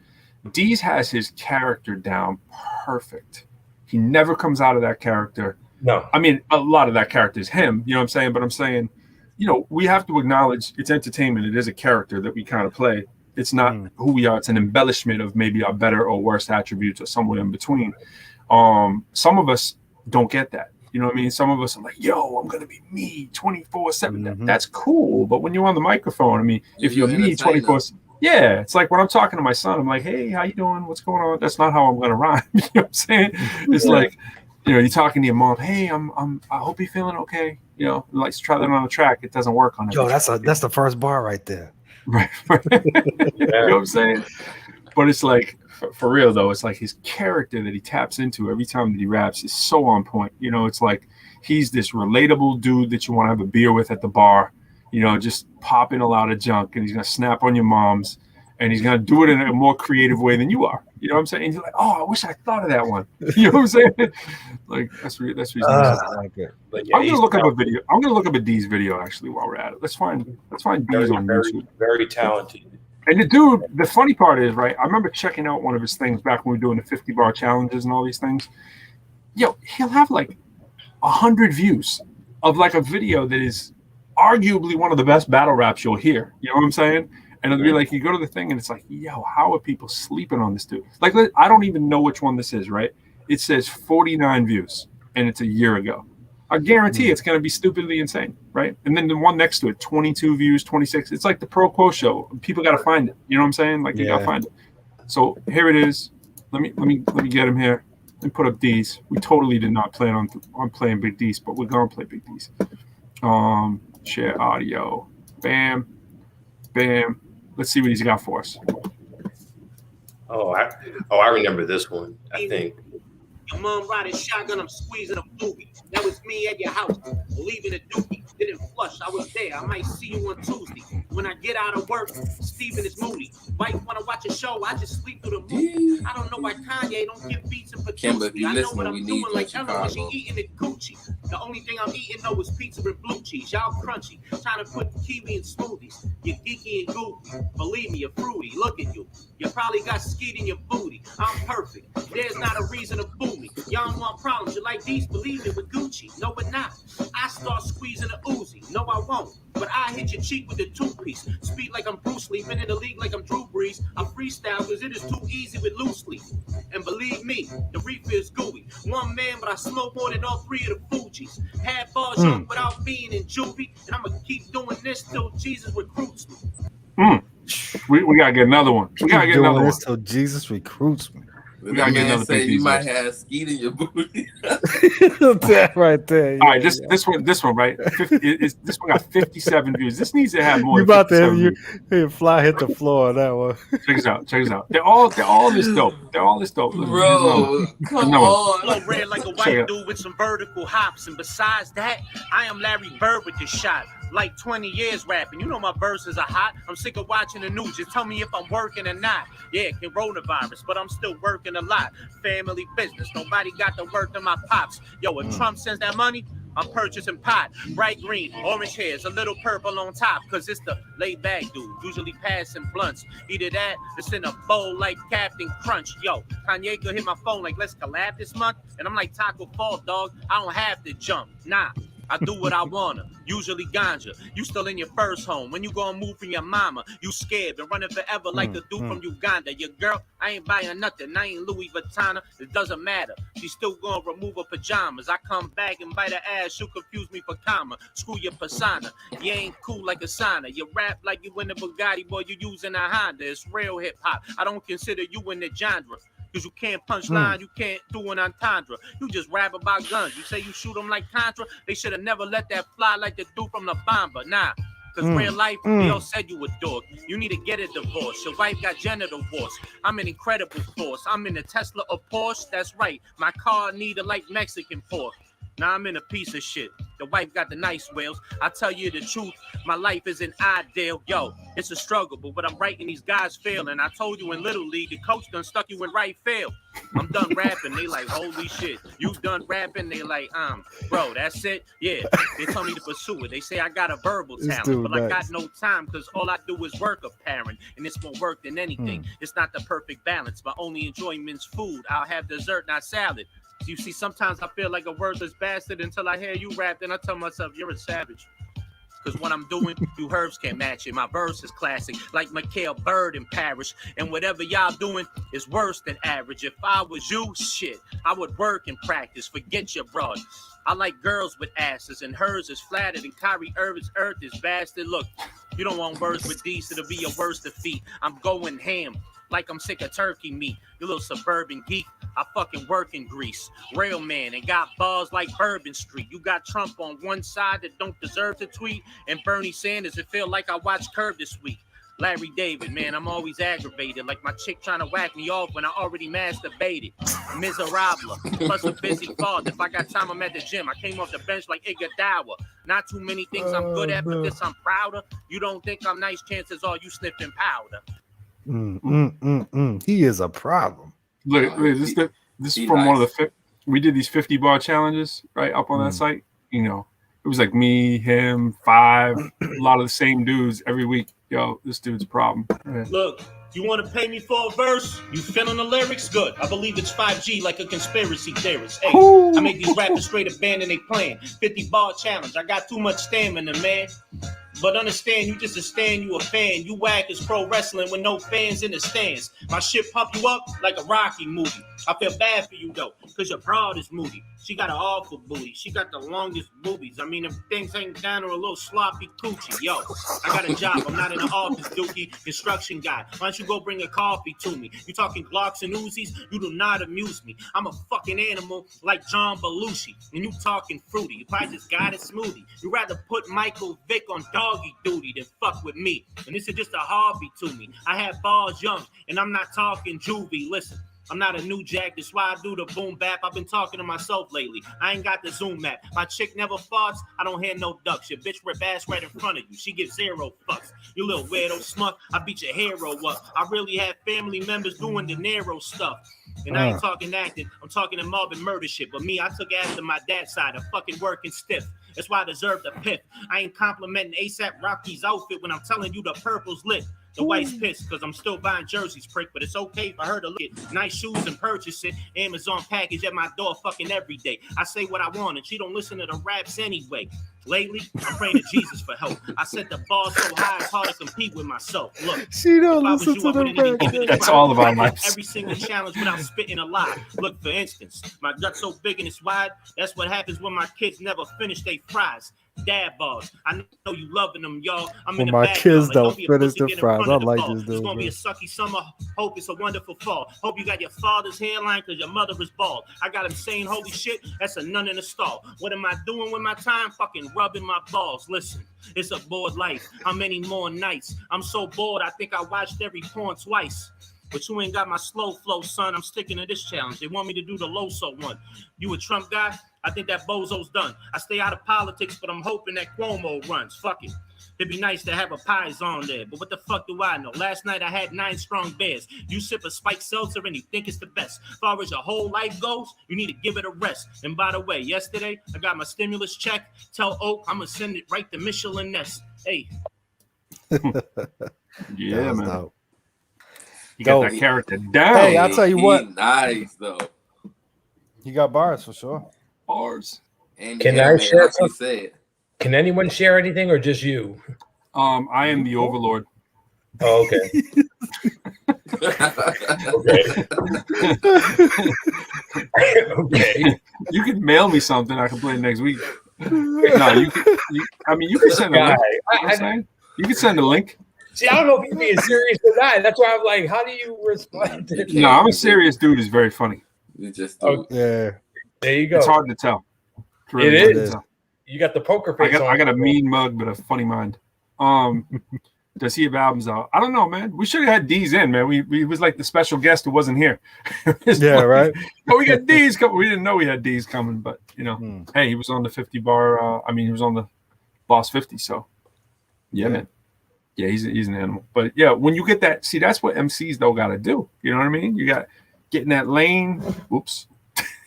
D's has his character down perfect. He never comes out of that character. No. I mean, a lot of that character is him, you know what I'm saying? But I'm saying, you know, we have to acknowledge it's entertainment. It is a character that we kind of play. It's not who we are. It's an embellishment of maybe our better or worse attributes or somewhere in between. Some of us don't get that. You know what I mean? Some of us are like, yo, I'm going to be me 24/7. That's cool. But when you're on the microphone, I mean, if you're me 24/7, yeah, it's like when I'm talking to my son, I'm like, hey, how you doing? What's going on? That's not how I'm going to rhyme. You know what I'm saying? It's like, you know, you're talking to your mom. Hey, I hope you're feeling okay. You know, like try that on a track. It doesn't work on it. Yo, that's the first bar right there. Right. You know what I'm saying? But it's like, for real though, it's like his character that he taps into every time that he raps is so on point. You know, it's like he's this relatable dude that you want to have a beer with at the bar. You know, just popping a lot of junk, and he's gonna snap on your moms, and he's gonna do it in a more creative way than you are. You know what I'm saying? And you're like, oh, I wish I thought of that one. You know what I'm saying? Like that's reason. I like it. But yeah, I'm gonna look up a video. I'm gonna look up a D's video actually while we're at it. Let's find D's on YouTube. Very talented. And the dude, the funny part is, right, I remember checking out one of his things back when we were doing the 50 bar challenges and all these things. Yo, he'll have like 100 views of like a video that is arguably one of the best battle raps you'll hear. You know what I'm saying? And it'll be like, you go to the thing and it's like, yo, how are people sleeping on this dude? Like, I don't even know which one this is, right? It says 49 views and it's a year ago. I guarantee it's going to be stupidly insane, right? And then the one next to it, 22 views, 26. It's like the ProQuo Show. People got to find it. You know what I'm saying? Like, you got to find it. So here it is. Let me get him here and put up D's. We totally did not plan on playing Big D's, but we're going to play Big D's. Share audio. Bam. Bam. Let's see what he's got for us. I remember this one. I think. Your mom riding shotgun, I'm squeezing a booby. That was me at your house, leaving a dookie. Didn't flush, I was there. I might see you on Tuesday. When I get out of work, Steven is moody. Wife wanna watch a show, I just sleep through the movie. I don't know why Kanye don't give beats and produce me. I know what I'm doing like Ella when she eating the Gucci. The only thing I'm eating though is pizza and blue cheese. Y'all crunchy, trying to put kiwi in smoothies. You're geeky and goofy. Believe me, you're fruity. Look at you. You probably got skeet in your booty. I'm perfect. There's not a reason to boo me. Y'all want problems. You like these? Believe it with Gucci. No, but not. I start squeezing the Uzi. No, I won't. But I hit your cheek with the two-piece. Speed like I'm Bruce Lee. Been in the league like I'm Drew Brees. I freestyle because it is too easy with loose leaf. And believe me, the reefer is gooey. One man, but I smoke more than all three of the Fugees. Had bars young without being in juvie. And I'm going to keep doing this till Jesus recruits me. We gotta get another one. We gotta get another one till Jesus recruits me. The man say you might have skeet in your booty. That right there. All right, this one, right? This one got 57 views. This needs to have more. You about to have your fly hit the floor on that one. Check this out. They're all this dope. Bro, come on. Low red like a white dude with some vertical hops. And besides that, I am Larry Bird with the shot. Like 20 years rapping. You know my verses are hot. I'm sick of watching the news. Just tell me if I'm working or not. Yeah, coronavirus, but I'm still working a lot. Family business. Nobody got to work than my pops. Yo, if Trump sends that money, I'm purchasing pot. Bright green, orange hairs, a little purple on top. Cause it's the laid back dude. Usually passing blunts. Either that, it's in a bowl like Captain Crunch. Yo, Kanye could hit my phone like, let's collab this month. And I'm like, Taco Fall, dog. I don't have to jump. Nah. I do what I wanna, usually ganja. You still in your first home. When you gonna move from your mama, you scared, been running forever like the dude from Uganda. Your girl, I ain't buying nothing. I ain't Louis Vuitton. It doesn't matter. She's still gonna remove her pajamas. I come back and bite her ass. You confuse me for comma. Screw your persona. You ain't cool like a sauna. You rap like you in a Bugatti, boy. You using a Honda. It's real hip hop. I don't consider you in the genre. Because you can't punch line, you can't do an entendre. You just rap about guns. You say you shoot them like Contra. They should have never let that fly like the dude from La Bamba. Nah, Cause real life, they all said you a dog. You need to get a divorce. Your wife got genital warts. I'm an incredible force. I'm in a Tesla or Porsche. That's right. My car need a light Mexican pork. Now I'm in a piece of shit. The wife got the nice wheels. I tell you the truth, my life isn't ideal. Yo, it's a struggle, but what I'm writing, these guys failing. I told you in Little League, the coach done stuck you in right field. I'm done rapping. They like, holy shit. You done rapping? They like, bro, that's it? Yeah. They told me to pursue it. They say I got a verbal talent, but I got no time because all I do is work apparent. And it's more work than anything. It's not the perfect balance. My only enjoyment's food. I'll have dessert, not salad. You see, sometimes I feel like a worthless bastard until I hear you rap, then I tell myself, you're a savage. Because what I'm doing, you herbs can't match it. My verse is classic, like Mikhail Bird in Paris. And whatever y'all doing is worse than average. If I was you, shit, I would work and practice. Forget your broad. I like girls with asses, and hers is flattered, and Kyrie Irving's earth is bastard. Look, you don't want words with these, it'll be your worst defeat. I'm going ham. Like I'm sick of turkey meat, you little suburban geek. I fucking work in Greece, real man, and got balls like Bourbon Street. You got Trump on one side that don't deserve to tweet, and Bernie Sanders, it feel like I watched Curb this week. Larry David, man, I'm always aggravated, like my chick trying to whack me off when I already masturbated. Miserable, plus a busy father. If I got time, I'm at the gym. I came off the bench like Iguodala. Not too many things I'm good at, but this I'm proud of. You don't think I'm nice, chances are you sniffing powder. He is a problem. Look, this is from one of the we did these 50 bar challenges right up on that site. You know, it was like me, him, 5, a lot of the same dudes every week. Yo, this dude's a problem. Yeah. Look, you want to pay me for a verse? You feeling the lyrics? Good. I believe it's 5G like a conspiracy theorist. Hey, I make these rappers straight abandon they plan. 50 bar challenge. I got too much stamina, man. But understand, you just a stand, you a fan. You whack as pro wrestling with no fans in the stands. My shit pump you up like a Rocky movie. I feel bad for you though, cause your broad is moody. She got an awful booty. She got the longest boobies. I mean, if things ain't down or a little sloppy coochie. Yo, I got a job. I'm not in the office, dookie. Construction guy. Why don't you go bring a coffee to me? You talking Glocks and Uzis? You do not amuse me. I'm a fucking animal like John Belushi. And you talking fruity. You probably just got a smoothie. You rather put Michael Vick on doggy duty than fuck with me. And this is just a hobby to me. I had balls young, and I'm not talking juvie. Listen. I'm not a new jack, that's why I do the boom bap. I've been talking to myself lately. I ain't got the Zoom app. My chick never farts, I don't hear no ducks. Your bitch rip ass right in front of you. She gives 0 fucks. You little weirdo smut, I beat your hero up. I really have family members doing De Niro stuff. And I ain't talking acting, I'm talking to Marvin murder shit. But me, I took after my dad's side of fucking working stiff. That's why I deserve the pith. I ain't complimenting ASAP Rocky's outfit when I'm telling you the purple's lit. The white's pissed because I'm still buying jerseys, prick, but it's okay for her to look at nice shoes and purchase it. Amazon package at my door fucking every day. I say what I want and she don't listen to the raps anyway. Lately, I'm praying to Jesus for help. I set the bar so high it's hard to compete with myself. Look, she don't listen to the raps. That's all of our lives. Every single challenge without spitting a lie. Look, for instance, my gut's so big and it's wide. That's what happens when my kids never finish their fries. Dad balls. I know you loving them, y'all. I'm when in the my back, kids don't finish the fries. I like this dude. It's gonna be a sucky summer. Hope it's a wonderful fall. Hope you got your father's hairline because your mother is bald. I got him saying holy shit. That's a nun in the stall. What am I doing with my time? Fucking rubbing my balls. Listen, it's a bored life. How many more nights? I'm so bored. I think I watched every porn twice. But you ain't got my slow flow, son. I'm sticking to this challenge. They want me to do the Loso one. You a Trump guy? I think that bozo's done. I stay out of politics, but I'm hoping that Cuomo runs. Fuck it. It'd be nice to have a pies on there, but what the fuck do I know? Last night I had 9 strong beers. You sip a spiked seltzer and you think it's the best. As far as your whole life goes, you need to give it a rest. And by the way, yesterday I got my stimulus check. Tell Oak I'm gonna send it right to Michelin Ness. Hey. Yeah, man. Dope. You got that character down. Hey, I'll tell you what. Nice though. You got bars for sure. Bars. And can I share something? Can anyone share anything or just you? I am the overlord. Oh, okay. Okay. You can mail me something. I can play it next week. No, you can send a link. You can send a link. See, I don't know if you're being serious or not. That's why I'm like, how do you respond to that? No, I'm a serious dude. It's very funny. You just yeah. There you go. It's hard to tell. It is. You got the poker face. I got a mean mug, but a funny mind. Does he have albums out? I don't know, man. We should have had D's in, man. We was like the special guest who wasn't here. Yeah, right. Oh, we got D's coming. We didn't know we had D's coming, but you know, hey, he was on the 50 bar. He was on the Boss 50. So, yeah, man. Yeah, he's an animal. But yeah, when you get that, see, that's what MCs though got to do. You know what I mean? You got get in that lane. Whoops,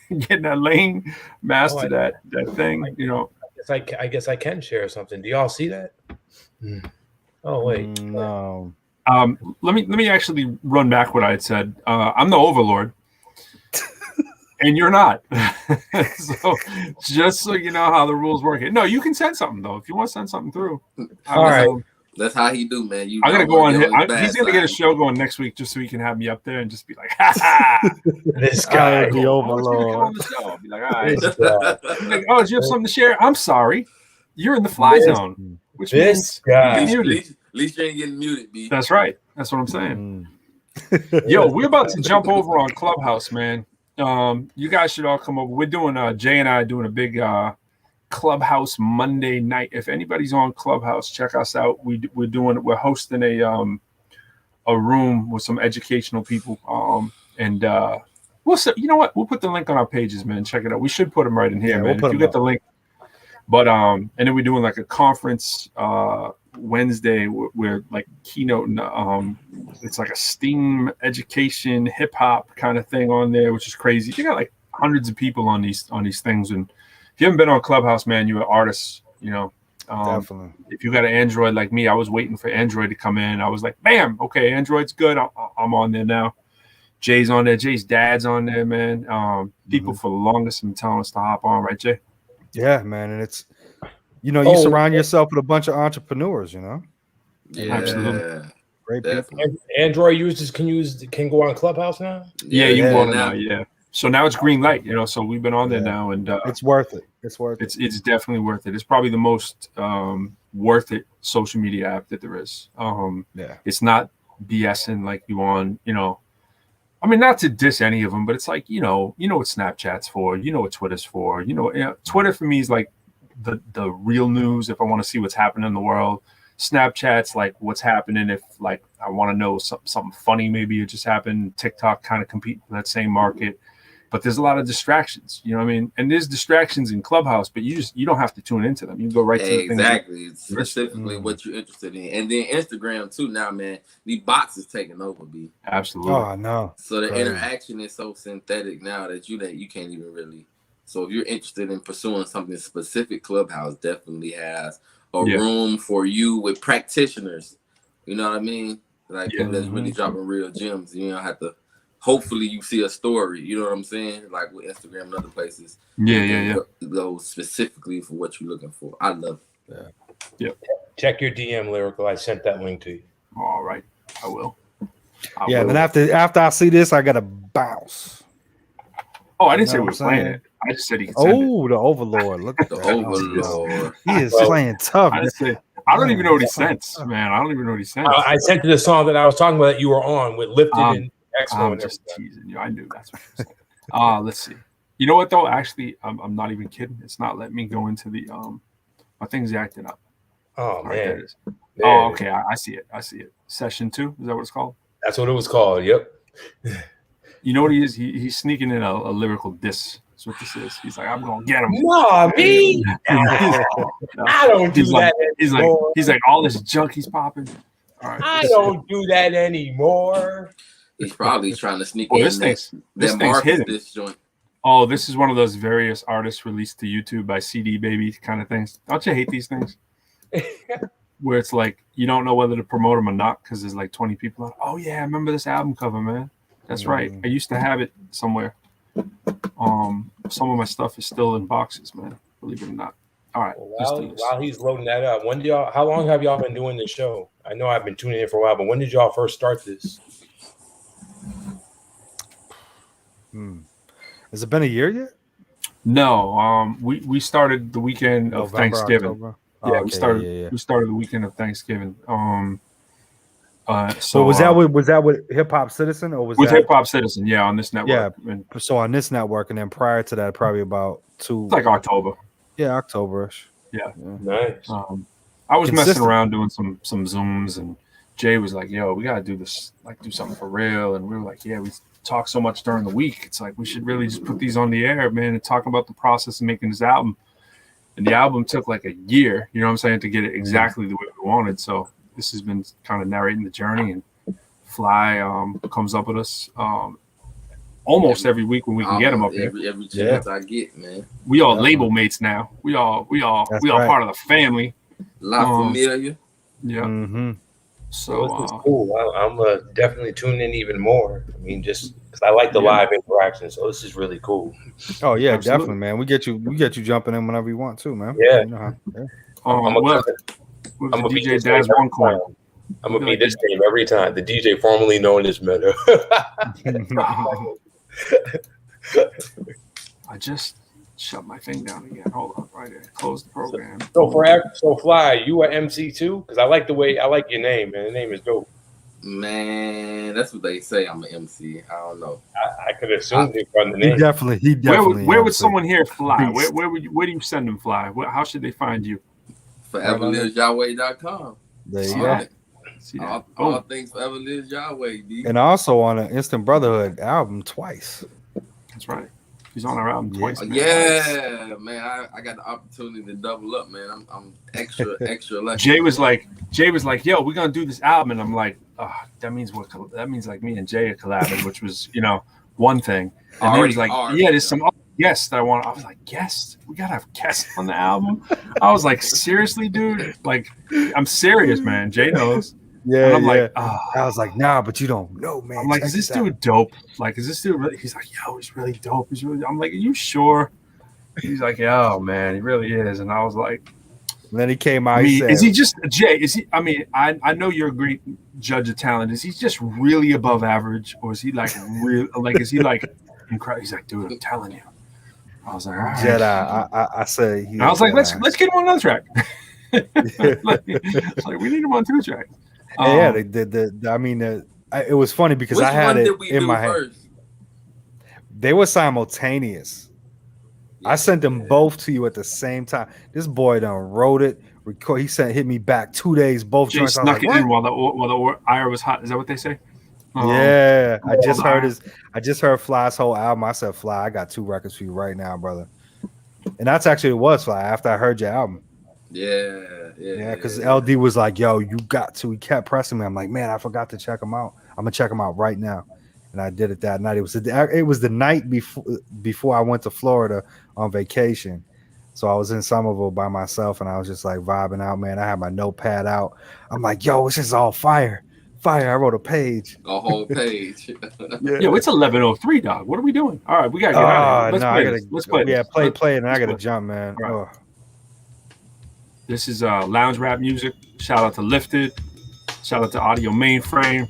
get in that lane, master that thing. You know. I guess I can share something. Do y'all see that? Oh wait, no. Let me actually run back what I had said. I'm the overlord, and you're not. So just so you know how the rules work. No, you can send something though if you want to send something through. All right, that's how he do, man. I'm gonna go on. He's gonna get a show going next week just so he can have me up there and just be like, ha ha. This guy, the overlord. On the show. I'll be like, all right. Like, oh, do you have something to share? I'm sorry, you're in the fly zone. Which means at least you ain't getting muted, B. That's right. That's what I'm saying. Yo, we're about to jump over on Clubhouse, man. You guys should all come over. We're doing Jay and I doing a big Clubhouse Monday night. If anybody's on Clubhouse, check us out. We're hosting a room with some educational people. And you know what? We'll put the link on our pages, man. Check it out. We should put them right in here, man. If you get the link. But and then we're doing like a conference Wednesday where like keynote it's like a STEAM education hip hop kind of thing on there, which is crazy. You got like hundreds of people on these things, and if you haven't been on Clubhouse, man, you're an artist, you know. Definitely. If you got an Android like me, I was waiting for Android to come in. I was like, bam, okay, Android's good. I'm on there now. Jay's on there. Jay's dad's on there, man. People for the longest have been telling us to hop on, right, Jay? Yeah, man, and it's you surround yourself with a bunch of entrepreneurs, you know. Yeah, absolutely. Great people. Android users can go on Clubhouse now. Yeah, you can go on now. Yeah. So now it's green light, you know. So we've been on there now, and it's worth it. It's worth it. It's definitely worth it. It's probably the most worth it social media app that there is. It's not BSing like you on, you know. I mean, not to diss any of them, but it's like, you know what Snapchat's for, you know what Twitter's for, Twitter for me is like the real news if I want to see what's happening in the world. Snapchat's like what's happening if like I want to know something funny, maybe it just happened. TikTok kind of compete for that same market, but there's a lot of distractions, you know what I mean? And there's distractions in Clubhouse, but you don't have to tune into them. You can go right to the things. Exactly. Specifically what you're interested in. And then Instagram too now, man. The bots is taking over, B. Absolutely. Oh, I know. So the interaction is so synthetic now that you can't even really. So if you're interested in pursuing something specific, Clubhouse definitely has a room for you with practitioners. You know what I mean? Like people that's really dropping real gems. You don't have to. Hopefully you see a story, you know what I'm saying? Like with Instagram and other places. Yeah. Go specifically for what you're looking for. I love it. Yeah. Check your DM, Lyrical. I sent that link to you. All right. I will. Then after I see this, I gotta bounce. Oh, I didn't say we were playing it. I just said he could send it. The Overlord. Look at the that. Overlord. He is playing tough. I don't even know what he sent, man. I don't even know what he sent. I sent you the song that I was talking about that you were on with Lifted and I'm just teasing you. I knew that's what you said. Let's see. You know what though? Actually, I'm not even kidding. It's not letting me go into the my thing's acting up. Oh man. Right, there it is. Oh, okay. I see it. Session 2. Is that what it's called? That's what it was called. Yep. You know what he is? He's sneaking in a lyrical diss. That's what this is. He's like, I'm gonna get him. No, me. I don't do that anymore. He's like all this junk he's popping. All right, I don't do that anymore. He's probably trying to sneak in this thing's hidden. This joint. Oh, this is one of those various artists released to YouTube by CD Baby kind of things. Don't you hate these things? Where it's like you don't know whether to promote them or not because there's like 20 people out. Oh yeah, I remember this album cover, man. That's right. I used to have it somewhere. Some of my stuff is still in boxes, man. Believe it or not. All right. While he's loading that up, how long have y'all been doing this show? I know I've been tuning in for a while, but when did y'all first start this? Has it been a year yet? No. We started the weekend of November, Thanksgiving. October? Yeah, we started the weekend of Thanksgiving. So was that with Hip Hop Citizen or was with that Hip Hop Citizen? Yeah, on this network. Yeah. So on this network, and then prior to that, probably about 2. It's like October. Yeah, October-ish. Yeah. Nice. I was messing around doing some Zooms, and Jay was like, "Yo, we gotta do this, like do something for real." And we were like, "Yeah, we talk so much during the week. It's like we should really just put these on the air, man, and talk about the process of making this album." And the album took like a year, you know what I'm saying, to get it exactly the way we wanted. So this has been kind of narrating the journey, and Fly comes up with us almost every week when we can get him up here. Every chance I get, man. We all label mates now. We all part of the family. La Familia. Yeah. So this is cool. I'm definitely tuning in even more. I mean, just because I like the live interaction, so this is really cool. Oh yeah, definitely, man. We get you jumping in whenever you want to, man. Yeah. You know how, I'm gonna be DJ Daz one coin. I'm gonna be this name every time. The DJ formerly known as Meta. I just shut my thing down again. Hold on, right there. Close the program. So Fly, you are MC too? Because I like your name, man. The name is dope. Man, that's what they say. I'm an MC. I don't know. I could assume it from the name. He definitely. Where would someone here Fly? Where do you send them Fly? How should they find you? ForeverLivesYahweh.com. There you go. All things Forever Lives Yahweh, D. And also on an Instant Brotherhood album twice. That's right. He's on our album twice. Yeah, man. I got the opportunity to double up, man. I'm extra lucky. Jay was like, "Yo, we're gonna do this album," and I'm like, "Oh, that means like me and Jay are collabing," which was, one thing. And he was like, "Yeah, there's some guests that I want." I was like, "Guests? We gotta have guests on the album." I was like, "Seriously, dude? Like, I'm serious, man. Jay knows." Yeah, and I'm like, I was like, "Nah, but you don't know, man." I'm like, "Is this dude dope? Like, is this dude really?" He's like, "Yo, he's really dope. He's really." I'm like, "Are you sure?" He's like, "Oh man, he really is." And I was like, and then he came out. Is he just Jay? Is he? I mean, I know you're a great judge of talent. Is he just really above average, or is he like real? Like, is he like incredible? He's like, "Dude, I'm telling you." I was like, "All right." Jedi. I say. I was like, "Let's get him on another track." like, we need him on 2 tracks. Yeah, it was funny because I had it in my head. They were simultaneous. I sent them both to you at the same time. This boy done wrote it, record. He hit me back 2 days. Both Jay joints. snuck it in while the IR was hot. Is that what they say? Yeah, I just heard Fly's whole album. I said, "Fly, I got 2 records for you right now, brother." And that's actually it was Fly after I heard your album. Yeah. Because LD was like, "Yo, you got to." He kept pressing me. I'm like, "Man, I forgot to check him out. I'm gonna check him out right now." And I did it that night. It was the night before I went to Florida on vacation. So I was in Somerville by myself, and I was just like vibing out, man. I had my notepad out. I'm like, "Yo, it's just all fire." I wrote a page. A whole page. Yo, it's 11:03, dog. What are we doing? All right, we gotta get out of here. Let's play. Yeah, play, and I gotta jump, man. Right. This is lounge rap music. Shout out to Lifted. Shout out to Audio Mainframe.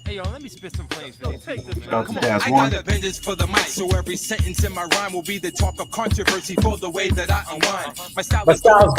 Hey, yo, let me spit some flames for you. Shout out to Daz I One. got a vengeance for the mic, so every sentence in my rhyme will be the talk of controversy for the way that I unwind. My style is gold,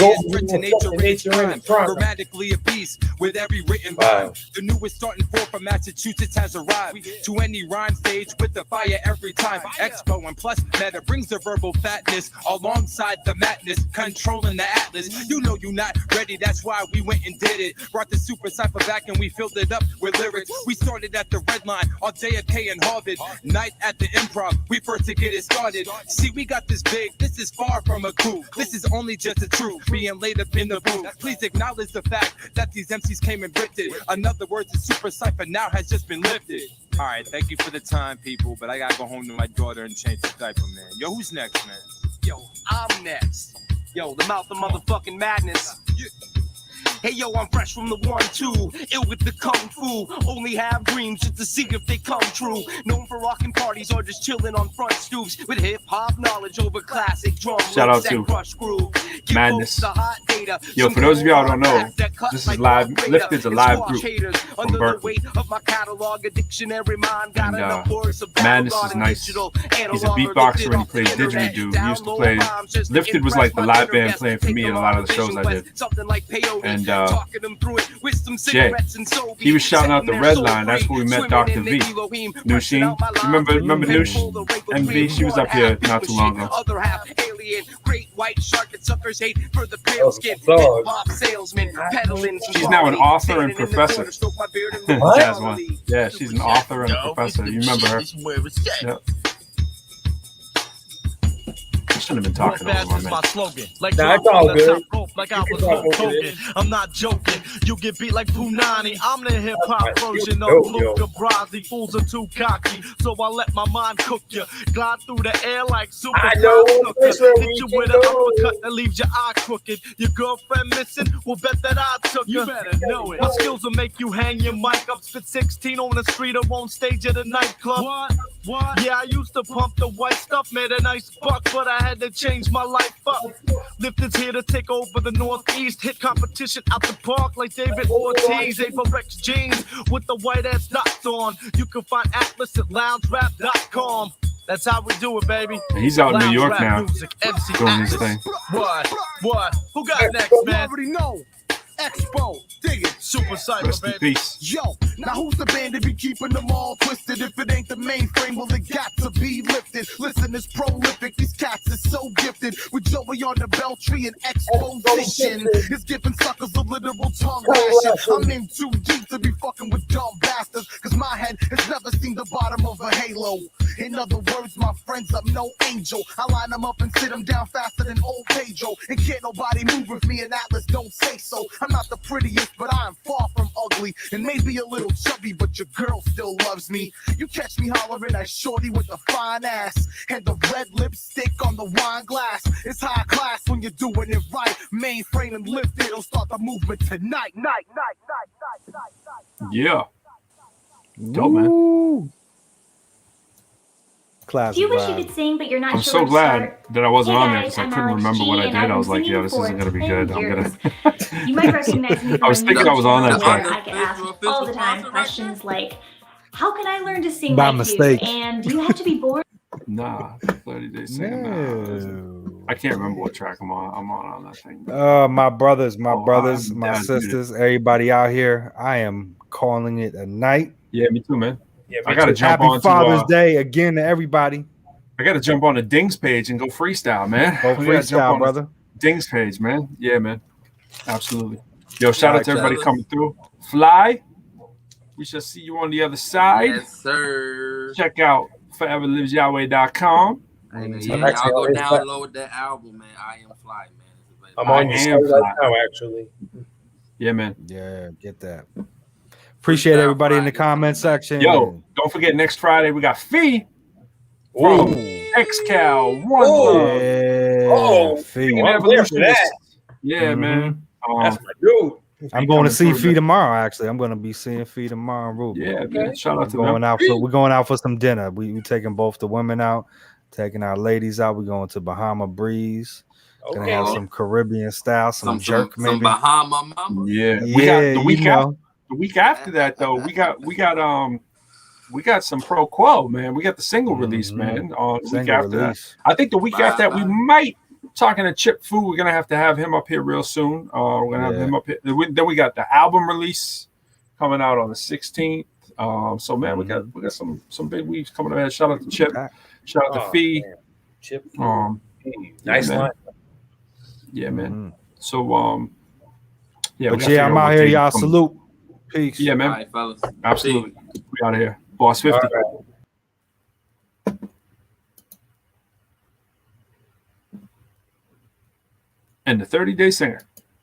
to nature in its prime. Grammatically a beast with every written rhyme. The newest starting forth from Massachusetts has arrived to any rhyme stage with the fire every time. Expo and plus meta brings the verbal fatness alongside the madness, controlling the atlas. You know you're not ready, that's why we went and did it. Brought the super cipher back and we filled it up with lyrics. We started at the Red Line, all JFK and Harvard. Night at the Improv, we first to get it started. See, we got this big, this is far from a coup. This is only just the truth, being laid up in the booth. Please acknowledge the fact that these MCs came and ripped it. In other words, the super cipher now has just been lifted. All right, thank you for the time, people, but I gotta go home to my daughter and change the diaper, man. Yo, who's next, man? Yo, I'm next. Yo, the mouth of motherfucking madness. Hey yo, I'm fresh from the 1-2, ill with the kung fu. Only have dreams just to see if they come true. Known for rocking parties or just chilling on front stoops with hip hop knowledge over classic drum. Shout out to Madness. Yo, for those of y'all who don't know, this is live. Lifted's a live group from Berkeley. And Madness is nice. He's a beatboxer and he plays didgeridoo. He used to play. Lifted was like the live band playing for me at a lot of the shows I did. And Jay, he was shouting out the Red Line. That's where we met Dr. V. Nusheen. Remember Nush? MV? She was up here not too long ago. alien, great white shark that suckers hate for the pale skin. Hip-hop salesman, peddling. She's now an author and professor. Jazz one. Yeah, she's an author and a professor. You remember her? Yep. I shouldn't have been talking over my man. Slogan. Like it's all good. Like I was Hulk Hogan. I'm not joking. You get beat like Punani. I'm the hip hop version of Luca Brasi. Fools are too cocky, so I let my mind cook you. Glide through the air like super. I know. Hit you with an uppercut that leaves your eye crooked. Your girlfriend missing? Well, bet that I took you. Better know it. My skills will make you hang your mic up. Spit 16 on the street or on stage at a nightclub. What? Yeah, I used to pump the white stuff, made a nice buck, but I had to change my life up. Lifters here to take over the Northeast, hit competition out the park like David Ortiz. Averex jeans with the white ass dots on. You can find Atlas at loungerap.com. That's how we do it, baby. He's out in New York now, doing his thing. What? Who got next, man? I already know. Expo, dig it, super cyber, baby. Peace. Yo, now who's the band to be keeping them all twisted? If it ain't the mainframe, well, it got to be lifted. Listen, it's prolific, these cats is so gifted. With Joey on the Beltry and exposition, it's giving suckers a literal tongue lashing. I'm in too deep to be fucking with dumb bastards, cause my head has never seen the bottom of a halo. In other words, my friends, I'm no angel. I line them up and sit them down faster than old Pedro. And can't nobody move with me, and Atlas don't say so. I'm not the prettiest, but I am far from ugly. And maybe a little chubby, but your girl still loves me. You catch me hollering at shorty with the fine ass and the red lipstick on the wine glass. It's high class when you're doing it right. Mainframe and lift it, it'll start the movement tonight. Yeah. Dope, man. Classic. Do you wish you could sing, but you're not I'm sure so where to glad start? that I wasn't Hey on there guys, because I I'm couldn't Alex remember G, what I and did. I've I was been like, yo, this singing isn't going to be for good. 10 I'm going to. You might recognize me from I was thinking I was on that where track. I get asked all the time questions like, how can I learn to sing By like mistake. you? And do you have to be born? Nah, 30 days singing. Nah, I can't remember what track I'm on that thing. My brothers, I'm my dead, sisters, everybody out here, I am calling it a night. Yeah, me too, man. Yeah, I got to jump Happy on Father's Day again to everybody. I got to jump on the Dings page and go freestyle, man. Go We gotta jump freestyle, on brother. the Dings page, man. Yeah, man. Absolutely. Yo, shout All out to right, everybody fellas. coming through. Fly. We shall see you on the other side. Yes, sir. Check out foreverlivesyahweh.com. Yeah, y'all go download that album, man. I Am Fly, man. I'm on your site right now, actually. Yeah, man. Yeah, get that. Appreciate everybody in the comment section. Yo, don't forget next Friday we got Fee from XCal One Love. Fee. And I'm there for Evolutionist. that. Yeah, man. That's my dude. I'm going to see Fee tomorrow. Actually, I'm going to be seeing Fee tomorrow. Ruby. Yeah, man. Shout out to going them. out for we're going out for some dinner. We taking both the women out, taking our ladies out. We're going to Bahama Breeze. Gonna have some Caribbean style, some jerk maybe. Some Bahama mama. Yeah, Yeah, we got the week you know. after. The week after that, though, we got some ProQuo, man. We got the single release, man. On the week Single after release. that, I think the week after that we might talking to Chip Fu. We're gonna have him up here real soon. We're gonna have him up here. Then we got the album release coming out on the 16th. So man, we got some big weeks coming ahead. Shout out to Chip. Shout out to Fee. Man. Chip. yeah, Nice man. line. Yeah, man. So yeah, But yeah, I'm out here. Y'all salute. Peace. Yeah, man. All right, fellas. Absolutely. We out of here. Boss 50. And the 30-Day Singer.